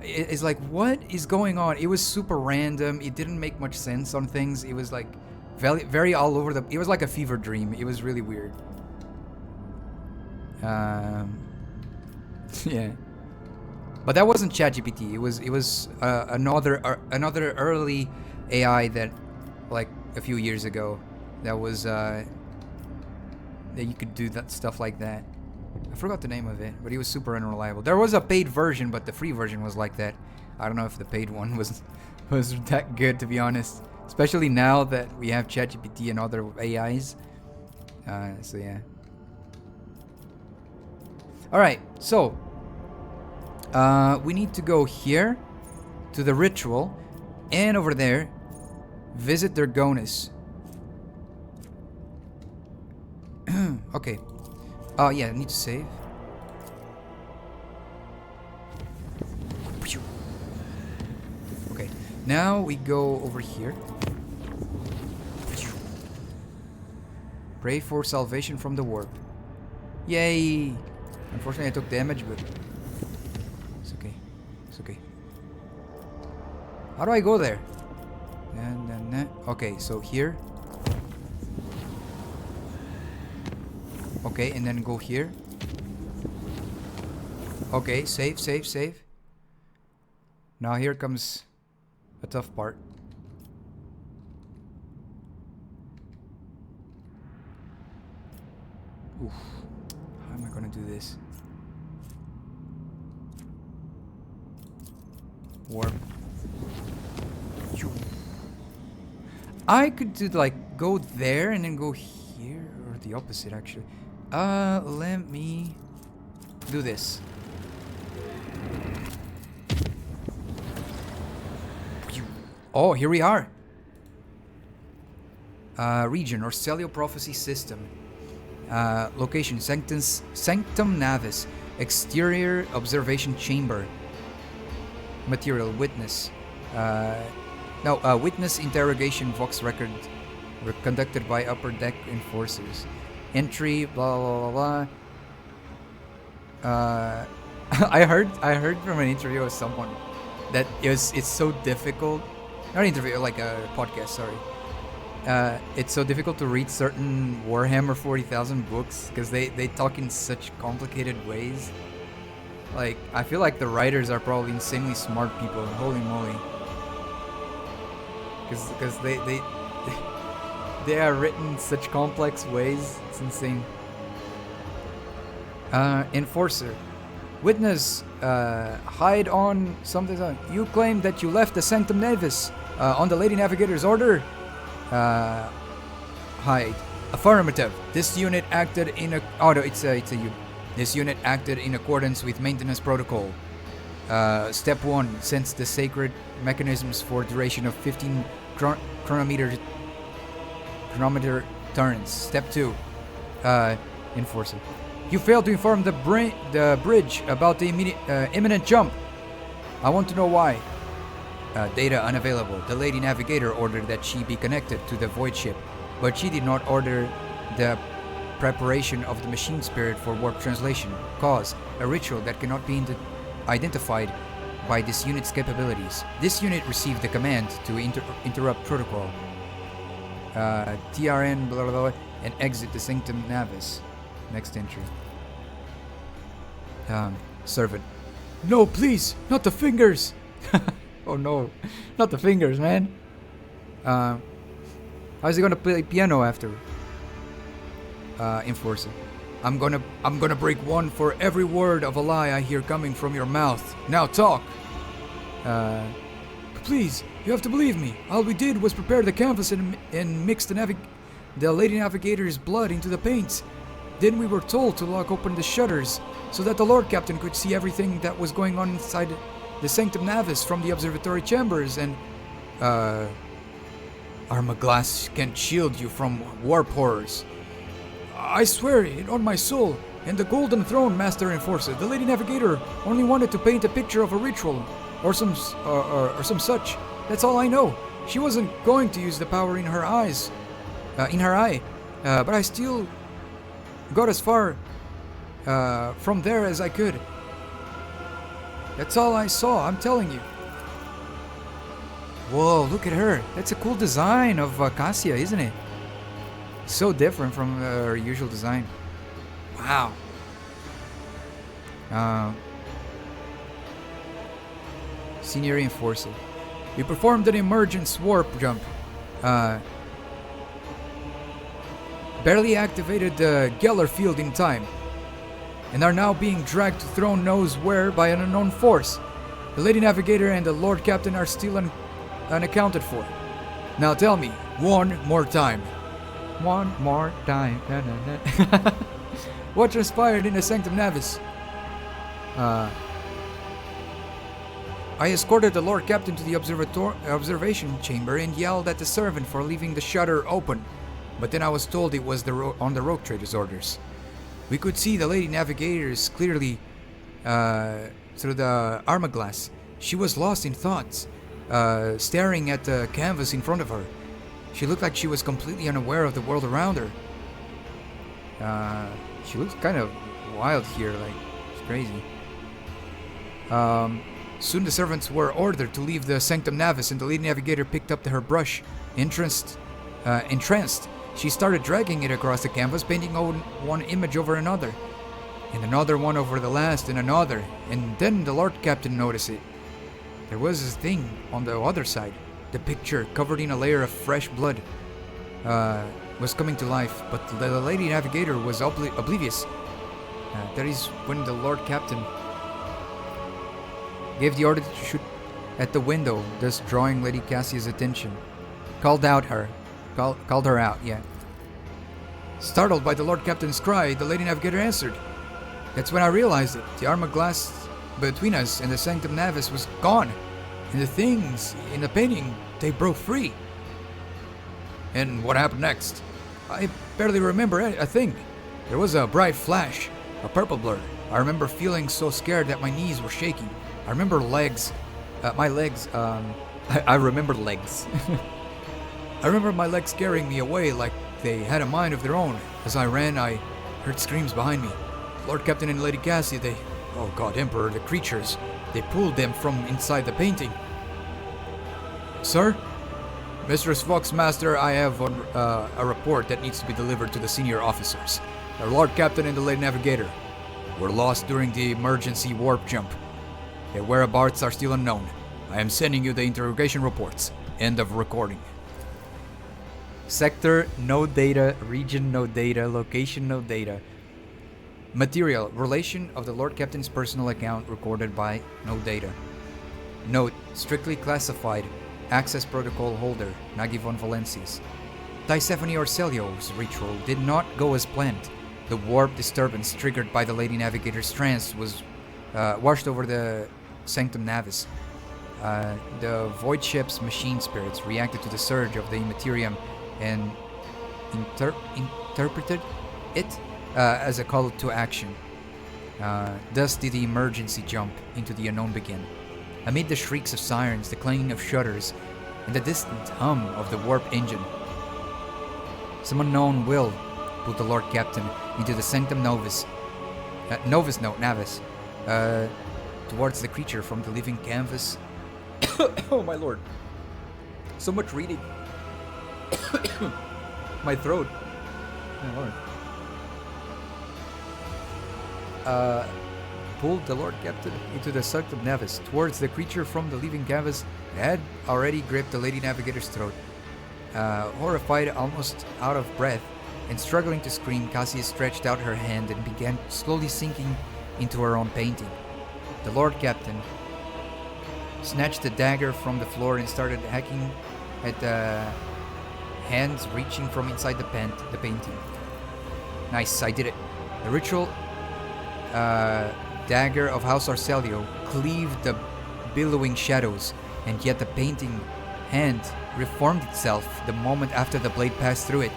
It's like, what is going on? It was super random. It didn't make much sense on things. It was like very, very all over it was like a fever dream. It was really weird. Yeah, but that wasn't ChatGPT. It was another early AI that, like, a few years ago, that was that you could do that stuff like that. I forgot the name of it, but it was super unreliable. There was a paid version, but the free version was like that. I don't know if the paid one was that good, to be honest. Especially now that we have ChatGPT and other AIs. So yeah. Alright, so we need to go here to the ritual, and over there visit their Koronus. Okay. Oh yeah, I need to save. Okay, now we go over here. Pray for salvation from the warp. Yay! Unfortunately, I took damage, but it's okay. It's okay. How do I go there? Okay, so here. Okay, and then go here. Okay, save, save, save. Now here comes a tough part. Oof. How am I gonna do this? Warp. I could do like go there and then go here, or the opposite actually. Let me do this. Oh, here we are. Region or Celio Prophecy System. Location Sanctum Navis. Exterior Observation Chamber. Material Witness. Witness interrogation Vox record conducted by upper deck enforcers. Entry blah blah blah blah. I heard from an interview with someone that it's so difficult. Not an interview, like a podcast. Sorry. It's so difficult to read certain Warhammer 40,000 books because they talk in such complicated ways. Like, I feel like the writers are probably insanely smart people. Holy moly. Because they are written in such complex ways. It's insane. Enforcer. Witness, hide on something. You claim that you left the Sanctum Navis on the Lady Navigator's order. Hide. Affirmative. This unit acted in a... Oh, no, it's a unit. This unit acted in accordance with maintenance protocol. Step 1. Sense the sacred mechanisms for duration of 15 chronometer turns. Step 2. Enforcer. You failed to inform the bridge about the imminent jump. I want to know why. Data unavailable. The Lady Navigator ordered that she be connected to the voidship, but she did not order the preparation of the machine spirit for warp translation. Cause. A ritual that cannot be identified by this unit's capabilities. This unit received the command to interrupt protocol. TRN blah, blah, blah, and exit the Sanctum Navis. Next entry. Servant. No, please, not the fingers. Oh no, not the fingers, man. How's he gonna play piano after? Enforcer. I'm gonna break one for every word of a lie I hear coming from your mouth. Now talk. Please, you have to believe me. All we did was prepare the canvas and mix the Lady Navigator's blood into the paints. Then we were told to lock open the shutters so that the Lord Captain could see everything that was going on inside the Sanctum Navis from the observatory chambers, and Armaglass can't shield you from warp horrors. I swear it on my soul, and the Golden Throne, Master Enforcer. The Lady Navigator only wanted to paint a picture of a ritual, or some such. That's all I know. She wasn't going to use the power in her eyes, but I still got as far from there as I could. That's all I saw, I'm telling you. Whoa, look at her. That's a cool design of Cassia, isn't it? So different from her usual design. Wow. Senior Enforcer. We performed an emergence warp jump. Barely activated the Geller field in time, and are now being dragged to Throne knows where by an unknown force. The Lady Navigator and the Lord Captain are still unaccounted for. Now tell me, one more time. One more time. What transpired in the Sanctum Navis? I escorted the Lord Captain to the observation chamber and yelled at the servant for leaving the shutter open. But then I was told it was on the Rogue Trader's orders. We could see the Lady Navigators clearly through the armaglass. She was lost in thoughts, staring at the canvas in front of her. She looked like she was completely unaware of the world around her. She looks kind of wild here, like, it's crazy. Soon the servants were ordered to leave the Sanctum Navis, and the Lady Navigator picked up her brush. Entranced, she started dragging it across the canvas, painting one image over another, and another one over the last, and another, and then the Lord Captain noticed it. There was this thing on the other side. The picture, covered in a layer of fresh blood, was coming to life, but the Lady Navigator was oblivious. That is when the Lord Captain gave the order to shoot at the window, thus drawing Lady Cassia's attention. Called her out, yeah. Startled by the Lord Captain's cry, the Lady Navigator answered. That's when I realized it. The armor glass between us and the Sanctum Navis was gone, and the things in the painting, they broke free. And what happened next? I barely remember a thing. There was a bright flash, a purple blur. I remember feeling so scared that my knees were shaking. I remember my legs, I remember legs. I remember my legs carrying me away like they had a mind of their own. As I ran, I heard screams behind me. Lord Captain and Lady Cassie, oh God, Emperor, the creatures, they pulled them from inside the painting. Sir? Mistress Foxmaster, I have a report that needs to be delivered to the senior officers. The Lord Captain and the Lady Navigator were lost during the emergency warp jump. Their whereabouts are still unknown. I am sending you the interrogation reports. End of recording. Sector, no data. Region, no data. Location, no data. Material, relation of the Lord Captain's personal account recorded by no data. Note, strictly classified. Access protocol holder, Nagi von Valensis. Thysephone Orselio's ritual did not go as planned. The warp disturbance triggered by the Lady Navigator's trance was washed over the Sanctum Navis. The voidship's machine spirits reacted to the surge of the Imperium and interpreted it as a call to action. Thus did the emergency jump into the unknown begin. Amid the shrieks of sirens, the clanging of shutters, and the distant hum of the warp engine, some unknown will pulled the Lord Captain into the Sanctum Navis, towards the creature from the living canvas. Oh my lord. So much reading. My throat. My lord. Pulled the Lord Captain into the Sanctum Navis towards the creature from the living canvas that had already gripped the Lady Navigator's throat. Horrified, almost out of breath, and struggling to scream, Cassia stretched out her hand and began slowly sinking into her own painting. The Lord Captain snatched the dagger from the floor and started hacking at the hands reaching from inside the painting. Nice, I did it. The ritual dagger of House Orselio cleaved the billowing shadows, and yet the painting hand reformed itself the moment after the blade passed through it.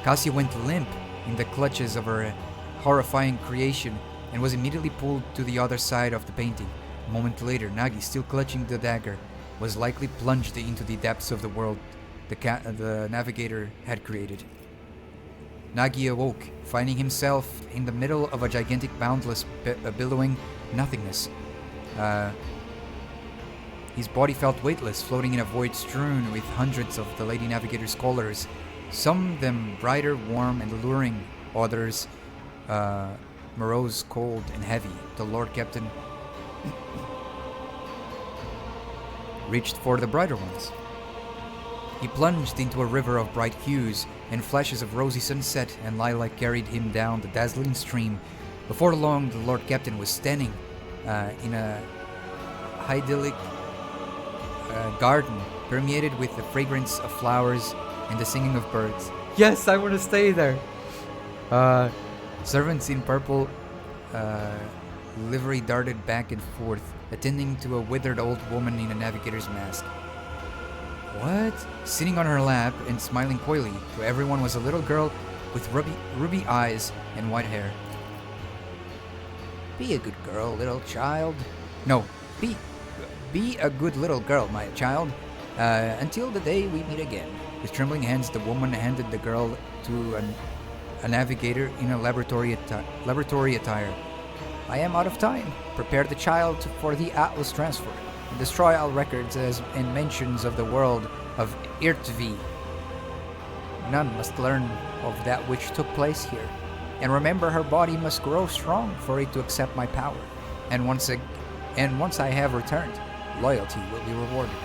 Cassia went limp in the clutches of her horrifying creation and was immediately pulled to the other side of the painting. A moment later, Nagi, still clutching the dagger, was likely plunged into the depths of the world the navigator had created. Nagi awoke, finding himself in the middle of a gigantic, boundless, billowing nothingness. His body felt weightless, floating in a void strewn with hundreds of the Lady Navigator's colors, some of them brighter, warm, and alluring, others morose, cold, and heavy. The Lord Captain reached for the brighter ones. He plunged into a river of bright hues, and flashes of rosy sunset and lilac carried him down the dazzling stream. Before long, the Lord Captain was standing in a idyllic garden permeated with the fragrance of flowers and the singing of birds. Yes, I want to stay there. Servants in purple livery darted back and forth, attending to a withered old woman in a navigator's mask. What? Sitting on her lap and smiling coyly to everyone was a little girl with ruby eyes and white hair. Be a good girl, little child. No, be a good little girl, my child, until the day we meet again. With trembling hands, the woman handed the girl to a navigator in a laboratory attire. I am out of time. Prepare the child for the Atlas transfer. And destroy all records and mentions of the world of Irtvi. None must learn of that which took place here. And remember, her body must grow strong for it to accept my power. And once I have returned, loyalty will be rewarded.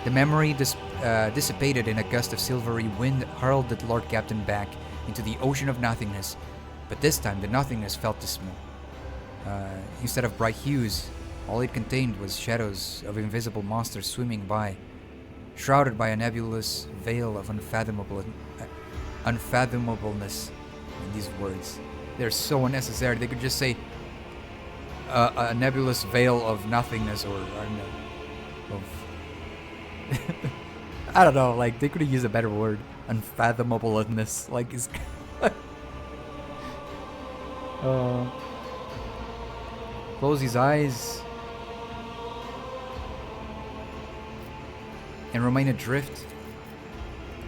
The memory dissipated in a gust of silvery wind hurled the Lord Captain back into the ocean of nothingness. But this time the nothingness felt dismal. Instead of bright hues, all it contained was shadows of invisible monsters swimming by, shrouded by a nebulous veil of unfathomableness. In these words, they're so unnecessary. They could just say a nebulous veil of nothingness, or I don't know, of I don't know. Like, they could have used a better word. Unfathomableness. Like, it's close his eyes and remain adrift.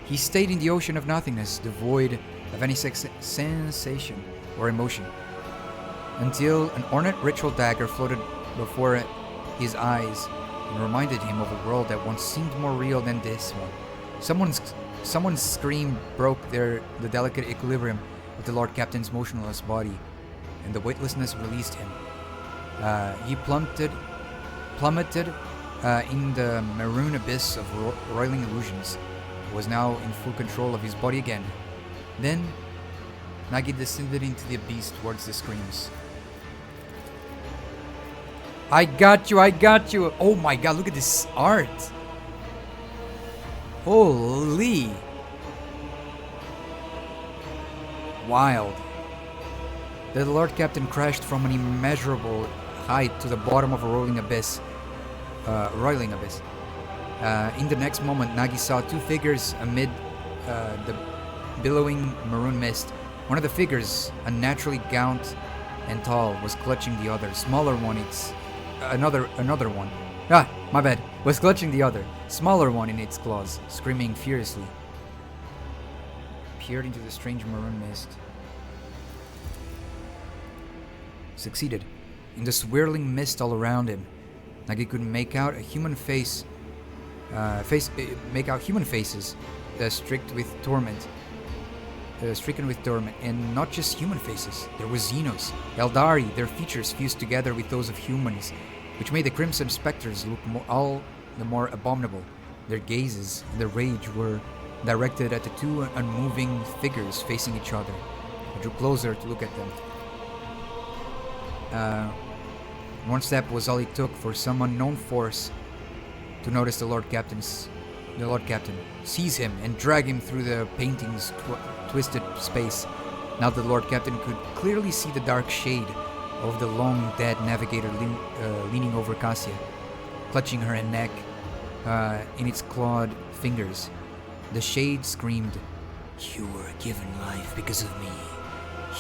He stayed in the ocean of nothingness, devoid of any sensation or emotion, until an ornate ritual dagger floated before his eyes and reminded him of a world that once seemed more real than this one. Someone's scream broke the delicate equilibrium of the Lord Captain's motionless body, and the weightlessness released him. He plummeted in the maroon abyss of roiling illusions. He was now in full control of his body again. Then, Nagi descended into the abyss towards the screams. I got you! Oh my god, look at this art! Holy! Wild. The Lord Captain crashed from an immeasurable height to the bottom of a roiling abyss. In the next moment, Nagi saw two figures amid the billowing maroon mist. One of the figures, unnaturally gaunt and tall, was clutching the other. Smaller one, another one. Ah, my bad. Was clutching the other, smaller one in its claws, screaming furiously. Peered into the strange maroon mist. Succeeded. In the swirling mist all around him, Nagi could make out human faces, stricken with torment, and not just human faces. There were Xenos, Eldari, their features fused together with those of humans, which made the Crimson Spectres look all the more abominable. Their gazes and their rage were directed at the two unmoving figures facing each other. I drew closer to look at them. One step was all it took for some unknown force to notice the Lord Captain, seize him and drag him through the painting's twisted space. Now the Lord Captain could clearly see the dark shade of the long dead navigator leaning over Cassia, clutching her neck in its clawed fingers. The shade screamed, "You were given life because of me.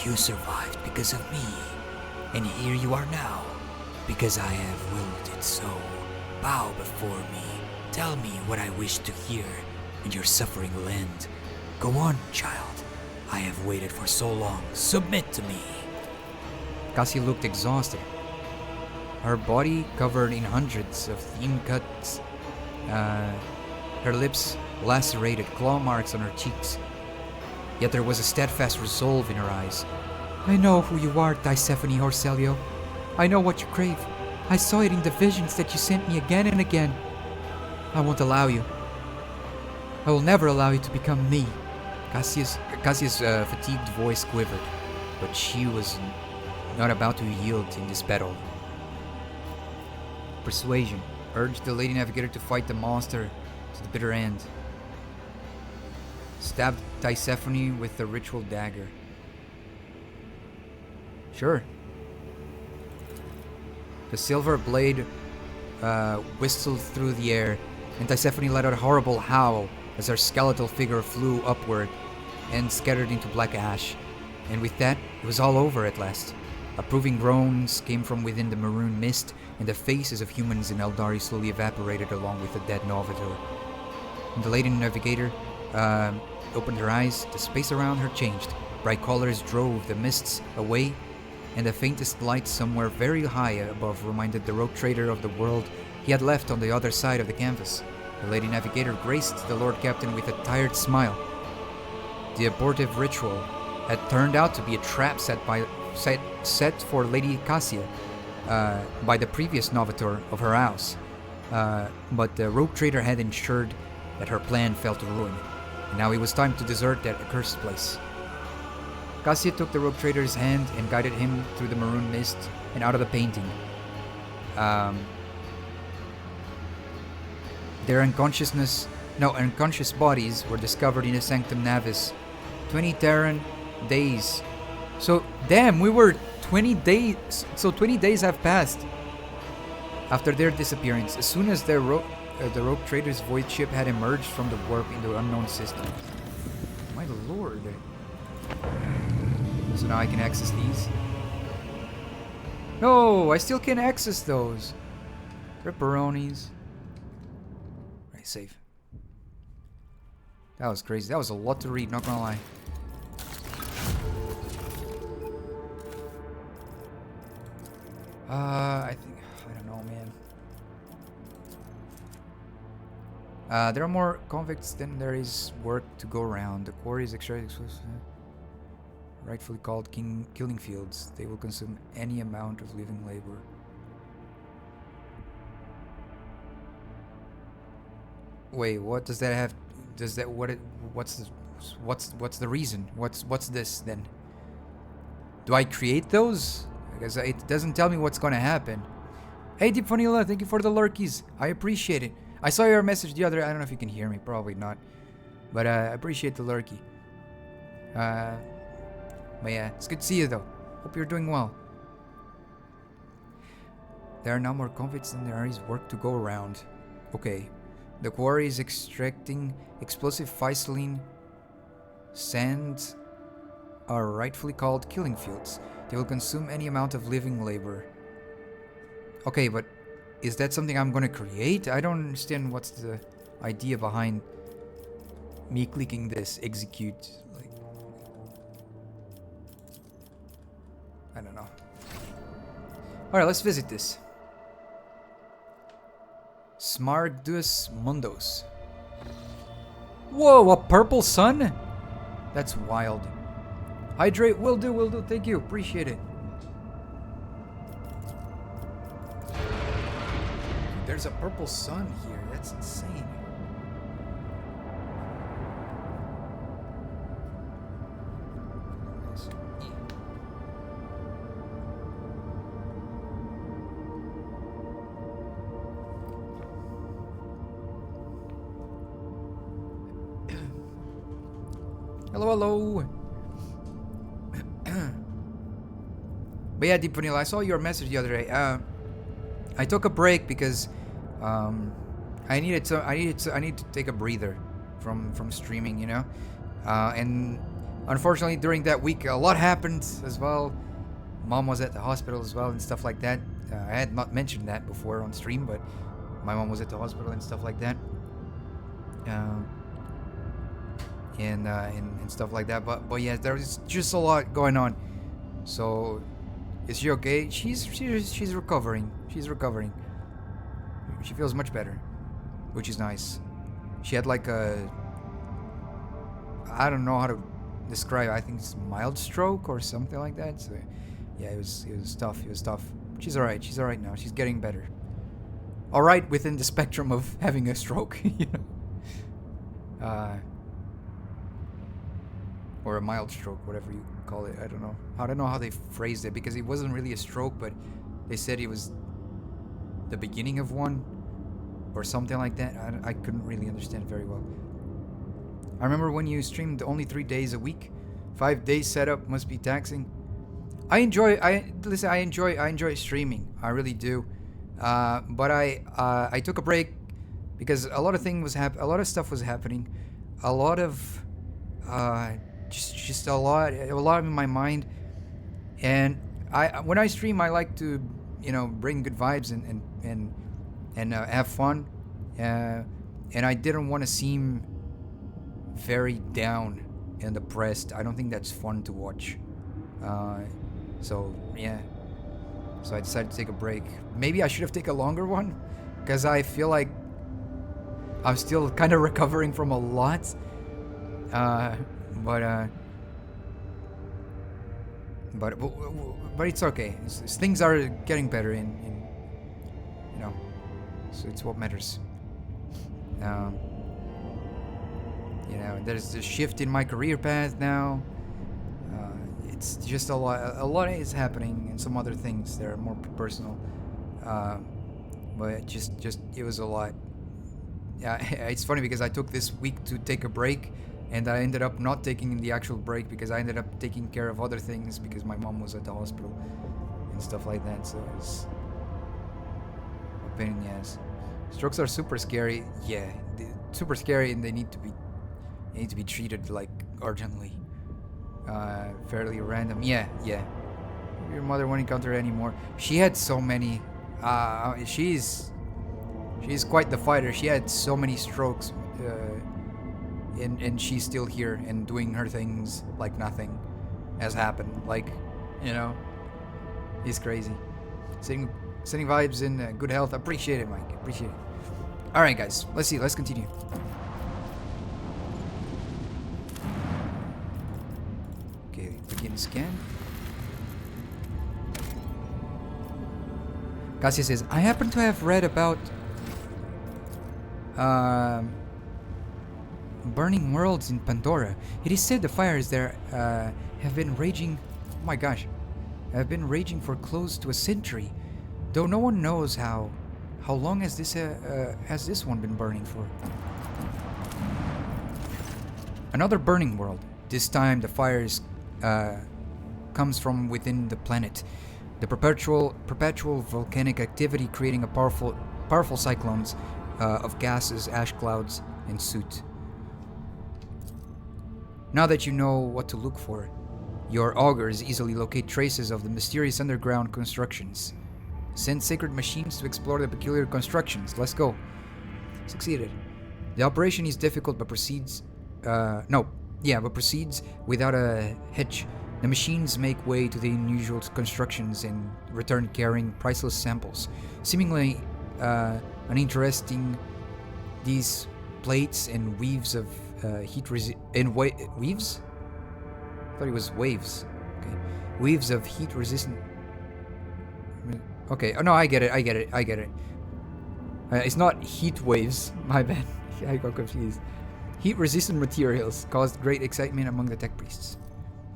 You survived because of me. And here you are now, because I have willed it so. Bow before me. Tell me what I wish to hear, and your suffering will end. Go on, child. I have waited for so long. Submit to me." Cassie looked exhausted. Her body covered in hundreds of thin cuts. Her lips lacerated, claw marks on her cheeks. Yet there was a steadfast resolve in her eyes. "I know who you are, Thysephone Horselio. I know what you crave. I saw it in the visions that you sent me again and again. I won't allow you. I will never allow you to become me." Cassia's fatigued voice quivered, but she was not about to yield in this battle. Persuasion urged the Lady Navigator to fight the monster to the bitter end. Stabbed Thysephone with the ritual dagger. Sure. The silver blade whistled through the air, and Thysephone let out a horrible howl as her skeletal figure flew upward and scattered into black ash. And with that, it was all over at last. Approving groans came from within the maroon mist, and the faces of humans and Eldari slowly evaporated along with the dead Novator. And the Lady Navigator opened her eyes. The space around her changed. Bright colors drove the mists away, and the faintest light somewhere very high above reminded the rogue trader of the world he had left on the other side of the canvas. The Lady Navigator graced the Lord Captain with a tired smile. The abortive ritual had turned out to be a trap set for Lady Cassia by the previous Novator of her house. But the rogue trader had ensured that her plan fell to ruin, and now it was time to desert that accursed place. Cassia took the rogue trader's hand and guided him through the maroon mist and out of the painting. Their unconscious bodies were discovered in the Sanctum Navis. 20 Terran days. So, damn, we were 20 days. So 20 days have passed after their disappearance. As soon as the rogue trader's void ship had emerged from the warp into the unknown system. My lord. So now I can access these. No, I still can't access those. Ripperonis. Right, save. That was crazy. That was a lot to read, not gonna lie. I don't know, man. There are more convicts than there is work to go around. The quarry is extremely explosive. Rightfully called killing fields. They will consume any amount of living labor. Wait, what does that have? Does that what's the reason? What's this then? Do I create those? Because it doesn't tell me what's gonna happen. Hey Deep Vanilla, thank you for the lurkies. I appreciate it. I saw your message the other day. I don't know if you can hear me, probably not. But I appreciate the lurky. But yeah, it's good to see you though. Hope you're doing well. There are now more convicts than there is work to go around. Okay. The quarry is extracting explosive physaline sands are rightfully called killing fields. They will consume any amount of living labor. Okay, but is that something I'm gonna create? I don't understand what's the idea behind me clicking this execute. Like, I don't know. Alright, let's visit this. Smargdus Mundos. Whoa, a purple sun? That's wild. Hydrate, will do, thank you, appreciate it. There's a purple sun here, that's insane. Hello. But yeah, Deep Vanilla, I saw your message the other day. I took a break because I needed to take a breather from streaming, you know. And unfortunately, during that week, a lot happened as well. Mom was at the hospital as well and stuff like that. I had not mentioned that before on stream, but my mom was at the hospital and stuff like that. And stuff like that. But yeah, there's just a lot going on. So, is she okay? She's recovering. She's recovering. She feels much better, which is nice. She had like a, I don't know how to describe it. I think it's mild stroke or something like that. So yeah, it was tough. It was tough. She's alright. She's alright now. She's getting better. Alright within the spectrum of having a stroke, you know. Or a mild stroke, whatever you call it. I don't know. I don't know how they phrased it because it wasn't really a stroke, but they said it was the beginning of one or something like that. I couldn't really understand very well. I remember when you streamed only 3 days a week. 5 days setup must be taxing. I enjoy streaming. I really do. But I took a break because a lot of stuff was happening. A lot of just a lot in my mind, and when I stream, I like to, you know, bring good vibes and have fun, and I didn't want to seem very down and depressed. I don't think that's fun to watch. So yeah. So I decided to take a break. Maybe I should have taken a longer one, because I feel like I'm still kind of recovering from a lot. But it's okay. Things are getting better in you know. So it's what matters. You know, there's a shift in my career path now. It's just a lot is happening, and some other things that are more personal. But just it was a lot. Yeah, it's funny because I took this week to take a break, and I ended up not taking the actual break because I ended up taking care of other things because my mom was at the hospital and stuff like that. So it's a pain in the ass. Strokes are super scary. Yeah, super scary, and they need to be treated like urgently. Fairly random. Yeah. Your mother won't encounter anymore. She had so many. She's quite the fighter. She had so many strokes, and she's still here and doing her things like nothing has happened. Like, you know, it's crazy. Sending vibes in good health. Appreciate it, Mike. Appreciate it. All right, guys. Let's see. Let's continue. Okay, begin scan. Cassia says, I happen to have read about burning worlds in Pandora. It is said the fires there have been raging. Oh my gosh, have been raging for close to a century, though no one knows how long has this one been burning for. Another burning world. This time the fires comes from within the planet. The perpetual volcanic activity creating a powerful cyclones of gases, ash clouds, and soot. Now that you know what to look for, your augurs easily locate traces of the mysterious underground constructions. Send sacred machines to explore the peculiar constructions. Let's go. Succeeded. The operation is difficult but proceeds without a hitch. The machines make way to the unusual constructions and return carrying priceless samples. Seemingly uninteresting, these plates and weaves of weaves? I thought it was waves. Okay. Weaves of heat resistant. Okay, oh no, I get it. It's not heat waves, my bad. I got confused. Heat resistant materials caused great excitement among the tech priests.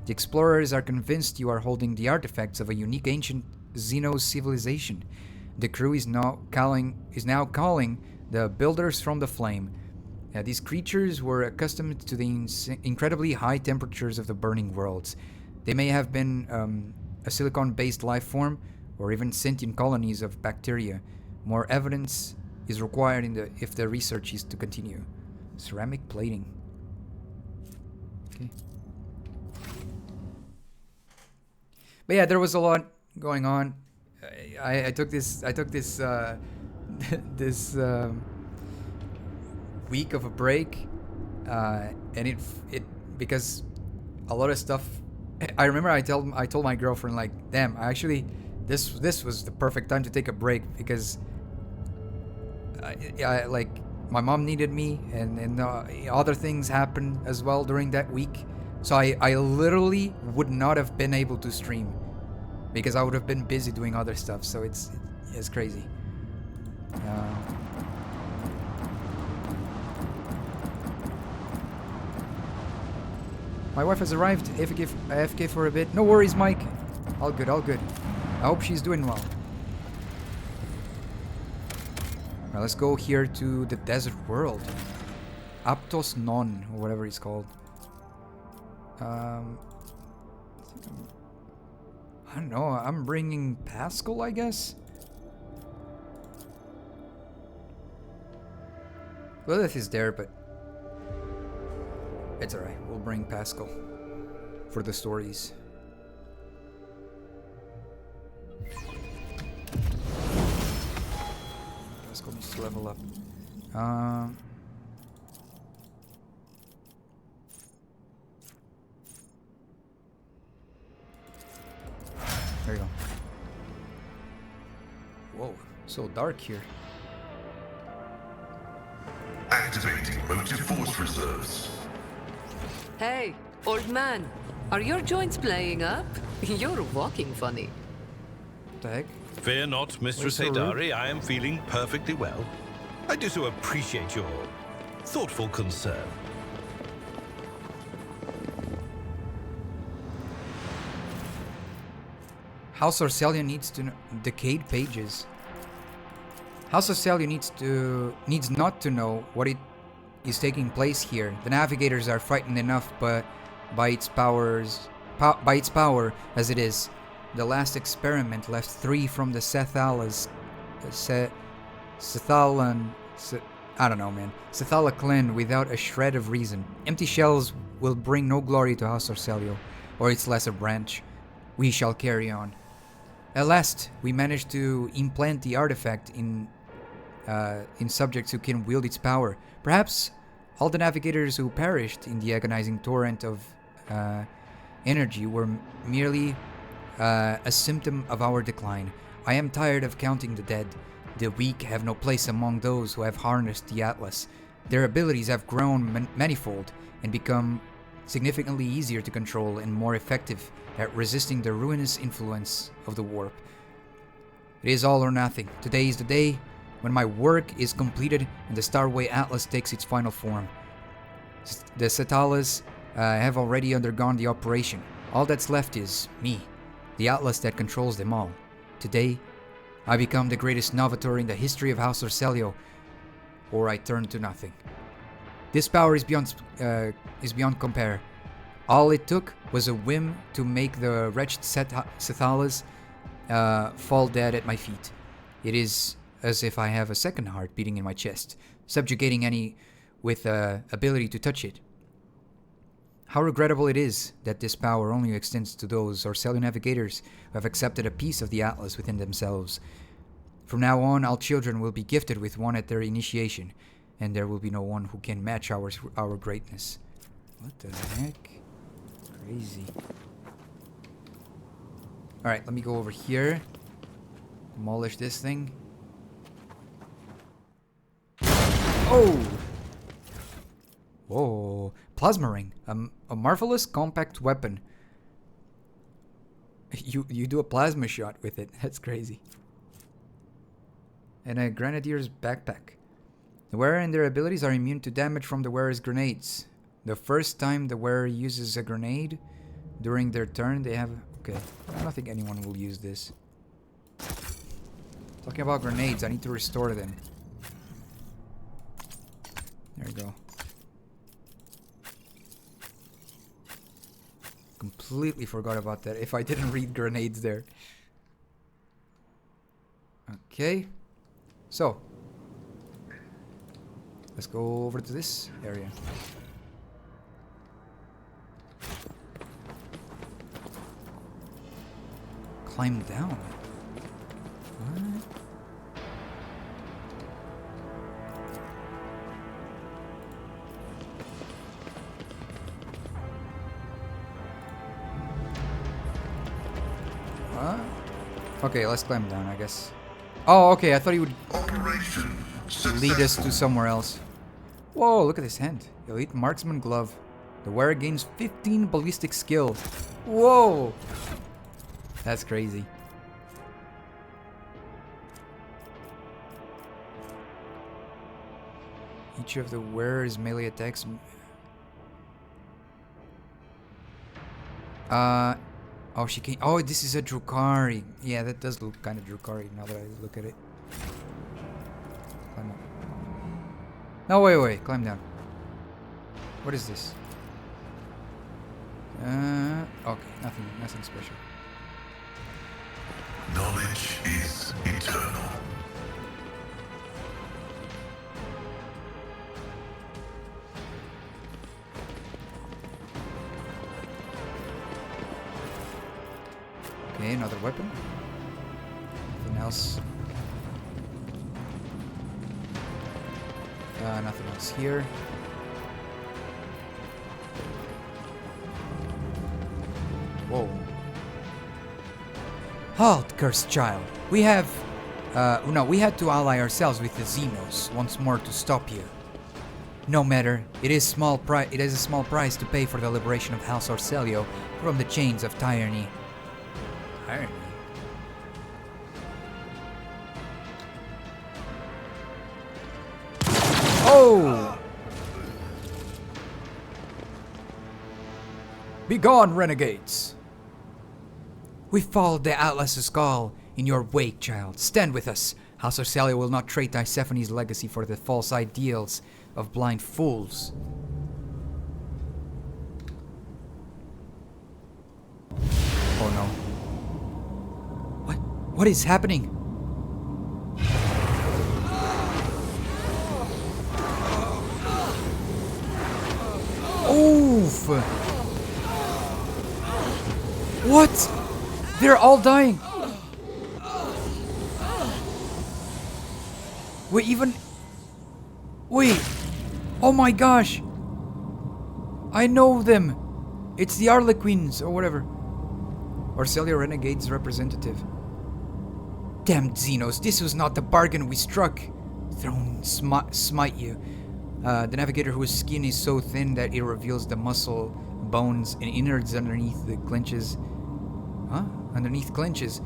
The explorers are convinced you are holding the artifacts of a unique ancient Xeno civilization. The crew is now calling the builders from the flame. These creatures were accustomed to the incredibly high temperatures of the burning worlds. They may have been a silicon-based life form, or even sentient colonies of bacteria. More evidence is required if the research is to continue. Ceramic plating. Okay. But yeah, there was a lot going on. I took this this week of a break, and it because a lot of stuff. I remember I told my girlfriend, like, damn, this was the perfect time to take a break because like my mom needed me, and other things happened as well during that week. So I literally would not have been able to stream because I would have been busy doing other stuff. So it's crazy. My wife has arrived. AFK for a bit. No worries, Mike. All good. I hope she's doing well. Alright, let's go here to the desert world. Aptos Non, or whatever it's called. I don't know. I'm bringing Pascal, I guess. Lilith is there, but it's alright. We'll bring Pascal for the stories. Pascal needs to level up. There you go. Whoa, so dark here. Activating motive force reserves. Hey, old man. Are your joints playing up? You're walking funny. What the heck? Fear not, Mistress Wait, so rude. Hadari. I am feeling perfectly well. I do so appreciate your thoughtful concern. House Orcelia needs to decayed pages. House Orcelia needs not to know what is taking place here. The navigators are frightened enough, but by its power as it is. The last experiment left 3 from the Sethala clan without a shred of reason. Empty shells will bring no glory to House Orcelio, or its lesser branch. We shall carry on. At last, we managed to implant the artifact in subjects who can wield its power. Perhaps all the navigators who perished in the agonizing torrent of energy were merely a symptom of our decline. I am tired of counting the dead. The weak have no place among those who have harnessed the Atlas. Their abilities have grown manifold and become significantly easier to control and more effective at resisting the ruinous influence of the warp. It is all or nothing. Today is the day when my work is completed and the Starway Atlas takes its final form. The Setalas have already undergone the operation. All that's left is me, the Atlas that controls them all. Today, I become the greatest novator in the history of House Orcelio, or I turn to nothing. This power is beyond compare. All it took was a whim to make the wretched Sethalas fall dead at my feet. It is as if I have a second heart beating in my chest, subjugating any with ability to touch it. How regrettable it is that this power only extends to those Orcelio navigators who have accepted a piece of the Atlas within themselves. From now on, all children will be gifted with one at their initiation, and there will be no one who can match our greatness. What the heck? Crazy. Alright, let me go over here. Demolish this thing. Oh! Whoa. Plasma ring. A marvelous compact weapon. You do a plasma shot with it. That's crazy. And a grenadier's backpack. The wearer and their abilities are immune to damage from the wearer's grenades. The first time the wearer uses a grenade during their turn, they have... Okay, I don't think anyone will use this. Talking about grenades, I need to restore them. There we go. Completely forgot about that. If I didn't read grenades there. Okay. So. Let's go over to this area. Climb down. What? What? Okay, let's climb down, I guess. Oh, okay, I thought he would lead us to somewhere else. Whoa, look at this hand. Elite Marksman Glove. The wearer gains 15 ballistic skill. Whoa! That's crazy. Each of the wearer's melee attacks... Oh, she can... Oh, this is a Drukhari. Yeah, that does look kind of Drukhari now that I look at it. Climb up. No, wait. Climb down. What is this? Okay. Nothing special. Knowledge is eternal. Okay, another weapon. Nothing else. Nothing else here. Whoa. Halt, cursed child. We have... no, we had to ally ourselves with the Xenos once more to stop you. No matter, it is a small price to pay for the liberation of House Orcelio from the chains of tyranny. Tyranny? Oh! Begone, renegades! We followed the Atlas's call in your wake, child. Stand with us. House Orcelio will not trade Tisephone's legacy for the false ideals of blind fools. Oh no. What is happening? Oof! What? They're all dying. Wait. Oh my gosh. I know them. It's the Harlequins or whatever. Orcelio Renegade's representative. Damn Xenos, this was not the bargain we struck. Throne smite you. The navigator whose skin is so thin that it reveals the muscle, bones, and innards underneath the clenches. Huh? Underneath clenches.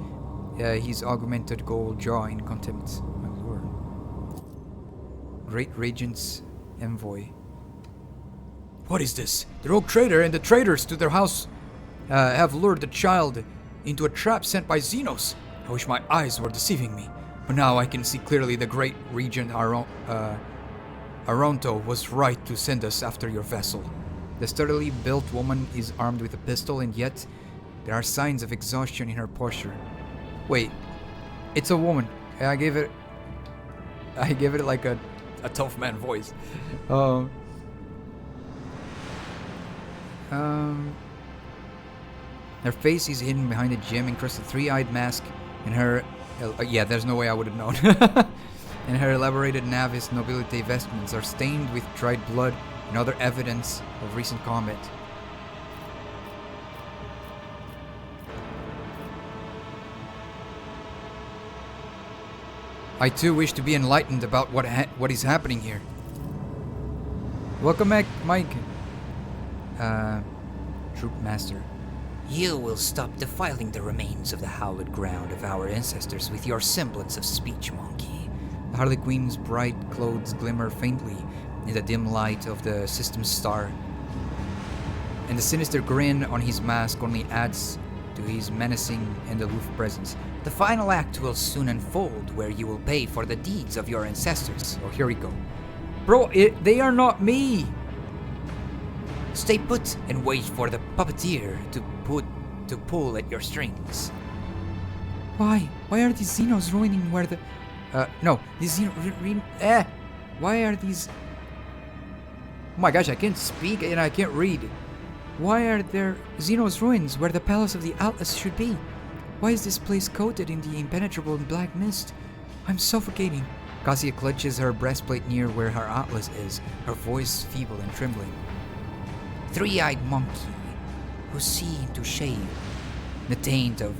His augmented gold jaw in contempt. My lord. Great Regent's envoy. What is this? The rogue trader and the traitors to their house have lured the child into a trap sent by Xenos. I wish my eyes were deceiving me. But now I can see clearly the great Regent Aronto was right to send us after your vessel. The sturdily built woman is armed with a pistol, and yet there are signs of exhaustion in her posture. Wait, it's a woman. I gave it like a tough man voice. Her face is hidden behind a gem-encrusted three-eyed mask, and her... yeah, there's no way I would have known. And her elaborated Navis nobility vestments are stained with dried blood and other evidence of recent combat. I too wish to be enlightened about what is happening here. Welcome back, Mike. Troop Master. You will stop defiling the remains of the hallowed ground of our ancestors with your semblance of speech, monkey. The Harlequin's bright clothes glimmer faintly in the dim light of the system's star, and the sinister grin on his mask only adds to his menacing and aloof presence. The final act will soon unfold, where you will pay for the deeds of your ancestors. Oh, here we go. Bro, they are not me! Stay put and wait for the puppeteer to pull at your strings. Why? Why are these Xenos ruining where the... no, these Xenos... Why are these... Oh my gosh, I can't speak and I can't read. Why are there Xenos ruins where the palace of the Atlas should be? Why is this place coated in the impenetrable black mist? I'm suffocating. Cassia clutches her breastplate near where her Atlas is, her voice feeble and trembling. Three-eyed monkey, who see into shade. The taint of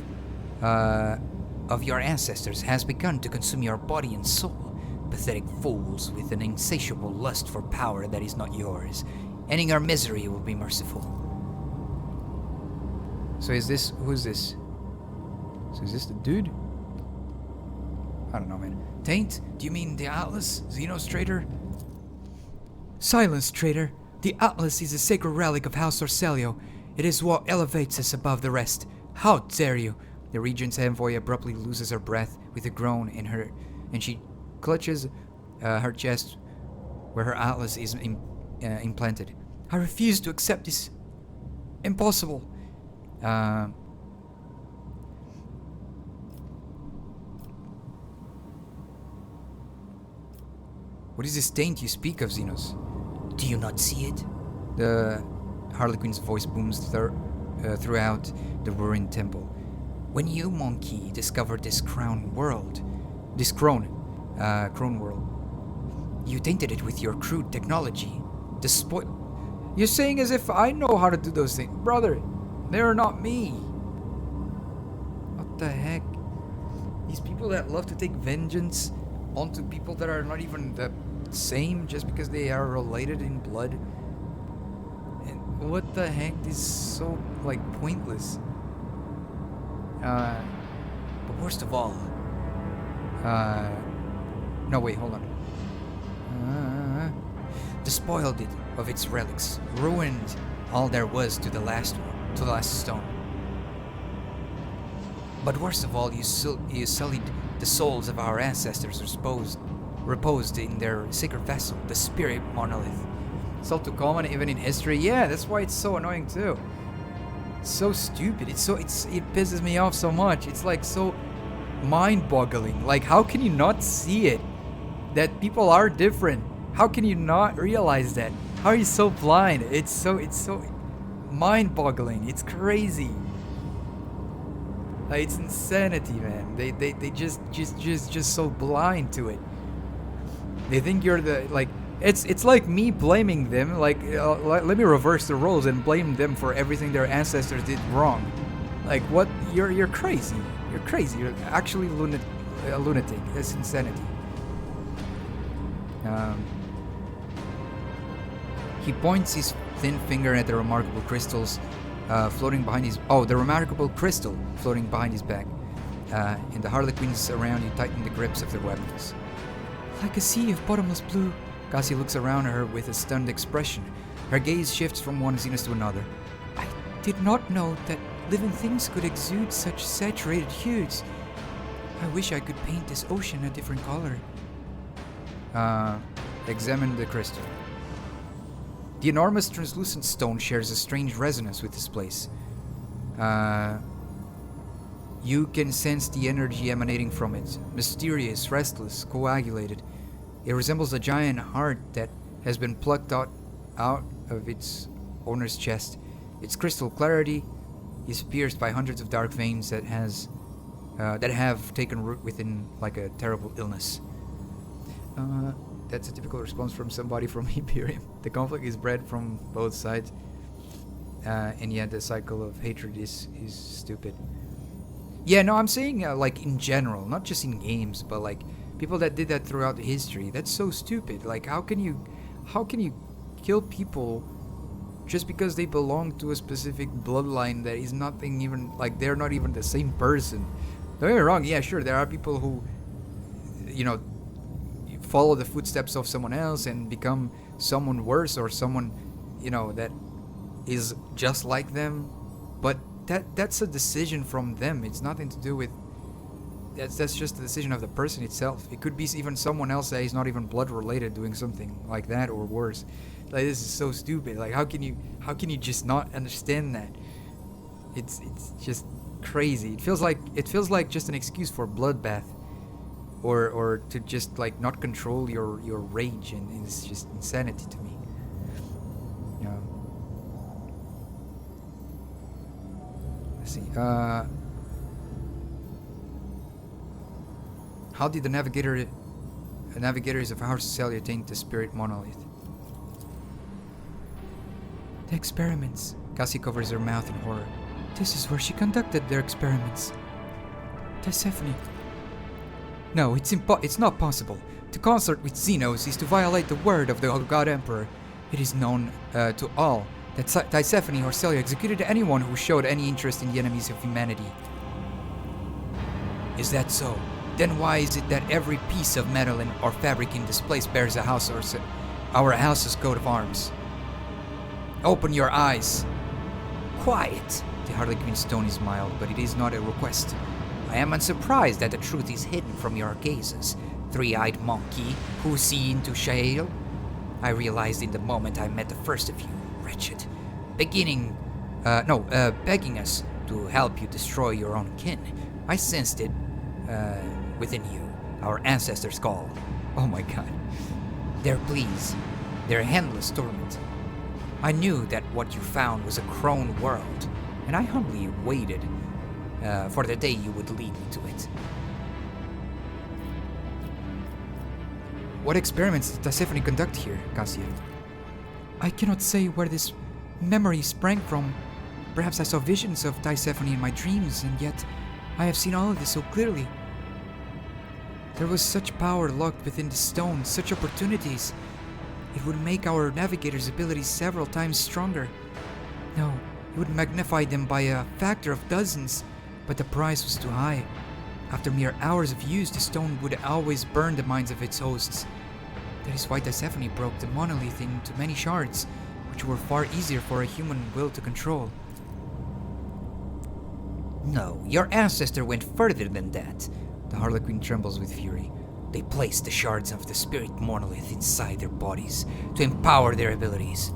your ancestors has begun to consume your body and soul. Pathetic fools with an insatiable lust for power that is not yours. Ending our misery will be merciful. So who's this? So is this the dude? I don't know, man. Taint? Do you mean the Atlas? Xenos traitor? Silence, traitor. The Atlas is a sacred relic of House Orcelio. It is what elevates us above the rest. How dare you? The Regent's envoy abruptly loses her breath with a groan and she clutches her chest where her Atlas is implanted. I refuse to accept this. Impossible. What is this taint you speak of, Xenos? Do you not see it? The Harlequin's voice booms throughout the ruined temple. When you, monkey, discovered this crone world, you tainted it with your crude technology. You're saying as if I know how to do those things. Brother, they're not me. What the heck? These people that love to take vengeance onto people that are not even the same just because they are related in blood. And what the heck? This is so, like, pointless. But worst of all... no, wait, hold on. Despoiled it of its relics, ruined all there was to the last stone. But worst of all, you sullied the souls of our ancestors reposed in their sacred vessel, the spirit monolith. It's all too common even in history. Yeah, that's why it's so annoying too. It's so stupid. It pisses me off so much. It's like so mind-boggling. Like, how can you not see it? That people are different. How can you not realize that? How are you so blind? It's so mind-boggling. It's crazy. Like, it's insanity, man. They just so blind to it. They think you're the, like, it's like me blaming them. Like, let me reverse the roles and blame them for everything their ancestors did wrong. Like, what? You're crazy. You're crazy. You're actually a lunatic. That's insanity. He points his thin finger at the remarkable crystals floating behind his... Oh, the remarkable crystal floating behind his back. And the harlequins around you tighten the grips of their weapons. Like a sea of bottomless blue. Cassie looks around her with a stunned expression. Her gaze shifts from one zenith to another. I did not know that living things could exude such saturated hues. I wish I could paint this ocean a different color. Examine the crystal. The enormous translucent stone shares a strange resonance with this place. You can sense the energy emanating from it. Mysterious, restless, coagulated. It resembles a giant heart that has been plucked out of its owner's chest. Its crystal clarity is pierced by hundreds of dark veins that have taken root within like a terrible illness. That's a typical response from somebody from Imperium. The conflict is bred from both sides, and yet the cycle of hatred is stupid. Yeah, no, I'm saying like in general, not just in games, but like people that did that throughout history. That's so stupid. Like, how can you kill people just because they belong to a specific bloodline that is nothing even, like, they're not even the same person? Don't get me wrong. Yeah, sure, there are people who, you know, follow the footsteps of someone else and become someone worse or someone, you know, that is just like them, but that's a decision from them. It's nothing to do with that's just the decision of the person itself. It could be even someone else that is not even blood related doing something like that or worse. Like, this is so stupid. Like, how can you just not understand that? It's just crazy. It feels like just an excuse for bloodbath. Or to just like not control your rage, and it's just insanity to me. Yeah. Let's see. How did the navigators of our society attain the spirit monolith? The experiments. Cassie covers her mouth in horror. This is where she conducted their experiments. Tisiphone. No, it's not possible. To consort with Xenos is to violate the word of the God Emperor. It is known to all that Tisiphone or Celia executed anyone who showed any interest in the enemies of humanity. Is that so? Then why is it that every piece of metal or fabric in this place bears our house's coat of arms? Open your eyes. Quiet. The Harlequin's tone is mild, but it is not a request. I am unsurprised that the truth is hidden from your gazes, three-eyed monkey who see into shale. I realized in the moment I met the first of you, wretched, begging us to help you destroy your own kin. I sensed it within you, our ancestors' call. Oh my god. Their pleas, their endless torment. I knew that what you found was a crone world, and I humbly waited for the day you would lead me to it. What experiments did Tisiphone conduct here, Cassia? I cannot say where this memory sprang from. Perhaps I saw visions of Tisiphone in my dreams, and yet I have seen all of this so clearly. There was such power locked within the stone, such opportunities. It would make our navigator's abilities several times stronger. No, it would magnify them by a factor of dozens, but the price was too high. After mere hours of use, the stone would always burn the minds of its hosts. That is why Tisiphone broke the monolith into many shards, which were far easier for a human will to control. No, your ancestor went further than that. The Harlequin trembles with fury. They placed the shards of the spirit monolith inside their bodies to empower their abilities.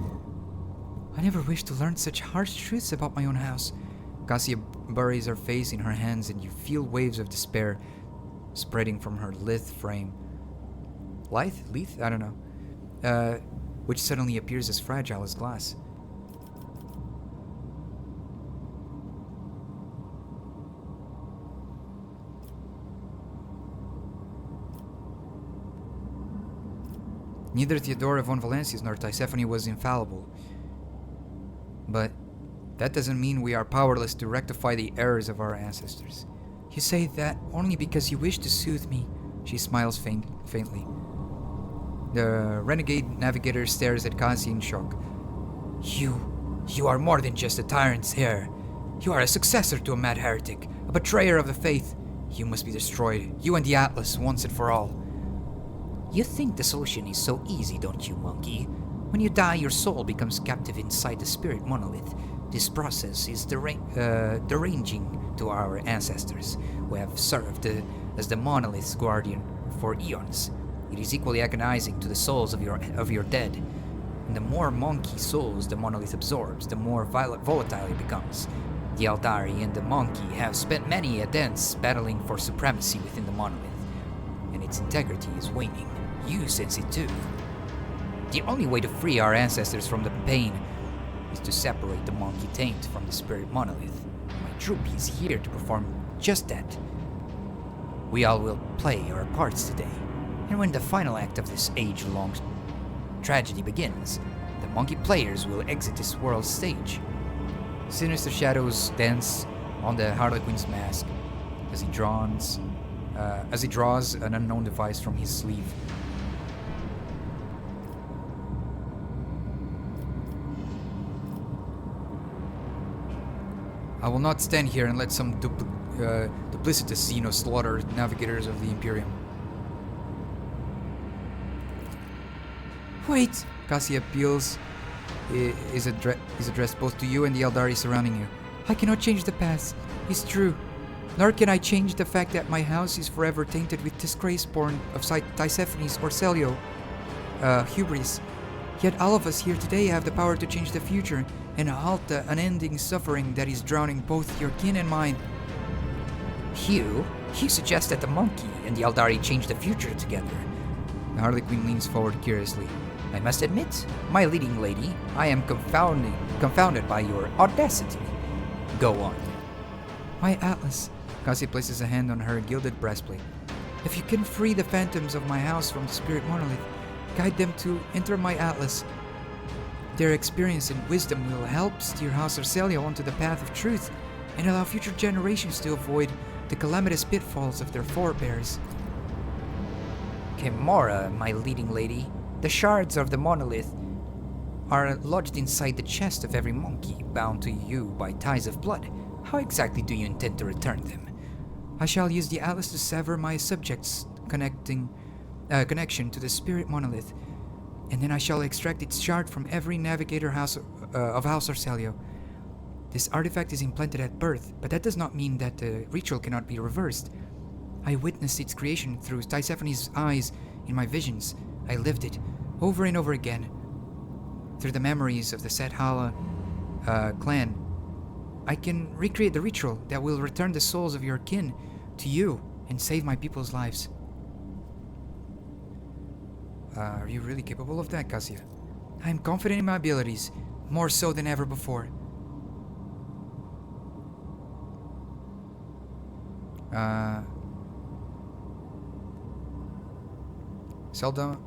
I never wished to learn such harsh truths about my own house. Cassia buries her face in her hands, and you feel waves of despair spreading from her lithe frame. Lithe? I don't know. Which suddenly appears as fragile as glass. Neither Theodora von Valancius nor Tisiphone was infallible. But that doesn't mean we are powerless to rectify the errors of our ancestors. You say that only because you wish to soothe me. She smiles faintly. The renegade navigator stares at Cassie in shock. You are more than just a tyrant's heir. You are a successor to a mad heretic, a betrayer of the faith. You must be destroyed, you and the Atlas, once and for all. You think the solution is so easy, don't you, monkey? When you die, your soul becomes captive inside the spirit monolith. This process is deranging to our ancestors, who have served as the monolith's guardian for eons. It is equally agonizing to the souls of your dead. And the more monkey souls the monolith absorbs, the more volatile it becomes. The Eldari and the monkey have spent many a dance battling for supremacy within the monolith, and its integrity is waning. You sense it too. The only way to free our ancestors from the pain is to separate the monkey taint from the spirit monolith. My troop is here to perform just that. We all will play our parts today, and when the final act of this age-long tragedy begins, the monkey players will exit this world's stage. Sinister shadows dance on the Harlequin's mask as he draws an unknown device from his sleeve. I will not stand here and let some duplicitous Xeno slaughter navigators of the Imperium. Wait! Cassia appeals is addressed both to you and the Eldari surrounding you. I cannot change the past. It's true. Nor can I change the fact that my house is forever tainted with disgrace born of Tisiphone's or Celio, hubris. Yet all of us here today have the power to change the future and halt the unending suffering that is drowning both your kin and mine. You suggest that the monkey and the Eldari change the future together. The Harlequin leans forward curiously. I must admit, my leading lady, I am confounded by your audacity. Go on. My Atlas. Cassie places a hand on her gilded breastplate. If you can free the phantoms of my house from the spirit monolith, guide them to enter my Atlas. Their experience and wisdom will help steer House Arcelia onto the path of truth and allow future generations to avoid the calamitous pitfalls of their forebears. Kimura, my leading lady, the shards of the monolith are lodged inside the chest of every monkey bound to you by ties of blood. How exactly do you intend to return them? I shall use the Atlas to sever my subject's connection to the spirit monolith, and then I shall extract its shard from every navigator of House Arcelia. This artifact is implanted at birth, but that does not mean that the ritual cannot be reversed. I witnessed its creation through Tisiphone's eyes in my visions. I lived it, over and over again. Through the memories of the Sethala clan, I can recreate the ritual that will return the souls of your kin to you and save my people's lives. Are you really capable of that, Cassia? I am confident in my abilities, more so than ever before. Seldom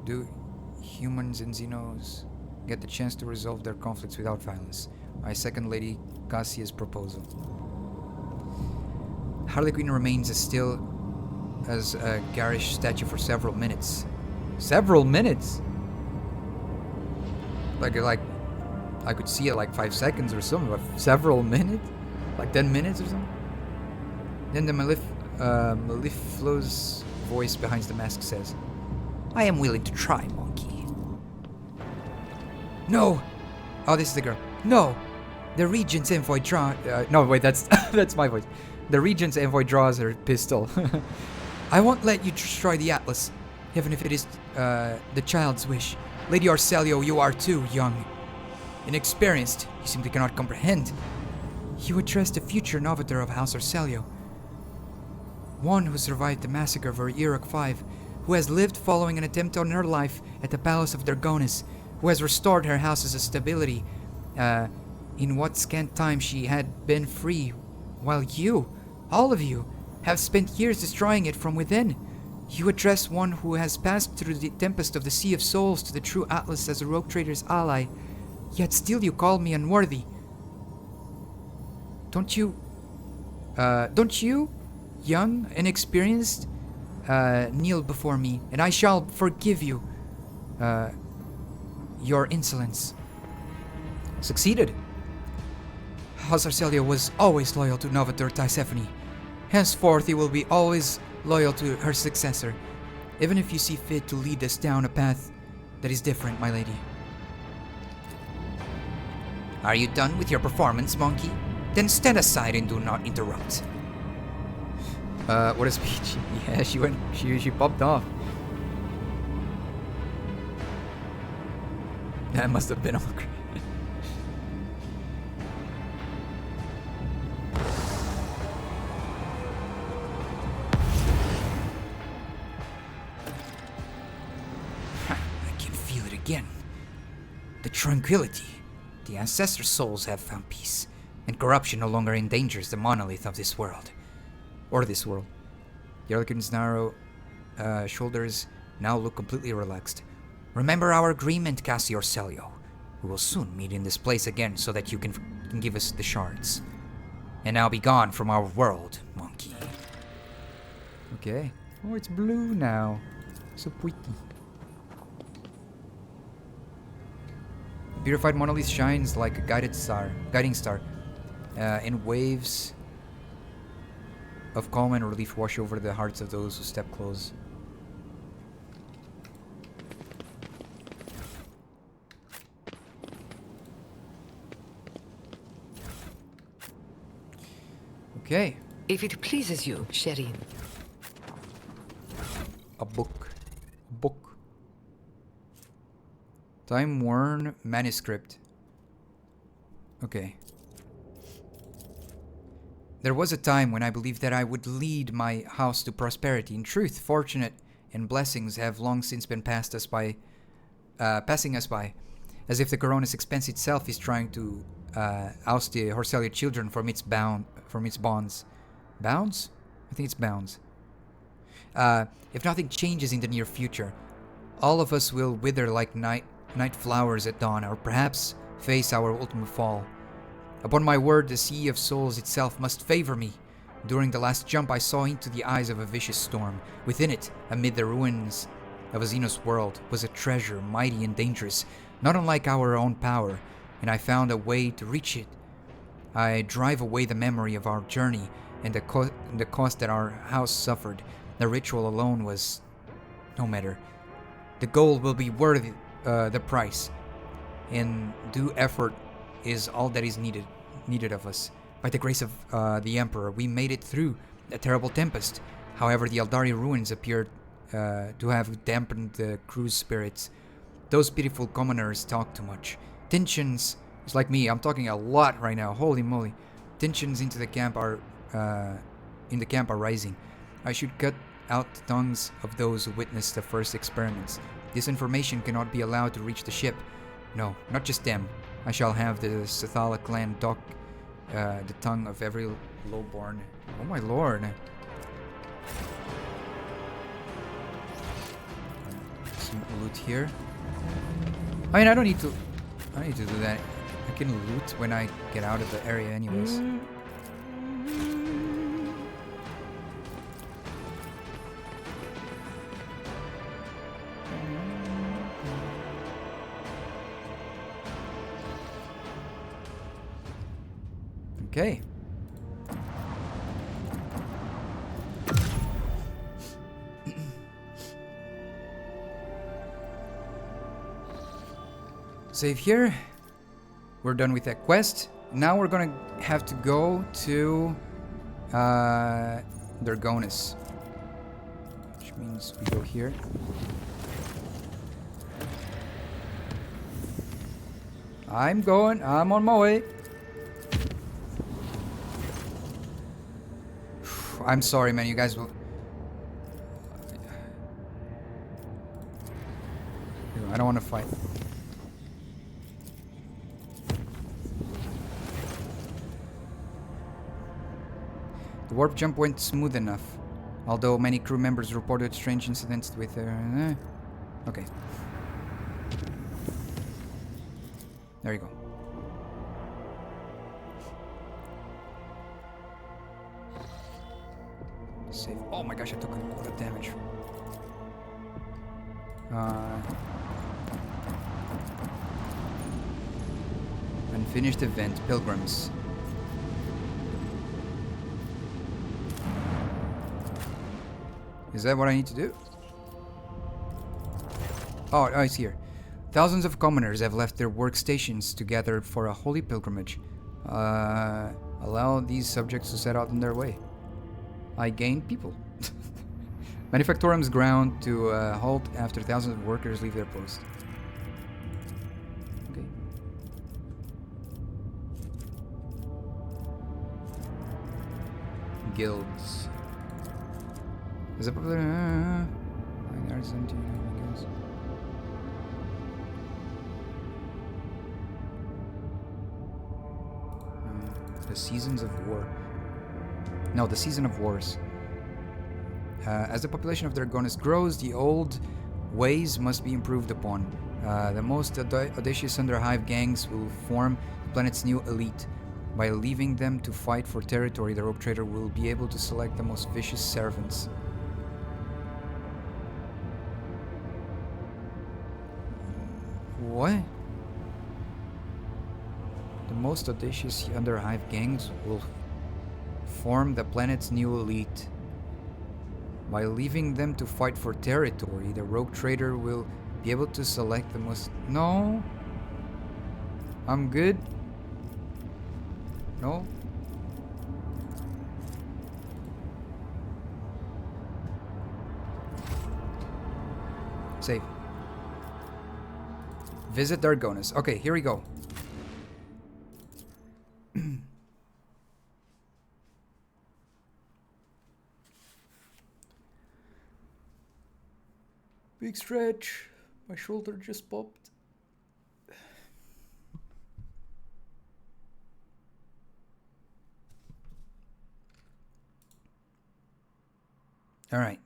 do humans and Xenos get the chance to resolve their conflicts without violence. I second Lady Cassia's proposal. Harlequin remains as still as a garish statue for several minutes. Several minutes? Like I could see it like 5 seconds or something, but several minutes? Like 10 minutes or something? Then the mellifluous voice behind the mask says, I am willing to try, monkey. No! Oh, this is the girl. No! The Regent's envoy no, wait, that's that's my voice. The Regent's envoy draws her pistol. I won't let you destroy the Atlas, even if it is the child's wish. Lady Arcelio, you are too young. Inexperienced, you simply cannot comprehend. You address the future novator of House Arcelio. One who survived the massacre of her Iraq 5, who has lived following an attempt on her life at the Palace of Dragonis, who has restored her house's stability, in what scant time she had been free, while you, all of you, have spent years destroying it from within. You address one who has passed through the tempest of the Sea of Souls to the true Atlas as a rogue trader's ally, yet still you call me unworthy. Don't you, young, inexperienced, kneel before me, and I shall forgive you, your insolence. Succeeded. House Arcelio was always loyal to Novator Thysephone. Henceforth he will be always loyal to her successor, even if you see fit to lead us down a path that is different, my lady. Are you done with your performance, monkey? Then stand aside and do not interrupt. What a speech. Yeah, she popped off. That must have been awkward. I can feel it again. The tranquility. The ancestor souls have found peace, and corruption no longer endangers the monolith of this world. Or this world. The Arlequin's narrow shoulders now look completely relaxed. Remember our agreement, Cassio Arcelio. We will soon meet in this place again so that you can give us the shards. And now be gone from our world, monkey. Okay. Oh, it's blue now. So pretty. The purified monolith shines like a guiding star, in waves of calm and relief wash over the hearts of those who step close. Okay. If it pleases you, Sherin. A book. A book. Time-worn manuscript. Okay. There was a time when I believed that I would lead my house to prosperity. In truth, fortune and blessings have long since been passing us by, as if the Koronus Expanse itself is trying to oust the Horselia children from its bonds. Bounds? I think it's bounds. If nothing changes in the near future, all of us will wither like night flowers at dawn, or perhaps face our ultimate fall. Upon my word, the Sea of Souls itself must favor me. During the last jump, I saw into the eyes of a vicious storm. Within it, amid the ruins of a Xenos world, was a treasure mighty and dangerous, not unlike our own power, and I found a way to reach it. I drive away the memory of our journey and the cost that our house suffered. The ritual alone was no matter. The goal will be worth the price, and due effort is all that is needed of us. By the grace of the Emperor, we made it through a terrible tempest. However, the Aldari ruins appeared to have dampened the crew's spirits. Those pitiful commoners talk too much. Tensions, it's like me, I'm talking a lot right now, holy moly. Tensions in the camp are rising. I should cut out the tongues of those who witnessed the first experiments. This information cannot be allowed to reach the ship. No, not just them. I shall have the Sethala clan dock the tongue of every lowborn. Oh my lord. Some loot here. I mean, I don't need to do that. I can loot when I get out of the area anyways. Okay. Save here. We're done with that quest. Now we're gonna have to go to Koronus, which means we go here. I'm on my way. I'm sorry, man, you guys will... I don't want to fight. The warp jump went smooth enough, although many crew members reported strange incidents with their... Okay. There you go. Save. Oh my gosh, I took a lot of damage. Unfinished event, Pilgrims. Is that what I need to do? Oh, it's here. Thousands of commoners have left their workstations to gather for a holy pilgrimage. Allow these subjects to set out on their way. I gain people. Manufactorum's ground to halt after thousands of workers leave their post. Okay. Guilds. Is it popular? The Seasons of War. No, the Season of Wars. As the population of Koronus grows, the old ways must be improved upon. The most audacious Underhive gangs will form the planet's new elite. By leaving them to fight for territory, the Rogue Trader will be able to select the most vicious servants. What? The most audacious Underhive gangs will form the planet's new elite. By leaving them to fight for territory, the Rogue Trader will be able to select the most... No? I'm good? No? Save. Visit Koronus. Okay, here we go. Big stretch. My shoulder just popped. All right.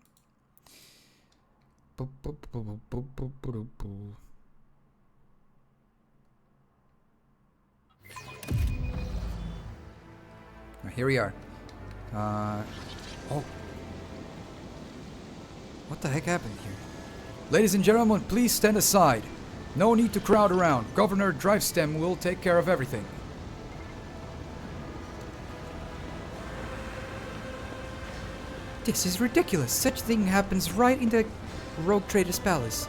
Here we are. Oh. What the heck happened here? Ladies and gentlemen, please stand aside. No need to crowd around. Governor Drivestem will take care of everything. This is ridiculous. Such thing happens right in the Rogue Trader's palace.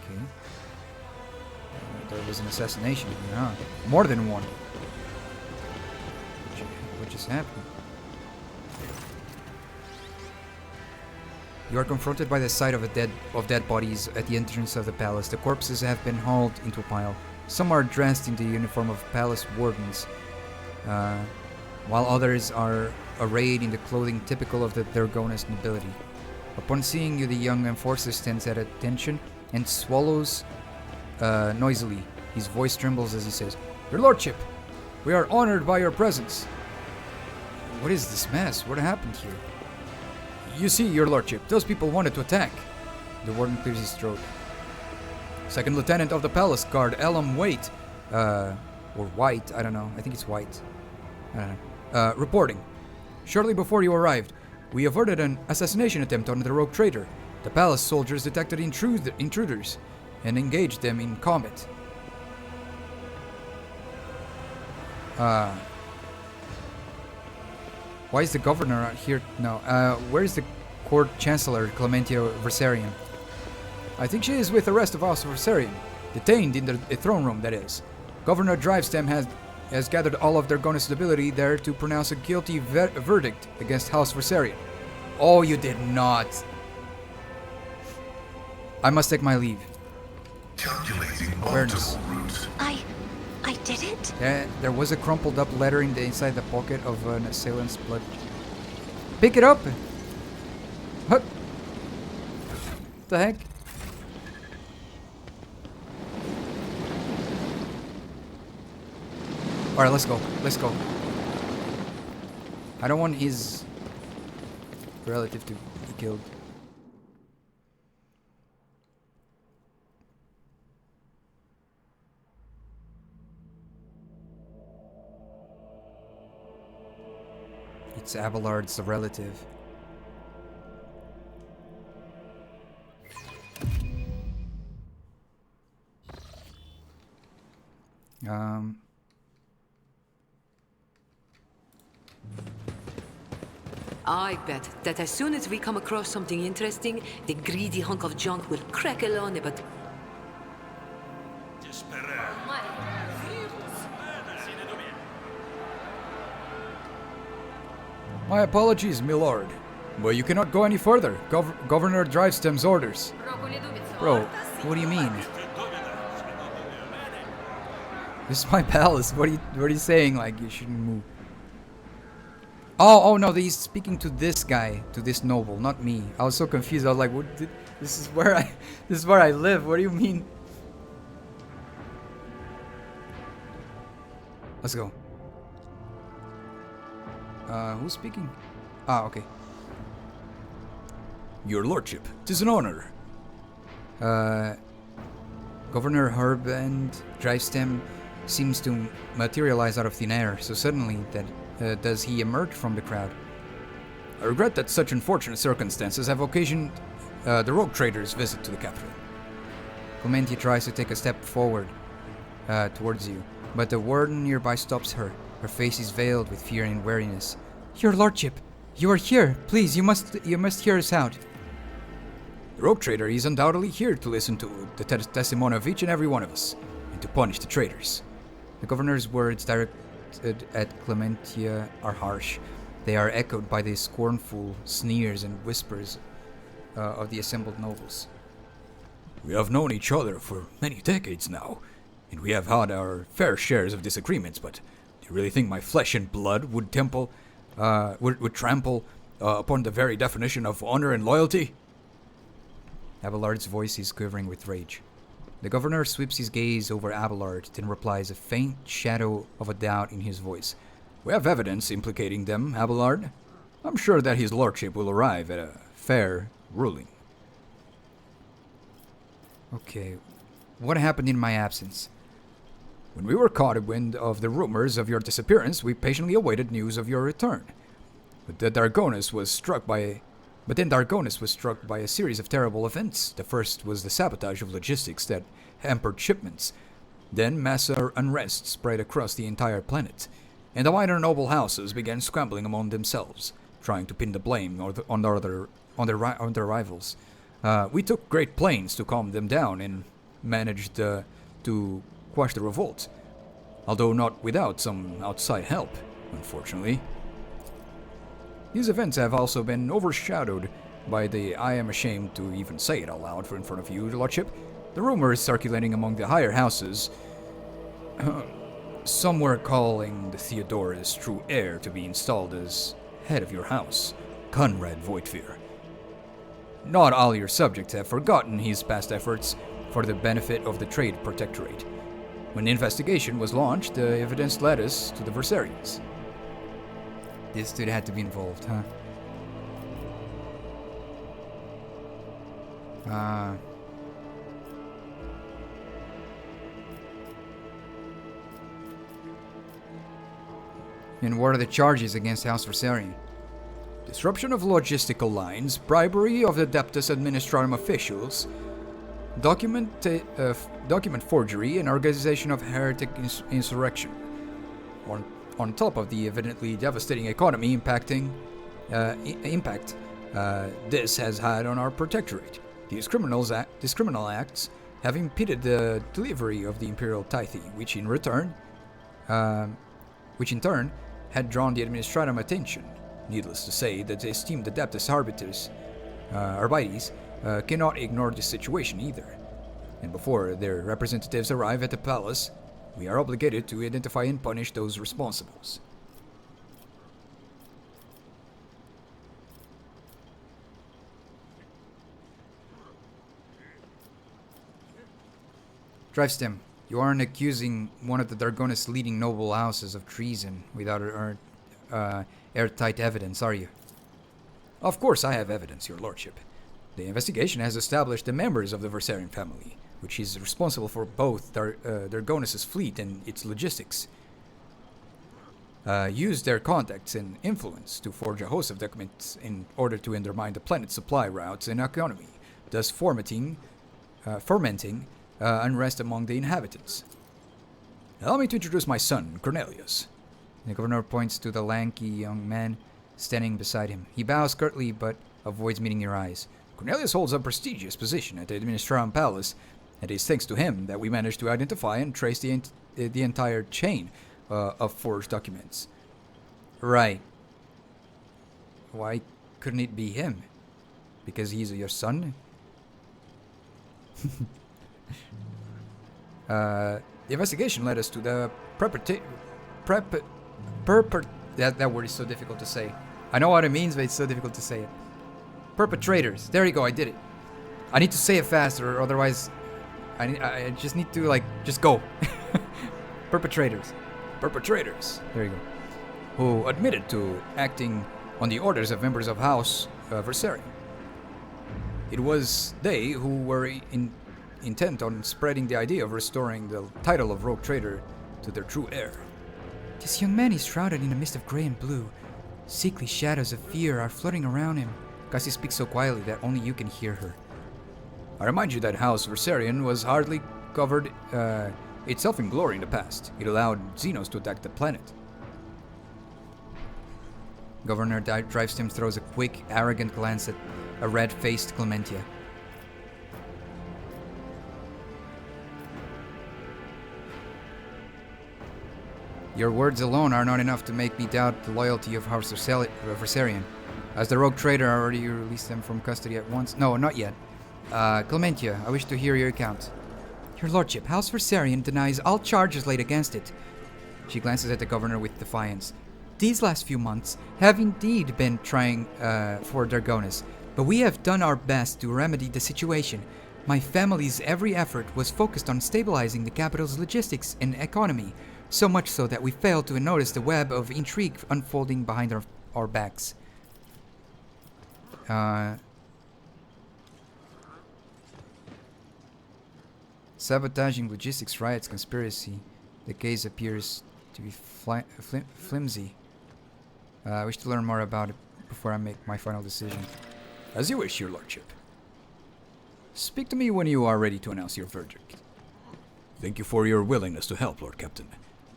Okay. There was an assassination here, huh? More than one. What just happened? You are confronted by the sight of dead bodies at the entrance of the palace. The corpses have been hauled into a pile. Some are dressed in the uniform of palace wardens, while others are arrayed in the clothing typical of the Koronus nobility. Upon seeing you, the young enforcer stands at attention and swallows noisily. His voice trembles as he says, "Your lordship, we are honored by your presence." What is this mess? What happened here? You see, your lordship, those people wanted to attack. The warden clears his throat. Second Lieutenant of the Palace Guard, Elam Waite, or White, I don't know. I think it's White. I don't know. Reporting. Shortly before you arrived, we averted an assassination attempt on the Rogue Trader. The palace soldiers detected intruders and engaged them in combat. Why is the governor out here? No. Where is the court chancellor, Clementia Versarian? I think she is with the rest of House Versarian. Detained in the throne room, that is. Governor Drivestem has gathered all of Dargonus nobility there to pronounce a guilty verdict against House Versarian. Oh, you did not. I must take my leave. Calculating Awareness. optimal route. I did it? There was a crumpled up letter inside the pocket of an assailant's blood. Pick it up! What the heck? Alright, let's go. Let's go. I don't want his relative to be killed. It's Abelard's relative. I bet that as soon as we come across something interesting, the greedy hunk of junk will crackle on it, but... My apologies, milord. But you cannot go any further. Governor Drivestem's orders. Bro, what do you mean? This is my palace. What are you saying? Like, you shouldn't move. Oh no, he's speaking to this guy, to this noble, not me. I was so confused. I was like, this is where I live. What do you mean? Let's go. Who's speaking? Ah, okay. Your lordship, 'tis an honor. Governor Herb and Drivestem seems to materialize out of thin air so suddenly that does he emerge from the crowd? I regret that such unfortunate circumstances have occasioned the rogue trader's visit to the capital. Clementia tries to take a step forward towards you, but the warden nearby stops her. Her face is veiled with fear and wariness. Your lordship, you are here. Please, you must hear us out. The rogue trader is undoubtedly here to listen to the testimony of each and every one of us, and to punish the traitors. The governor's words directed at Clementia are harsh. They are echoed by the scornful sneers and whispers of the assembled nobles. We have known each other for many decades now, and we have had our fair shares of disagreements, but do you really think my flesh and blood would trample upon the very definition of honor and loyalty? Abelard's voice is quivering with rage. The governor sweeps his gaze over Abelard, then replies, a faint shadow of a doubt in his voice. We have evidence implicating them, Abelard. I'm sure that his lordship will arrive at a fair ruling. Okay, what happened in my absence? When we were caught in wind of the rumors of your disappearance, we patiently awaited news of your return. But then Dargonus was struck by a series of terrible events. The first was the sabotage of logistics that hampered shipments. Then mass unrest spread across the entire planet, and the minor noble houses began scrambling among themselves, trying to pin the blame on their rivals. We took great pains to calm them down and managed to quash the revolt, although not without some outside help, unfortunately. These events have also been overshadowed by the, I am ashamed to even say it out loud in front of you, lordship, the rumors circulating among the higher houses. Some were calling the Theodorus true heir to be installed as head of your house, Conrad Voidfear. Not all your subjects have forgotten his past efforts for the benefit of the Trade Protectorate. When the investigation was launched, the evidence led us to the Versarians. This dude had to be involved, huh? And what are the charges against House Versarian? Disruption of logistical lines, bribery of the Adeptus Administratum officials, document forgery, and organization of heretic insurrection. on top of the evidently devastating economy impact this has had on our protectorate. These criminal acts have impeded the delivery of the imperial tithe, which in turn had drawn the administratum attention. Needless to say, that the esteemed adeptus arbites cannot ignore this situation either. And before their representatives arrive at the palace, we are obligated to identify and punish those responsible. Drivestem, you aren't accusing one of the Dargonis' leading noble houses of treason without airtight evidence, are you? Of course I have evidence, your lordship. The investigation has established the members of the Versarian family, which is responsible for both Dargonis' fleet and its logistics, used their contacts and influence to forge a host of documents in order to undermine the planet's supply routes and economy, thus fomenting unrest among the inhabitants. Allow me to introduce my son, Cornelius. The governor points to the lanky young man standing beside him. He bows curtly but avoids meeting your eyes. Cornelius holds a prestigious position at the Administratum Palace, and it is thanks to him that we managed to identify and trace the entire chain of forged documents. Right. Why couldn't it be him? Because he's your son? The investigation led us to the that word is so difficult to say. I know what it means, but it's so difficult to say it. Perpetrators. There you go, I did it. I need to say it faster, or otherwise I just need to, just go. Perpetrators. There you go. Who admitted to acting on the orders of members of House Versarian. It was they who were intent on spreading the idea of restoring the title of Rogue Trader to their true heir. This young man is shrouded in a mist of grey and blue. Sickly shadows of fear are floating around him. Cassie speaks so quietly that only you can hear her. I remind you that House Versarian was hardly covered itself in glory in the past. It allowed Xenos to attack the planet. Governor Drivestem throws a quick, arrogant glance at a red-faced Clementia. Your words alone are not enough to make me doubt the loyalty of House Versarian. Has the rogue trader already released them from custody at once? No, not yet. Clementia, I wish to hear your account. Your lordship, House Versarian denies all charges laid against it. She glances at the governor with defiance. These last few months have indeed been trying for Dargonis, but we have done our best to remedy the situation. My family's every effort was focused on stabilizing the capital's logistics and economy, so much so that we failed to notice the web of intrigue unfolding behind our backs. Sabotaging logistics, riots, conspiracy. The case appears to be flimsy. I wish to learn more about it before I make my final decision. As you wish, your lordship. Speak to me when you are ready to announce your verdict. Thank you for your willingness to help, Lord Captain.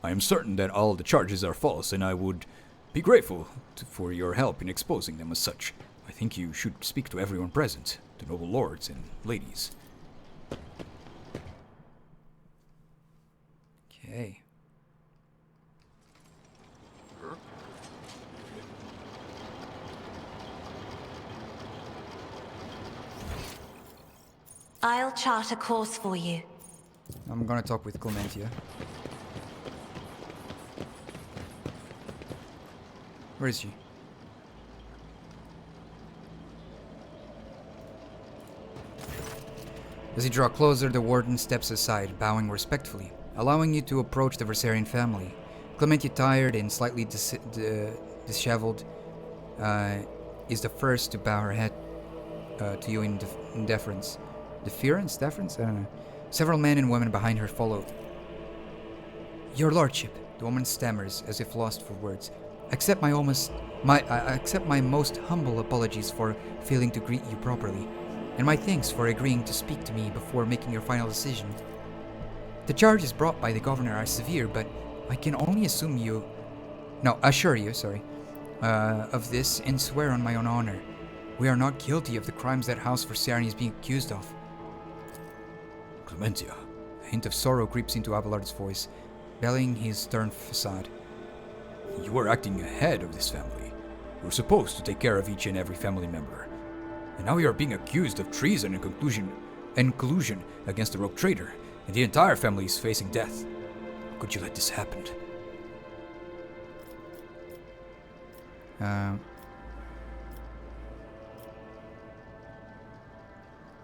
I am certain that all the charges are false, and I would be grateful for your help in exposing them as such. I think you should speak to everyone present, the noble lords and ladies. Okay. I'll chart a course for you. I'm gonna talk with Clementia. Where is she? As you draw closer, the warden steps aside, bowing respectfully, allowing you to approach the Versarian family. Clementia, tired and slightly disheveled, is the first to bow her head to you in deference. Deference? Deference? I don't know. Several men and women behind her followed. Your lordship, the woman stammers, as if lost for words. Accept my most humble apologies for failing to greet you properly, and my thanks for agreeing to speak to me before making your final decision. The charges brought by the governor are severe, but I can only assume you... No, assure you, sorry, of this and swear on my own honor. We are not guilty of the crimes that House Versarion is being accused of. Clementia. A hint of sorrow creeps into Abelard's voice, bellying his stern facade. You were acting ahead of this family. You were supposed to take care of each and every family member. And now you are being accused of treason and collusion against the rogue trader, and the entire family is facing death. How could you let this happen?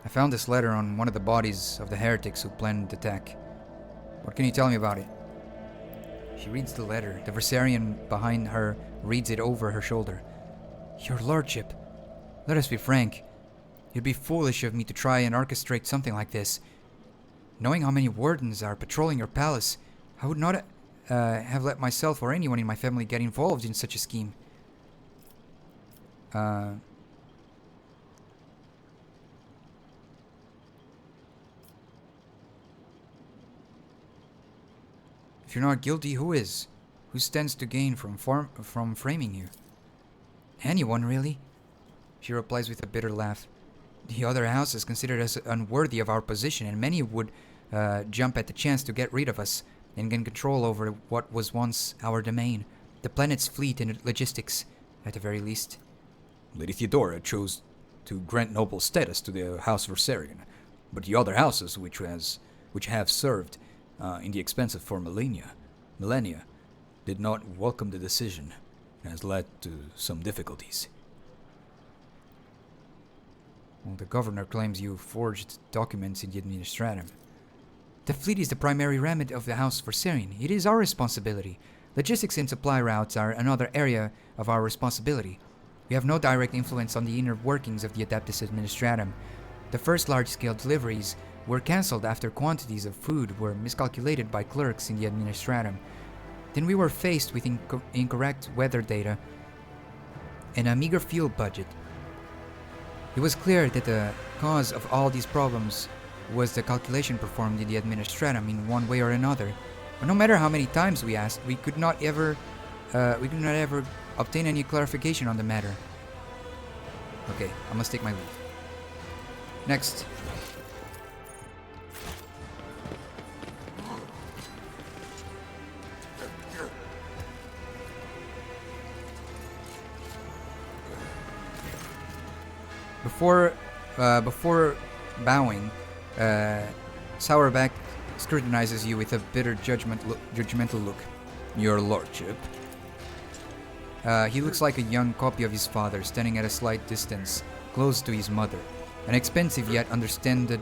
I found this letter on one of the bodies of the heretics who planned the attack. What can you tell me about it? She reads the letter. The Versarion behind her reads it over her shoulder. Your lordship, let us be frank. It'd be foolish of me to try and orchestrate something like this. Knowing how many wardens are patrolling your palace, I would not have let myself or anyone in my family get involved in such a scheme. If you're not guilty, who is? Who stands to gain from framing you? Anyone, really? She replies with a bitter laugh. The other houses consider us unworthy of our position, and many would jump at the chance to get rid of us and gain control over what was once our domain. The planet's fleet and logistics, at the very least. Lady Theodora chose to grant noble status to the House Versarion, but the other houses which have served in the Expanse for millennia, did not welcome the decision, and has led to some difficulties. Well, the governor claims you forged documents in the Administratum. The fleet is the primary remit of the House Versarion. It is our responsibility. Logistics and supply routes are another area of our responsibility. We have no direct influence on the inner workings of the Adeptus Administratum. The first large-scale deliveries were cancelled after quantities of food were miscalculated by clerks in the Administratum. Then we were faced with incorrect weather data and a meager fuel budget. It was clear that the cause of all these problems was the calculation performed in the Administratum in one way or another. But no matter how many times we asked, we could not ever obtain any clarification on the matter. Okay, I must take my leave. Next. Before bowing, Sourback scrutinizes you with a bitter judgmental look. Your lordship. He looks like a young copy of his father, standing at a slight distance, close to his mother. An expensive yet understated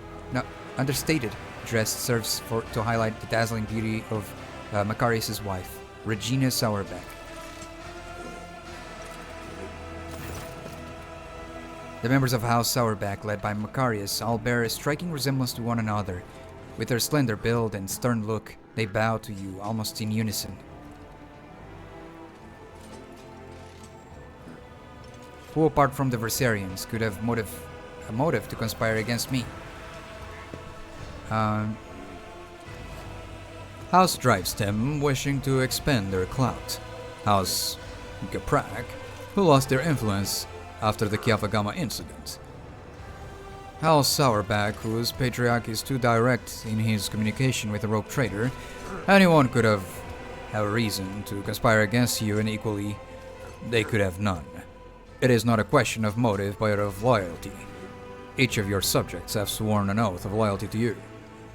dress serves to highlight the dazzling beauty of Macarius' wife, Regina Sourback. The members of House Sourback, led by Macarius, all bear a striking resemblance to one another. With their slender build and stern look, they bow to you almost in unison. Who apart from the Versarians could have a motive to conspire against me? House Drivestem wishing to expand their clout. House Gaprak, who lost their influence after the Kiavagama incident. House Sourback, whose patriarch is too direct in his communication with the rogue trader. Anyone could have a reason to conspire against you, and equally, they could have none. It is not a question of motive, but of loyalty. Each of your subjects have sworn an oath of loyalty to you,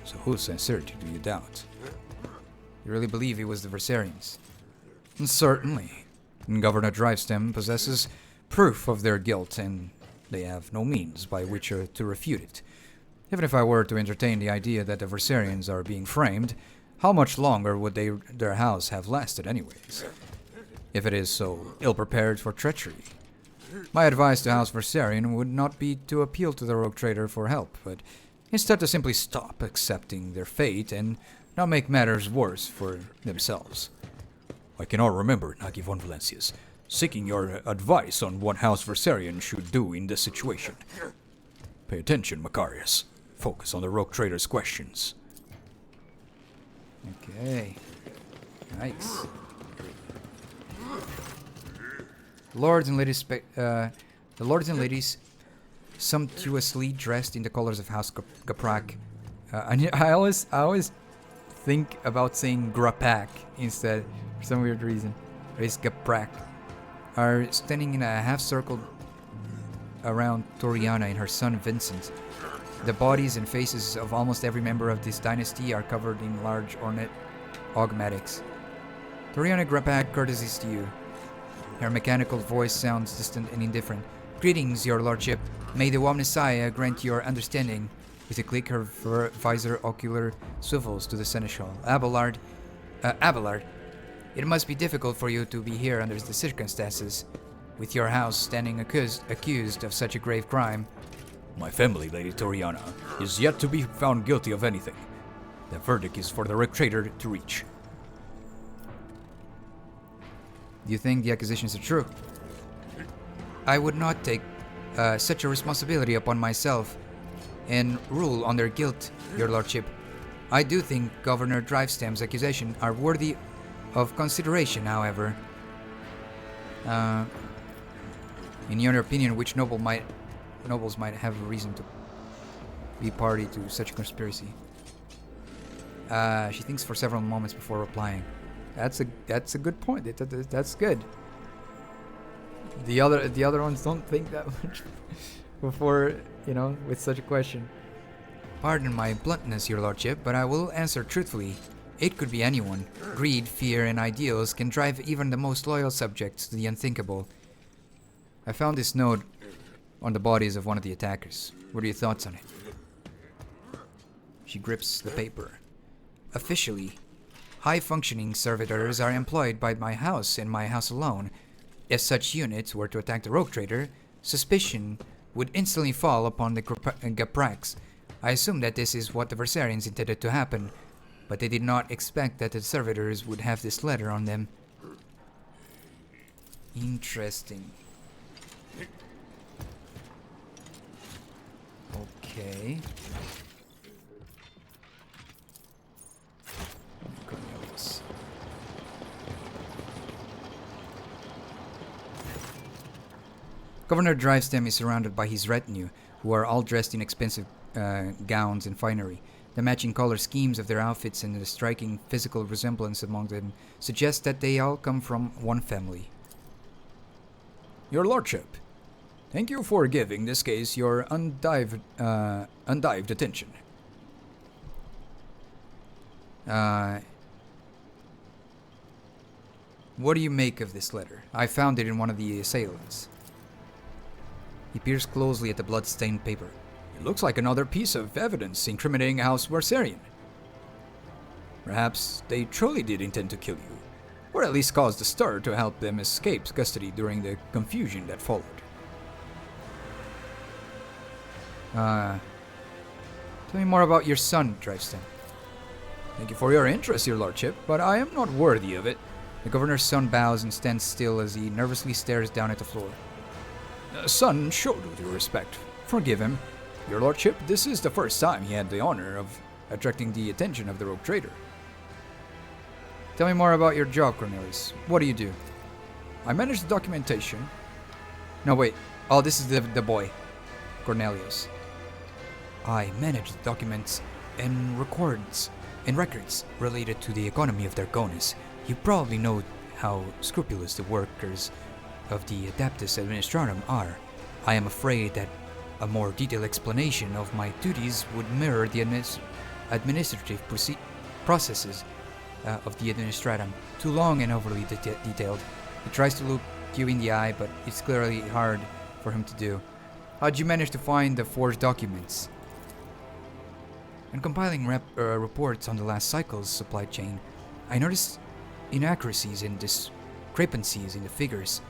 so whose sincerity do you doubt? You really believe it was the Versarians? Certainly. Governor Drivestem possesses proof of their guilt, and they have no means by which to refute it. Even if I were to entertain the idea that the Versarians are being framed, how much longer would their house have lasted anyways, if it is so ill-prepared for treachery? My advice to House Versarion would not be to appeal to the rogue trader for help, but instead to simply stop accepting their fate and not make matters worse for themselves. I cannot remember, Nagi von Valencius, seeking your advice on what House Versarion should do in this situation. Pay attention, Macarius. Focus on the rogue trader's questions. Okay. Nice. Lords and ladies, the lords and ladies, sumptuously dressed in the colors of House Gaprak. I always think about saying Grapak instead for some weird reason. It's Gaprak. Are standing in a half circle around Toriana and her son Vincent. The bodies and faces of almost every member of this dynasty are covered in large ornate augmatics. Toriana Grapak courtesies to you. Her mechanical voice sounds distant and indifferent. Greetings, your lordship. May the Wamnesaya grant your understanding. With a click, her visor ocular swivels to the seneschal. Abelard, it must be difficult for you to be here under the circumstances, with your house standing accused of such a grave crime. My family, Lady Toriana, is yet to be found guilty of anything. The verdict is for the Rogue Trader to reach. Do you think the accusations are true? I would not take such a responsibility upon myself and rule on their guilt, your lordship. I do think Governor Drivestam's accusations are worthy of consideration, however. In your opinion, which nobles might have a reason to be party to such a conspiracy? She thinks for several moments before replying. That's a good point. That's good. The other ones don't think that much before, with such a question. Pardon my bluntness, your lordship, but I will answer truthfully. It could be anyone. Greed, fear, and ideals can drive even the most loyal subjects to the unthinkable. I found this note on the bodies of one of the attackers. What are your thoughts on it? She grips the paper. Officially, high-functioning servitors are employed by my house and my house alone. If such units were to attack the Rogue Trader, suspicion would instantly fall upon the Gapraks. I assume that this is what the Versarians intended to happen, but they did not expect that the servitors would have this letter on them. Interesting. Okay. Cornelius. Governor Drivestem is surrounded by his retinue, who are all dressed in expensive gowns and finery. The matching color schemes of their outfits and the striking physical resemblance among them suggest that they all come from one family. Your lordship, thank you for giving this case your undived attention. What do you make of this letter? I found it in one of the assailants. He peers closely at the blood-stained paper. It looks like another piece of evidence incriminating House Versarian. Perhaps they truly did intend to kill you, or at least cause the stir to help them escape custody during the confusion that followed. Tell me more about your son, Drivestem. Thank you for your interest, your lordship, but I am not worthy of it. The governor's son bows and stands still as he nervously stares down at the floor. Son showed due respect. Forgive him. Your lordship, this is the first time he had the honor of attracting the attention of the Rogue Trader. Tell me more about your job, Cornelius. What do you do? I manage the documentation. No, wait. Oh, this is the boy. Cornelius. I manage the documents and records related to the economy of Draconis. You probably know how scrupulous the workers of the Adeptus Administratum are. I am afraid that a more detailed explanation of my duties would mirror the administrative processes of the Administratum. Too long and overly detailed. He tries to look you in the eye, but it's clearly hard for him to do. How'd you manage to find the forged documents? When compiling reports on the last cycle's supply chain, I noticed inaccuracies and discrepancies in the figures.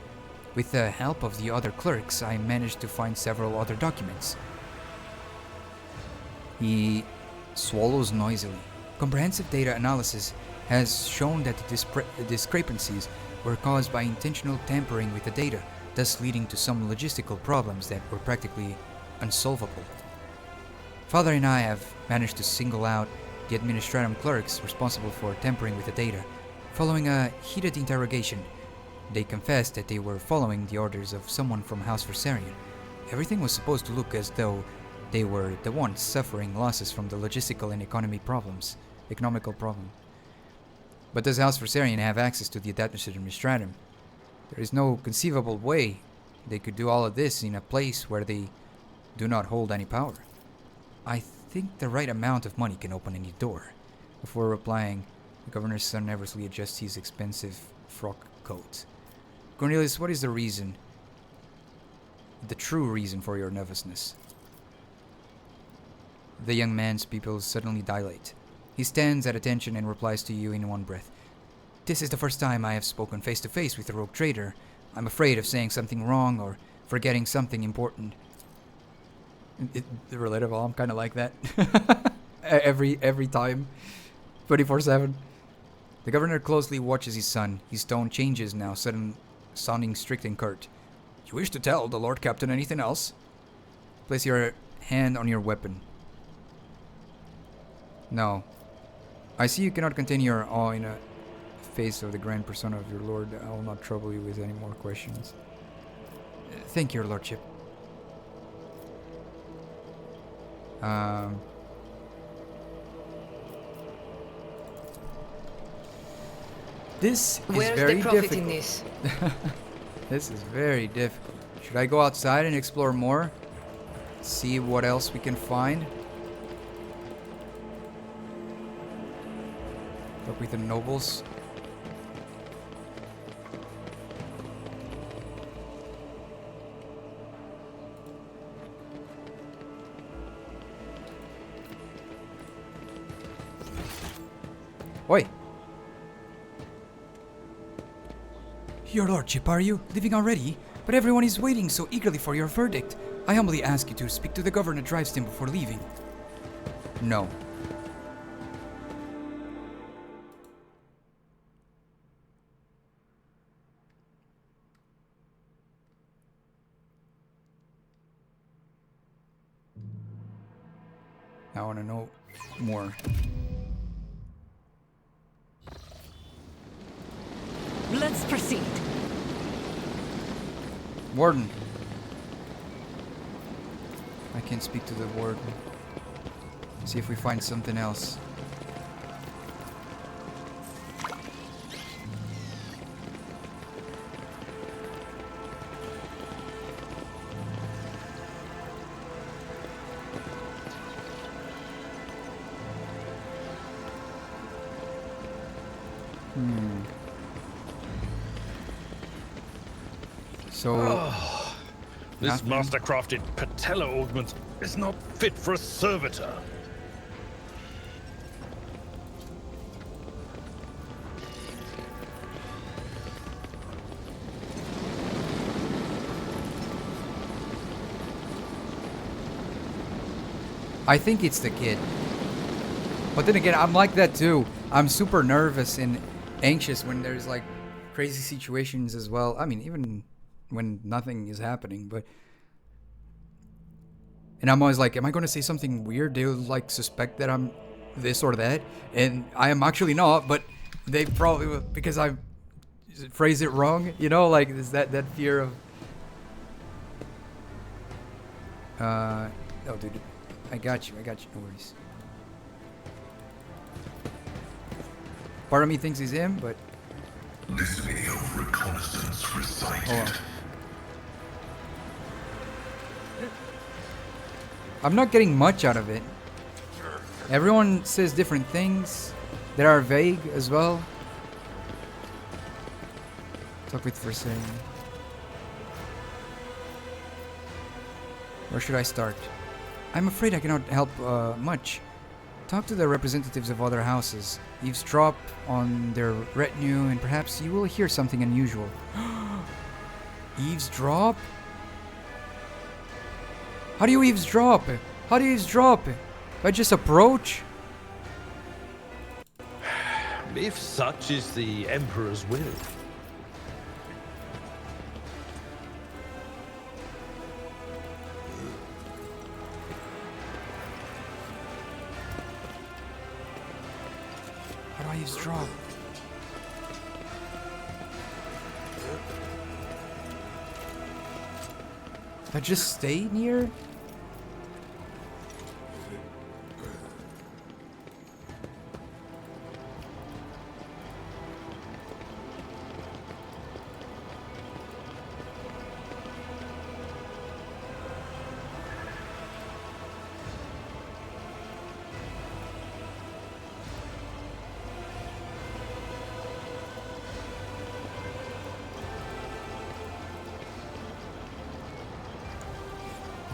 With the help of the other clerks, I managed to find several other documents. He swallows noisily. Comprehensive data analysis has shown that the discrepancies were caused by intentional tampering with the data, thus leading to some logistical problems that were practically unsolvable. Father and I have managed to single out the administratum clerks responsible for tampering with the data. Following a heated interrogation, they confessed that they were following the orders of someone from House Versarion. Everything was supposed to look as though they were the ones suffering losses from the logistical and economical problem. But does House Versarion have access to the Adaptus Administratum? There is no conceivable way they could do all of this in a place where they do not hold any power. I think the right amount of money can open any door. Before replying, the governor's son nervously adjusts his expensive frock coat. Cornelius, what is the reason? The true reason for your nervousness? The young man's pupils suddenly dilate. He stands at attention and replies to you in one breath. This is the first time I have spoken face to face with a rogue trader. I'm afraid of saying something wrong or forgetting something important. Relatable, I'm kind of like that. every time. 24/7. The governor closely watches his son. His tone changes now, sounding strict and curt. You wish to tell the Lord Captain anything else? Place your hand on your weapon. No. I see you cannot contain your awe in a face of the grand persona of your lord. I will not trouble you with any more questions. Thank you, your lordship. This is Where's very the profit difficult. in this? This is very difficult. Should I go outside and explore more? See what else we can find? Talk with the nobles. Oi! Your lordship, are you? Leaving already? But everyone is waiting so eagerly for your verdict. I humbly ask you to speak to the governor Driveston before leaving. No. I want to know more. Let's proceed. Warden. I can speak to the warden. See if we find something else. So, this master-crafted patella augment is not fit for a servitor. I think it's the kid. But then again, I'm like that too. I'm super nervous and anxious when there's like crazy situations as well. I mean, even when nothing is happening, but... And I'm always like, am I going to say something weird? They'll like suspect that I'm this or that. And I am actually not, but they probably will, because I phrase it wrong. You know, like there's that fear of... Oh, dude. I got you. No worries. Part of me thinks he's him, but... This video reconnaissance recited. Hold on. I'm not getting much out of it. Everyone says different things that are vague as well. Talk with Versarion. Where should I start? I'm afraid I cannot help much. Talk to the representatives of other houses. Eavesdrop on their retinue and perhaps you will hear something unusual. Eavesdrop? How do you eavesdrop? How do you eavesdrop? Do I just approach? If such is the Emperor's will. How do I eavesdrop? I just stay near?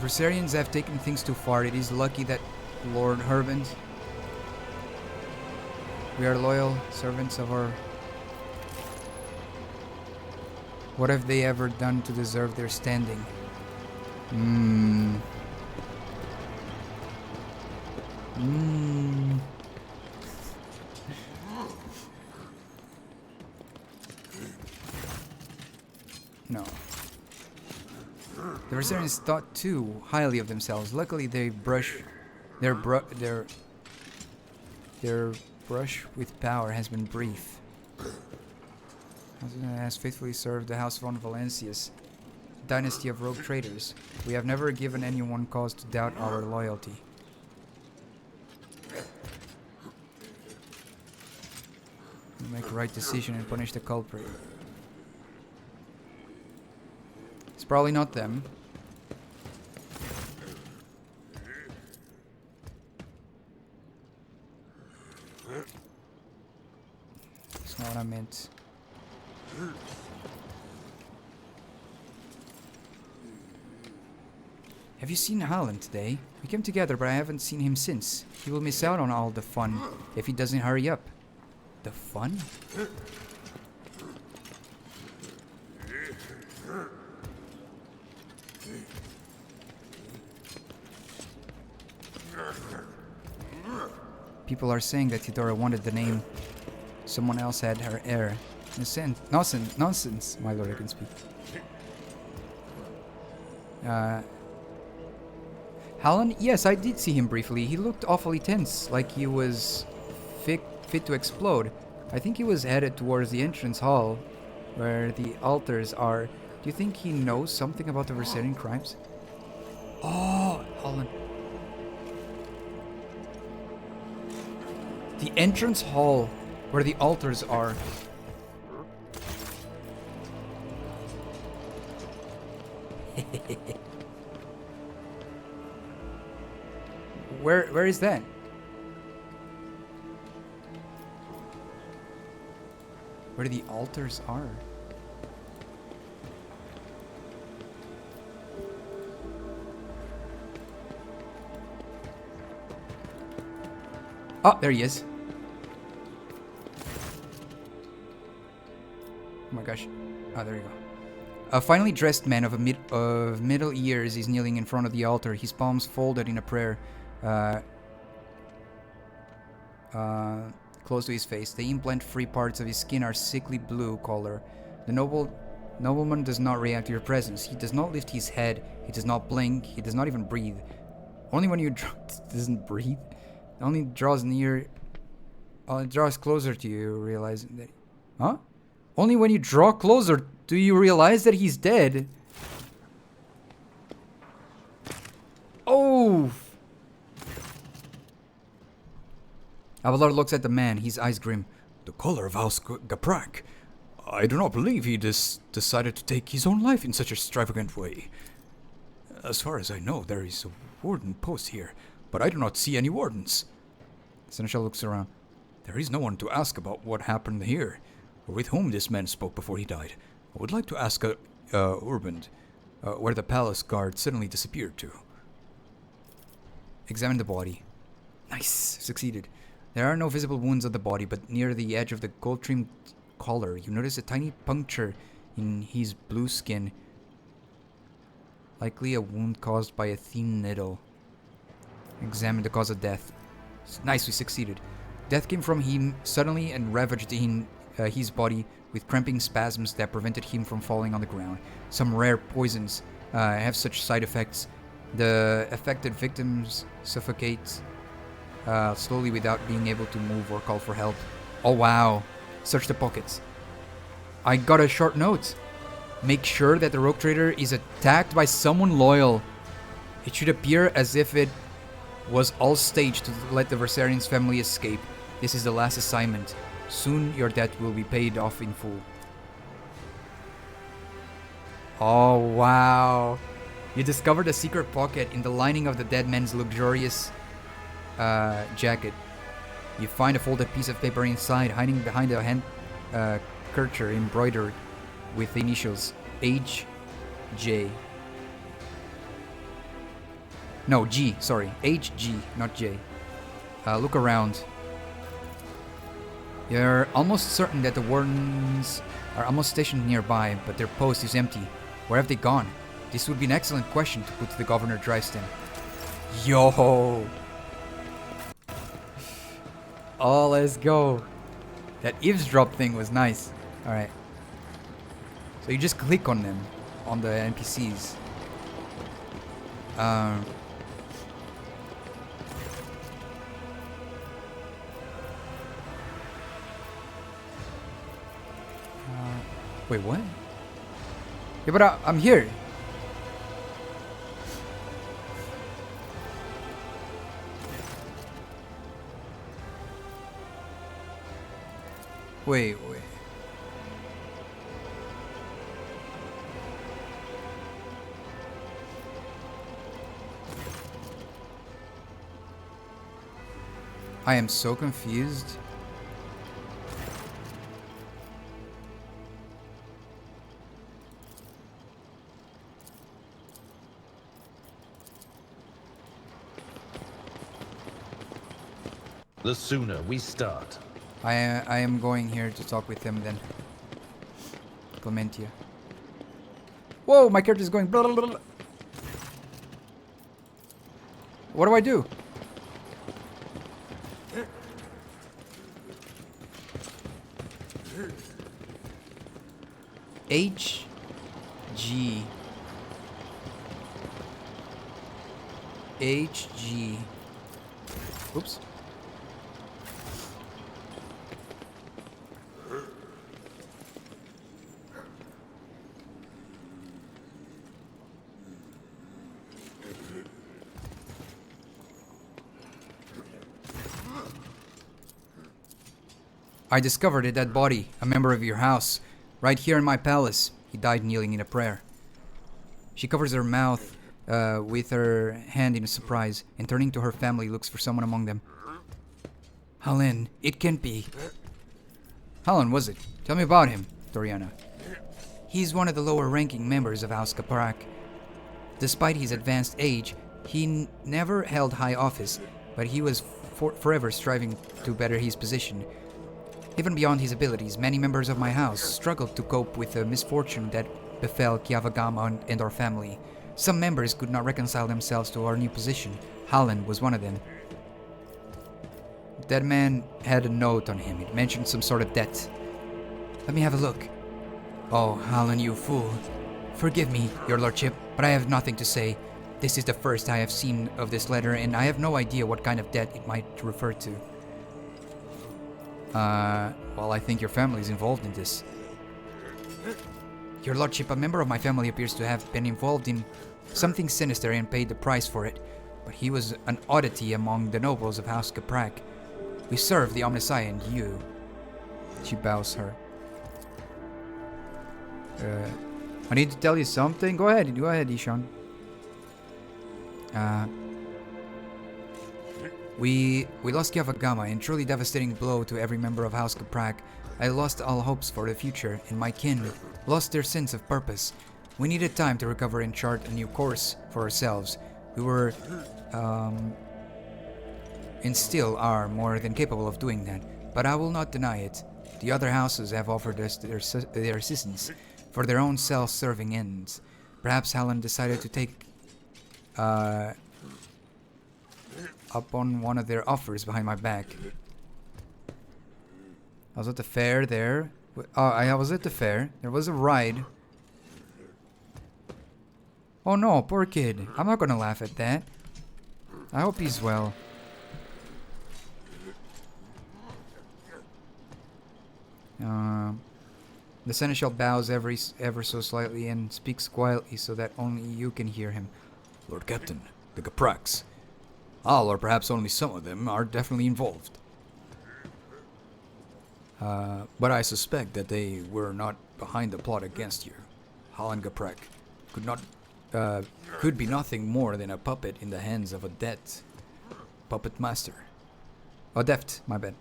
Versarians have taken things too far. It is lucky that Lord Herband. We are loyal servants of our... What have they ever done to deserve their standing? No. The Versarians thought too highly of themselves. Luckily, their brush with power has been brief. Has faithfully served the House von Valencius, dynasty of rogue traders. We have never given anyone cause to doubt our loyalty. We make the right decision and punish the culprit. It's probably not them. That's not what I meant. Have you seen Haaland today? We came together, but I haven't seen him since. He will miss out on all the fun if he doesn't hurry up. The fun? People are saying that Theodora wanted the name someone else had her heir. Nonsense, my lord, I can speak. Hallan? Yes, I did see him briefly. He looked awfully tense, like he was fit to explode. I think he was headed towards the entrance hall, where the altars are. Do you think he knows something about the Versarian crimes? Oh, Hallan. The entrance hall, where the altars are. Where is that? Where the altars are. Oh, there he is. Oh my gosh. Oh, there you go. A finely dressed man of middle years is kneeling in front of the altar, his palms folded in a prayer, close to his face. The implant-free parts of his skin are sickly blue color. The nobleman does not react to your presence. He does not lift his head. He does not blink. He does not even breathe. Only when you doesn't breathe. Only draws near. Draws closer to you, realize that. Huh? Only when you draw closer do you realize that he's dead. Oh! Abelard looks at the man, his eyes grim. The color of House Gaprak. I do not believe he decided to take his own life in such a extravagant way. As far as I know, there is a warden post here, but I do not see any wardens. Seneschal looks around. There is no one to ask about what happened here, or with whom this man spoke before he died. I would like to ask Urband where the palace guard suddenly disappeared to. Examine the body. Nice, succeeded. There are no visible wounds on the body, but near the edge of the gold-trimmed collar, you notice a tiny puncture in his blue skin. Likely a wound caused by a thin needle. Examine the cause of death. Nice, we succeeded. Death came from him suddenly and ravaged his body with cramping spasms that prevented him from falling on the ground. Some rare poisons have such side effects. The affected victims suffocate slowly without being able to move or call for help. Oh wow. Search the pockets. I got a short note. Make sure that the rogue trader is attacked by someone loyal. It should appear as if it was all staged to let the Versarian's family escape. This is the last assignment. Soon your debt will be paid off in full. Oh, wow. You discovered a secret pocket in the lining of the dead man's luxurious jacket. You find a folded piece of paper inside, hiding behind a hand kerchief embroidered with the initials H.J. No, G, sorry. H.G., not J. Look around. You're almost certain that the wardens are almost stationed nearby, but their post is empty. Where have they gone? This would be an excellent question to put to the Governor Dryston. Yo! Oh, let's go. That eavesdrop thing was nice. Alright. So you just click on them, on the NPCs. Wait, what? Yeah, but I'm here. Wait. I am so confused. The sooner we start. I am going here to talk with them then. Clementia. Whoa, my character is going blah, blah, blah. What do I do? H G H G. Oops. I discovered a dead body, a member of your house, right here in my palace. He died kneeling in a prayer. She covers her mouth with her hand in surprise, and turning to her family, looks for someone among them. Helen, it can't be. Helen, was it? Tell me about him, Toriana. He's one of the lower-ranking members of House Kaprak. Despite his advanced age, he never held high office, but he was forever striving to better his position. Even beyond his abilities, many members of my house struggled to cope with the misfortune that befell Kiavagama and our family. Some members could not reconcile themselves to our new position. Hallen was one of them. That man had a note on him. It mentioned some sort of debt. Let me have a look. Oh, Hallen, you fool. Forgive me, your lordship, but I have nothing to say. This is the first I have seen of this letter, and I have no idea what kind of debt it might refer to. Well, I think your family is involved in this. Your lordship, a member of my family appears to have been involved in something sinister and paid the price for it. But he was an oddity among the nobles of House Kaprak. We serve the Omniscient, you. She bows her. I need to tell you something. Go ahead, Ishan. We lost Kiavagama, and truly devastating blow to every member of House Kaprak. I lost all hopes for the future, and my kin lost their sense of purpose. We needed time to recover and chart a new course for ourselves. We were, and still are, more than capable of doing that. But I will not deny it. The other houses have offered us their assistance for their own self-serving ends. Perhaps Hallen decided to take up on one of their offers behind my back. I was at the fair there. I was at the fair. There was a ride. Oh no, poor kid. I'm not gonna laugh at that. I hope he's well. The seneschal bows ever so slightly and speaks quietly so that only you can hear him. Lord Captain, the Capraks. All, or perhaps only some of them, are definitely involved. But I suspect that they were not behind the plot against you. Halan Gaprak could be nothing more than a puppet in the hands of a dead puppet master. Oh, deft, my bad.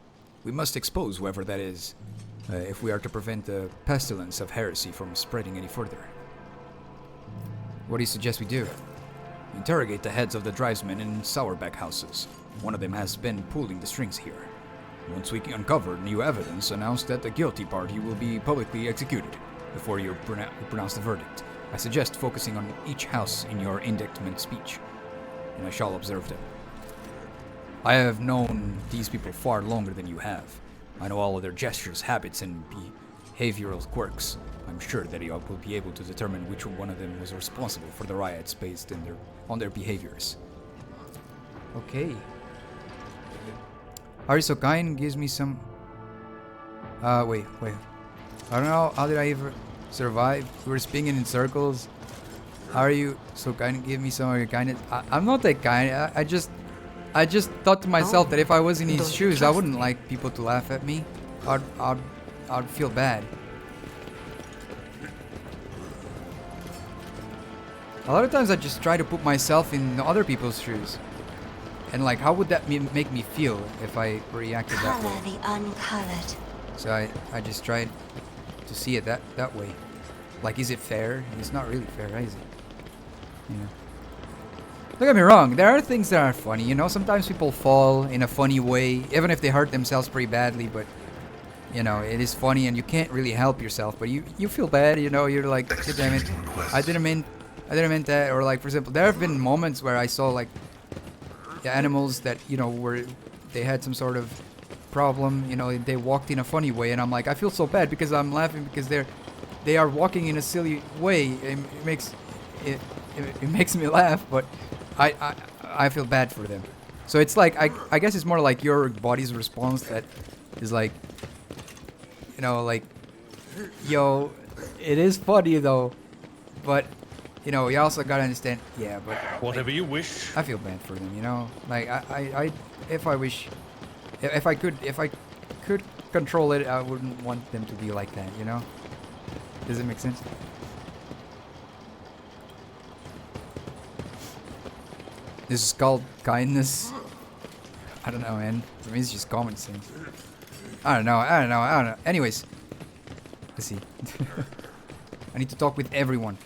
We must expose whoever that is, if we are to prevent the pestilence of heresy from spreading any further. What do you suggest we do? Interrogate the heads of the drivesmen in Sourback houses. One of them has been pulling the strings here. Once we uncover new evidence, announce that the guilty party will be publicly executed before you pronounce the verdict. I suggest focusing on each house in your indictment speech, and I shall observe them. I have known these people far longer than you have. I know all of their gestures, habits, and behavioral quirks. I'm sure that you will be able to determine which one of them was responsible for the riots based on their behaviors. Okay. Are you so kind? Gives me some... wait. I don't know, how did I ever survive? We were spinning in circles. Are you so kind? Give me some of your kindness. I'm not that kind. I just thought to myself that if I was in his shoes, I wouldn't like people to laugh at me. I'd feel bad. A lot of times I just try to put myself in other people's shoes. And like, how would that make me feel if I reacted that way? Color the uncolored. So I just tried to see it that way. Like, is it fair? It's not really fair, is it? Yeah. Don't get me wrong, there are things that are funny, you know? Sometimes people fall in a funny way, even if they hurt themselves pretty badly, but, you know, it is funny and you can't really help yourself, but you feel bad, you know? You're like, damn it, I didn't mean that. Or like, for example, there have been moments where I saw like animals that, you know, they had some sort of problem, you know, they walked in a funny way, and I'm like, I feel so bad because I'm laughing because they are walking in a silly way. It makes me laugh, but I feel bad for them. So it's like, I guess it's more like your body's response that is like, you know, like, yo, it is funny though, but you know, you also gotta understand, yeah, but whatever you wish. I feel bad for them, you know. Like if I could control it, I wouldn't want them to be like that, you know. Does it make sense? This is called kindness. I don't know, man. For me, it's just common sense. I don't know. Anyways, let's see. I need to talk with everyone.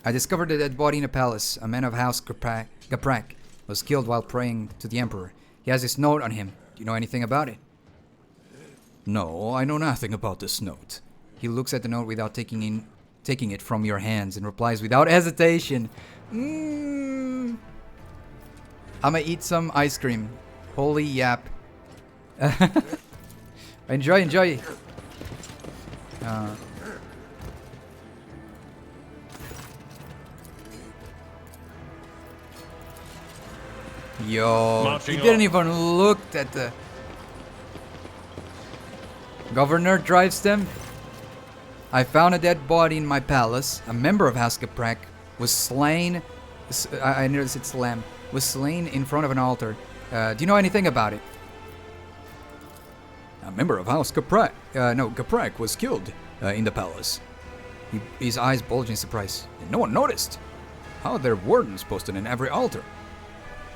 I discovered a dead body in a palace. A man of House Gaprak was killed while praying to the Emperor. He has this note on him. Do you know anything about it? No, I know nothing about this note. He looks at the note without taking it from your hands and replies without hesitation. I'ma eat some ice cream. Holy yap. Enjoy. Yo, Marching he didn't on. even look at the... Governor drives them. I found a dead body in my palace. A member of House Gaprak was slain. I noticed it's lamb. Was slain in front of an altar. Do you know anything about it? A member of House Gaprak. Gaprak was killed in the palace. His eyes bulge in surprise. And no one noticed. How are there wardens posted in every altar?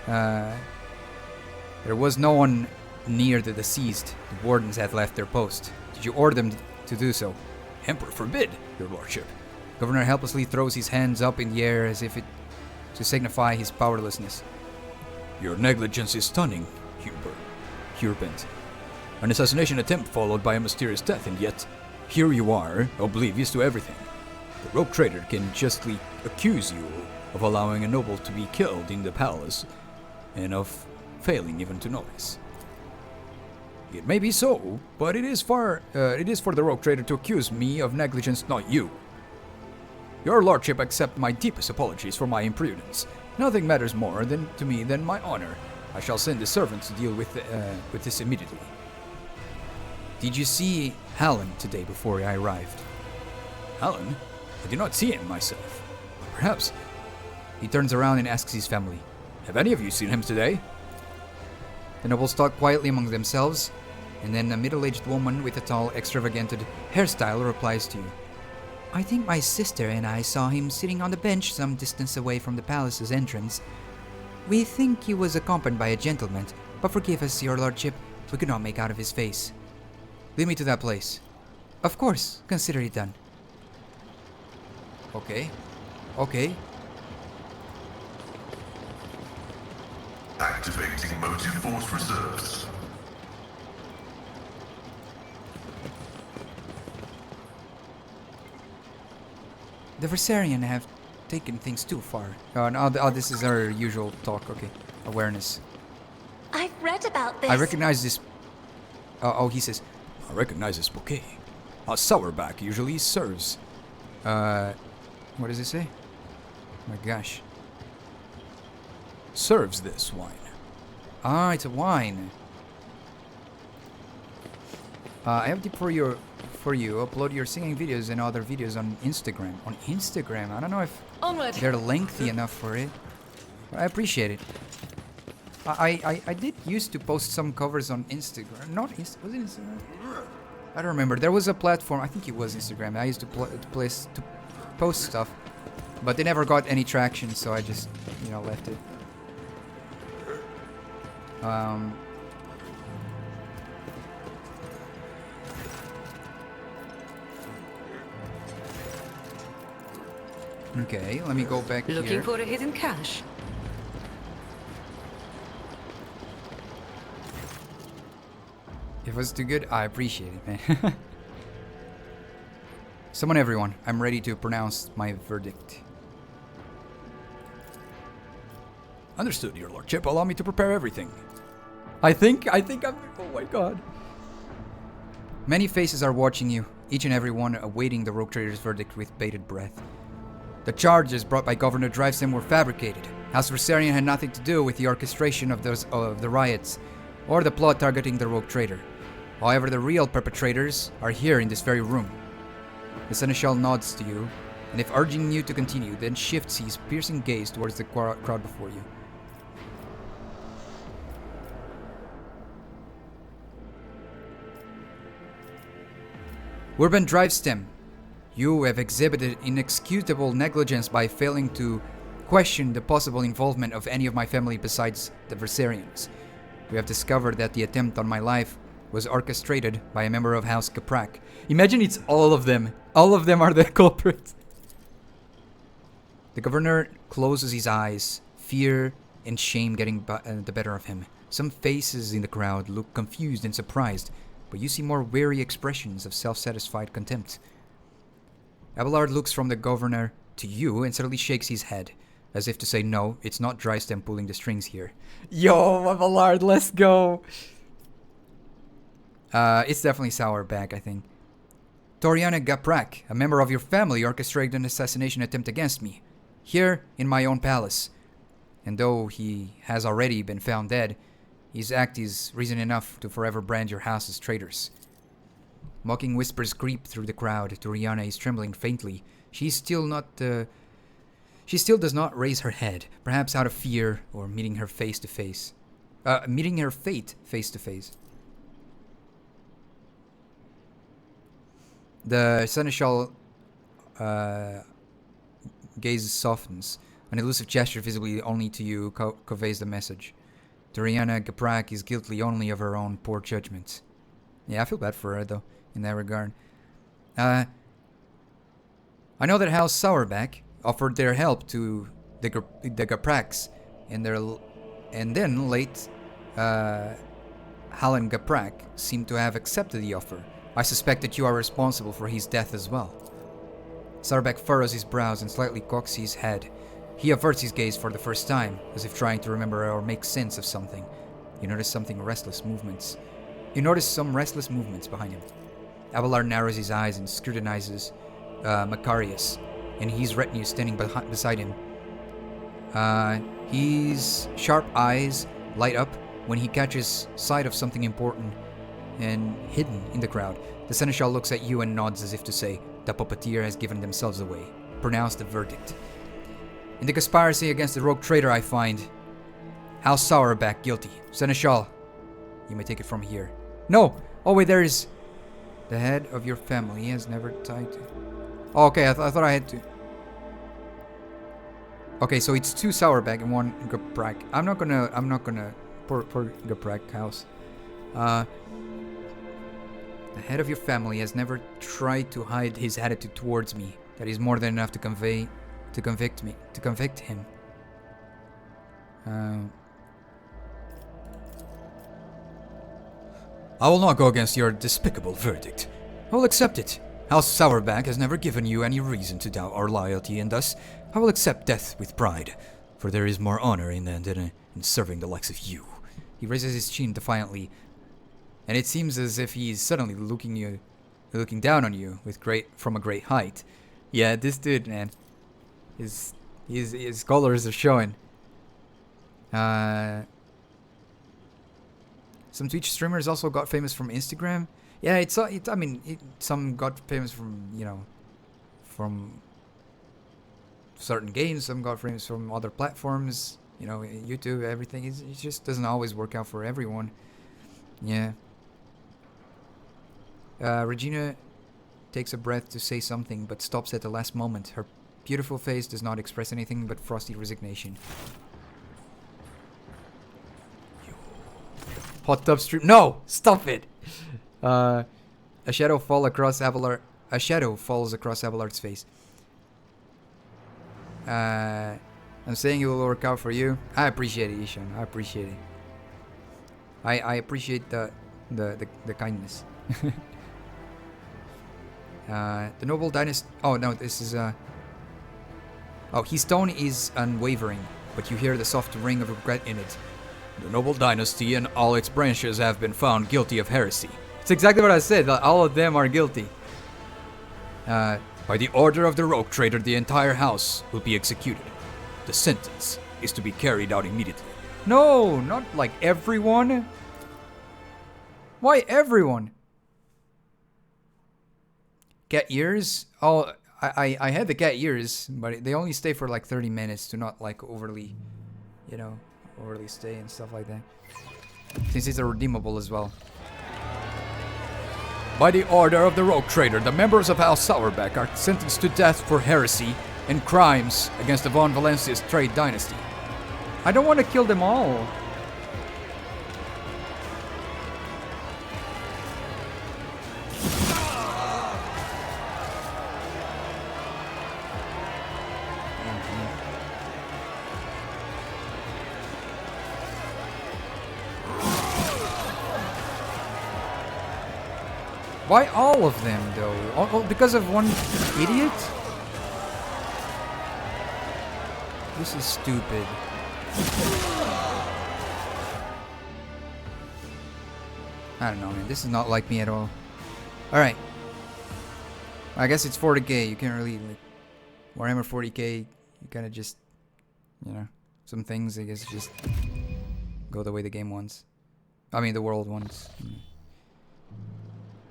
There was no one near the deceased. The wardens had left their post. Did you order them to do so? Emperor forbid, your lordship. Governor helplessly throws his hands up in the air as if to signify his powerlessness. Your negligence is stunning, Hubert. An assassination attempt followed by a mysterious death, and yet here you are, oblivious to everything. The rogue trader can justly accuse you of allowing a noble to be killed in the palace, and of failing even to notice. It may be so, but it is for the rogue trader to accuse me of negligence, not you. Your lordship accept my deepest apologies for my imprudence. Nothing matters more to me than my honor. I shall send the servants to deal with this immediately. Did you see Hallen today before I arrived? Hallen? I did not see him myself. Perhaps. He turns around and asks his family. Have any of you seen him today? The nobles talk quietly among themselves, and then a middle-aged woman with a tall, extravagant hairstyle replies to you. I think my sister and I saw him sitting on the bench some distance away from the palace's entrance. We think he was accompanied by a gentleman, but forgive us, your lordship, we could not make out of his face. Lead me to that place. Of course, consider it done. Okay. Okay. Activating motive force reserves. The Versarian have taken things too far. This is our usual talk. Okay. Awareness. I've read about this. I recognize this. He says, I recognize this bouquet. A sourback usually serves. What does it say? Oh my gosh. Serves this wine. Ah, it's a wine. I have tip for you. Upload your singing videos and other videos on Instagram. On Instagram? I don't know if Onward. they're lengthy enough for it. But I appreciate it. I did used to post some covers on Instagram. Was it Instagram? I don't remember. There was a platform. I think it was Instagram. I used to post stuff, but they never got any traction, so I just left it. Okay, let me go back here. Looking for a hidden cache? If it was too good, I appreciate it, man. Summon everyone. I'm ready to pronounce my verdict. Understood, your lordship. Allow me to prepare everything. I think I'm... Oh my god. Many faces are watching you, each and every one awaiting the Rogue Trader's verdict with bated breath. The charges brought by Governor Drivestem were fabricated. House Versarian had nothing to do with the orchestration of the riots, or the plot targeting the Rogue Trader. However, the real perpetrators are here in this very room. The Seneschal nods to you, and if urging you to continue, then shifts his piercing gaze towards the crowd before you. Urban Drivestem, you have exhibited inexcusable negligence by failing to question the possible involvement of any of my family besides the Versarians. We have discovered that the attempt on my life was orchestrated by a member of House Caprak. Imagine it's all of them. All of them are the culprits. The governor closes his eyes, fear and shame getting the better of him. Some faces in the crowd look confused and surprised, but you see more wary expressions of self-satisfied contempt. Abelard looks from the governor to you and suddenly shakes his head, as if to say, no, it's not Drivestem pulling the strings here. Yo, Abelard, let's go! It's definitely Sourback, I think. Toriana Gaprak, a member of your family, orchestrated an assassination attempt against me, here in my own palace. And though he has already been found dead, his act is reason enough to forever brand your house as traitors. Mocking whispers creep through the crowd. Toriana is trembling faintly. She still does not raise her head, perhaps out of fear or meeting her fate face to face. The Seneschal gaze softens. An elusive gesture visibly only to you conveys the message. Toriana Gaprak is guilty only of her own poor judgment. Yeah, I feel bad for her, though, in that regard. I know that House Sourback offered their help to the Gapraks, and then late Hallen Gaprak seemed to have accepted the offer. I suspect that you are responsible for his death as well. Sourback furrows his brows and slightly cocks his head. He averts his gaze for the first time, as if trying to remember or make sense of something. You notice some restless movements behind him. Abelard narrows his eyes and scrutinizes Macarius, and his retinue standing beside him. His sharp eyes light up when he catches sight of something important and hidden in the crowd. The seneschal looks at you and nods as if to say, the puppeteer has given themselves away. Pronounce the verdict. In the conspiracy against the rogue traitor I find House Sourback guilty. Seneschal, you may take it from here. No! Oh wait, there is... The head of your family has never tied to... Oh, okay, I thought I had to... Okay, so it's 2 Sourback and 1 Gaprak. I'm not gonna... Poor Gaprak house. The head of your family has never tried to hide his attitude towards me. That is more than enough to convict him. I will not go against your despicable verdict. I will accept it. House Sourback has never given you any reason to doubt our loyalty, and thus I will accept death with pride, for there is more honor in that than in serving the likes of you. He raises his chin defiantly, and it seems as if he is suddenly looking down on you from a great height. Yeah, this dude, man, his colors are showing. Some Twitch streamers also got famous from Instagram. Yeah, some got famous from, from certain games. Some got famous from other platforms. YouTube, everything. It just doesn't always work out for everyone. Yeah. Regina takes a breath to say something, but stops at the last moment. Her beautiful face does not express anything but frosty resignation. Hot tub stream. No! Stop it! A shadow falls across Abelard's face. I'm saying it will work out for you. I appreciate it, Ishan. I appreciate it. I appreciate the kindness. The noble dynasty. Oh no, this is Oh, his tone is unwavering, but you hear the soft ring of regret in it. The noble dynasty and all its branches have been found guilty of heresy. It's exactly what I said. All of them are guilty. By the order of the rogue traitor, the entire house will be executed. The sentence is to be carried out immediately. No, not like everyone. Why everyone? Cat ears? Oh, I had the cat ears, but they only stay for like 30 minutes to not like overly, overly stay and stuff like that. Since it's a redeemable as well. By the order of the rogue traitor, the members of House Sourback are sentenced to death for heresy and crimes against the Von Valencia's trade dynasty. I don't want to kill them all. Why all of them, though? Oh, because of one idiot? This is stupid. I don't know, man. This is not like me at all. Alright. I guess it's 40k. You can't really, like... Warhammer 40k, you kind of just... some things, I guess, just... go the way the game wants. I mean, the world wants.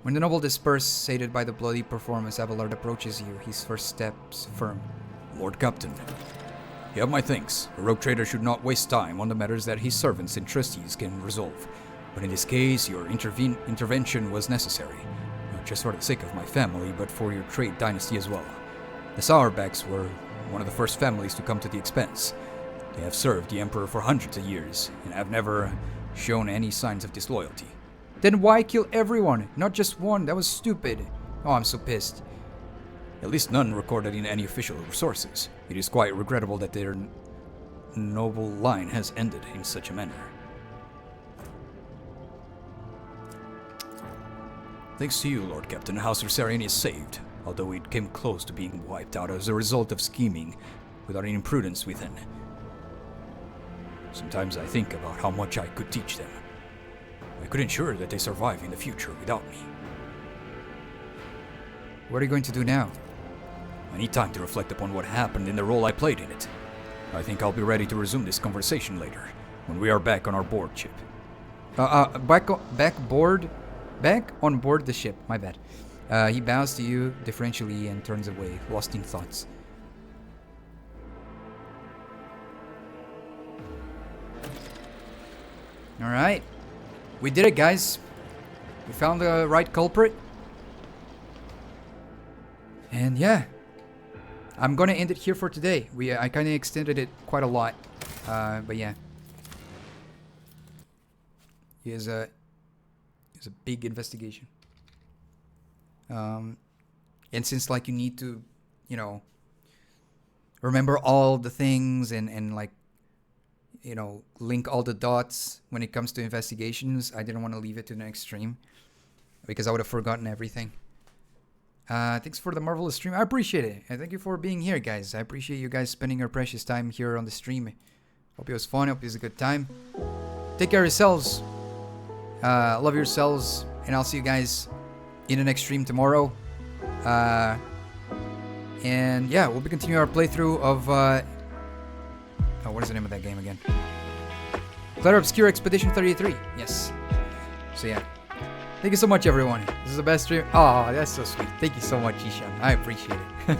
When the noble disperse, sated by the bloody performance, Abelard approaches you, his first steps firm. Lord Captain, you have my thanks. A rogue trader should not waste time on the matters that his servants and trustees can resolve. But in this case, your intervention was necessary. Not just for the sake of my family, but for your trade dynasty as well. The Sourbacks were one of the first families to come to the Expanse. They have served the Emperor for hundreds of years, and have never shown any signs of disloyalty. Then why kill everyone? Not just one. That was stupid. Oh, I'm so pissed. At least none recorded in any official sources. It is quite regrettable that their noble line has ended in such a manner. Thanks to you, Lord Captain, House Rosarian is saved, although it came close to being wiped out as a result of scheming without any imprudence within. Sometimes I think about how much I could teach them. I could ensure that they survive in the future without me. What are you going to do now? I need time to reflect upon what happened and the role I played in it. I think I'll be ready to resume this conversation later, when we are back on our board ship. Back board? Back on board the ship. My bad. He bows to you deferentially and turns away, lost in thoughts. Alright. We did it, guys. We found the right culprit. And yeah. I'm gonna end it here for today. I kind of extended it quite a lot. But yeah. Here's a big investigation. And since like you need to, you know, remember all the things and like, you know, link all the dots when it comes to investigations, I didn't want to leave it to the extreme because I would have forgotten everything. Thanks for the marvelous stream. I appreciate it. And thank you for being here, guys. I appreciate you guys spending your precious time here on the stream. Hope it was fun. Hope it was a good time. Take care of yourselves. Love yourselves. And I'll see you guys in the next stream tomorrow. And yeah, we'll be continuing our playthrough of... what is the name of that game again? Clair Obscure Expedition 33. Yes. So yeah. Thank you so much, everyone. This is the best stream. Oh, that's so sweet. Thank you so much, Ishan. I appreciate it.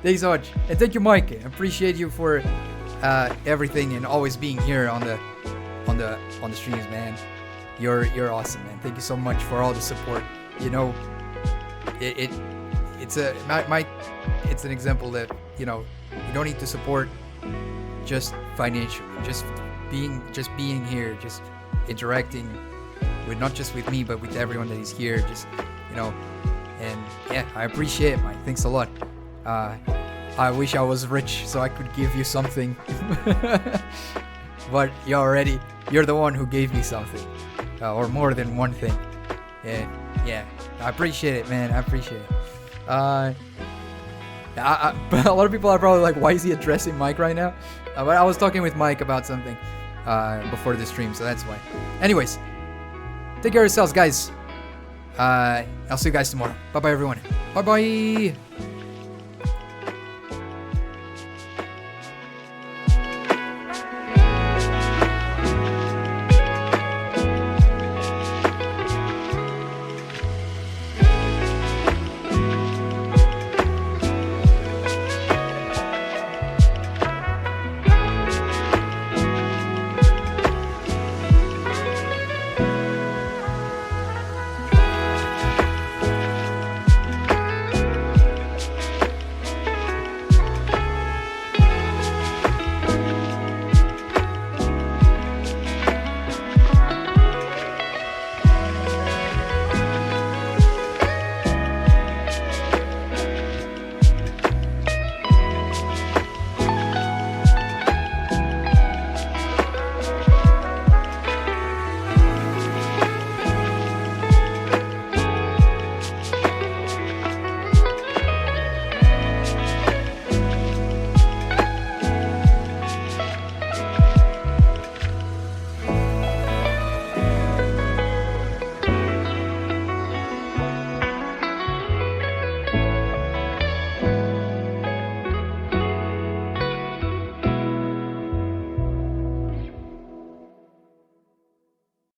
Thank you so much. And thank you, Mike. I appreciate you for everything and always being here on the streams, man. You're awesome, man. Thank you so much for all the support. You know, it's an example that, you know, you don't need to support just financially, just being here, just interacting with not just with me but with everyone that is here, just, you know. And yeah, I appreciate it, Mike. Thanks a lot. I wish I was rich so I could give you something. But you're the one who gave me something, or more than one thing. And yeah, I appreciate it, man. I appreciate it. A lot of people are probably like, why is he addressing Mike right now? But I was talking with Mike about something before the stream, so that's why. Anyways, take care of yourselves, guys. I'll see you guys tomorrow. Bye-bye, everyone. Bye-bye.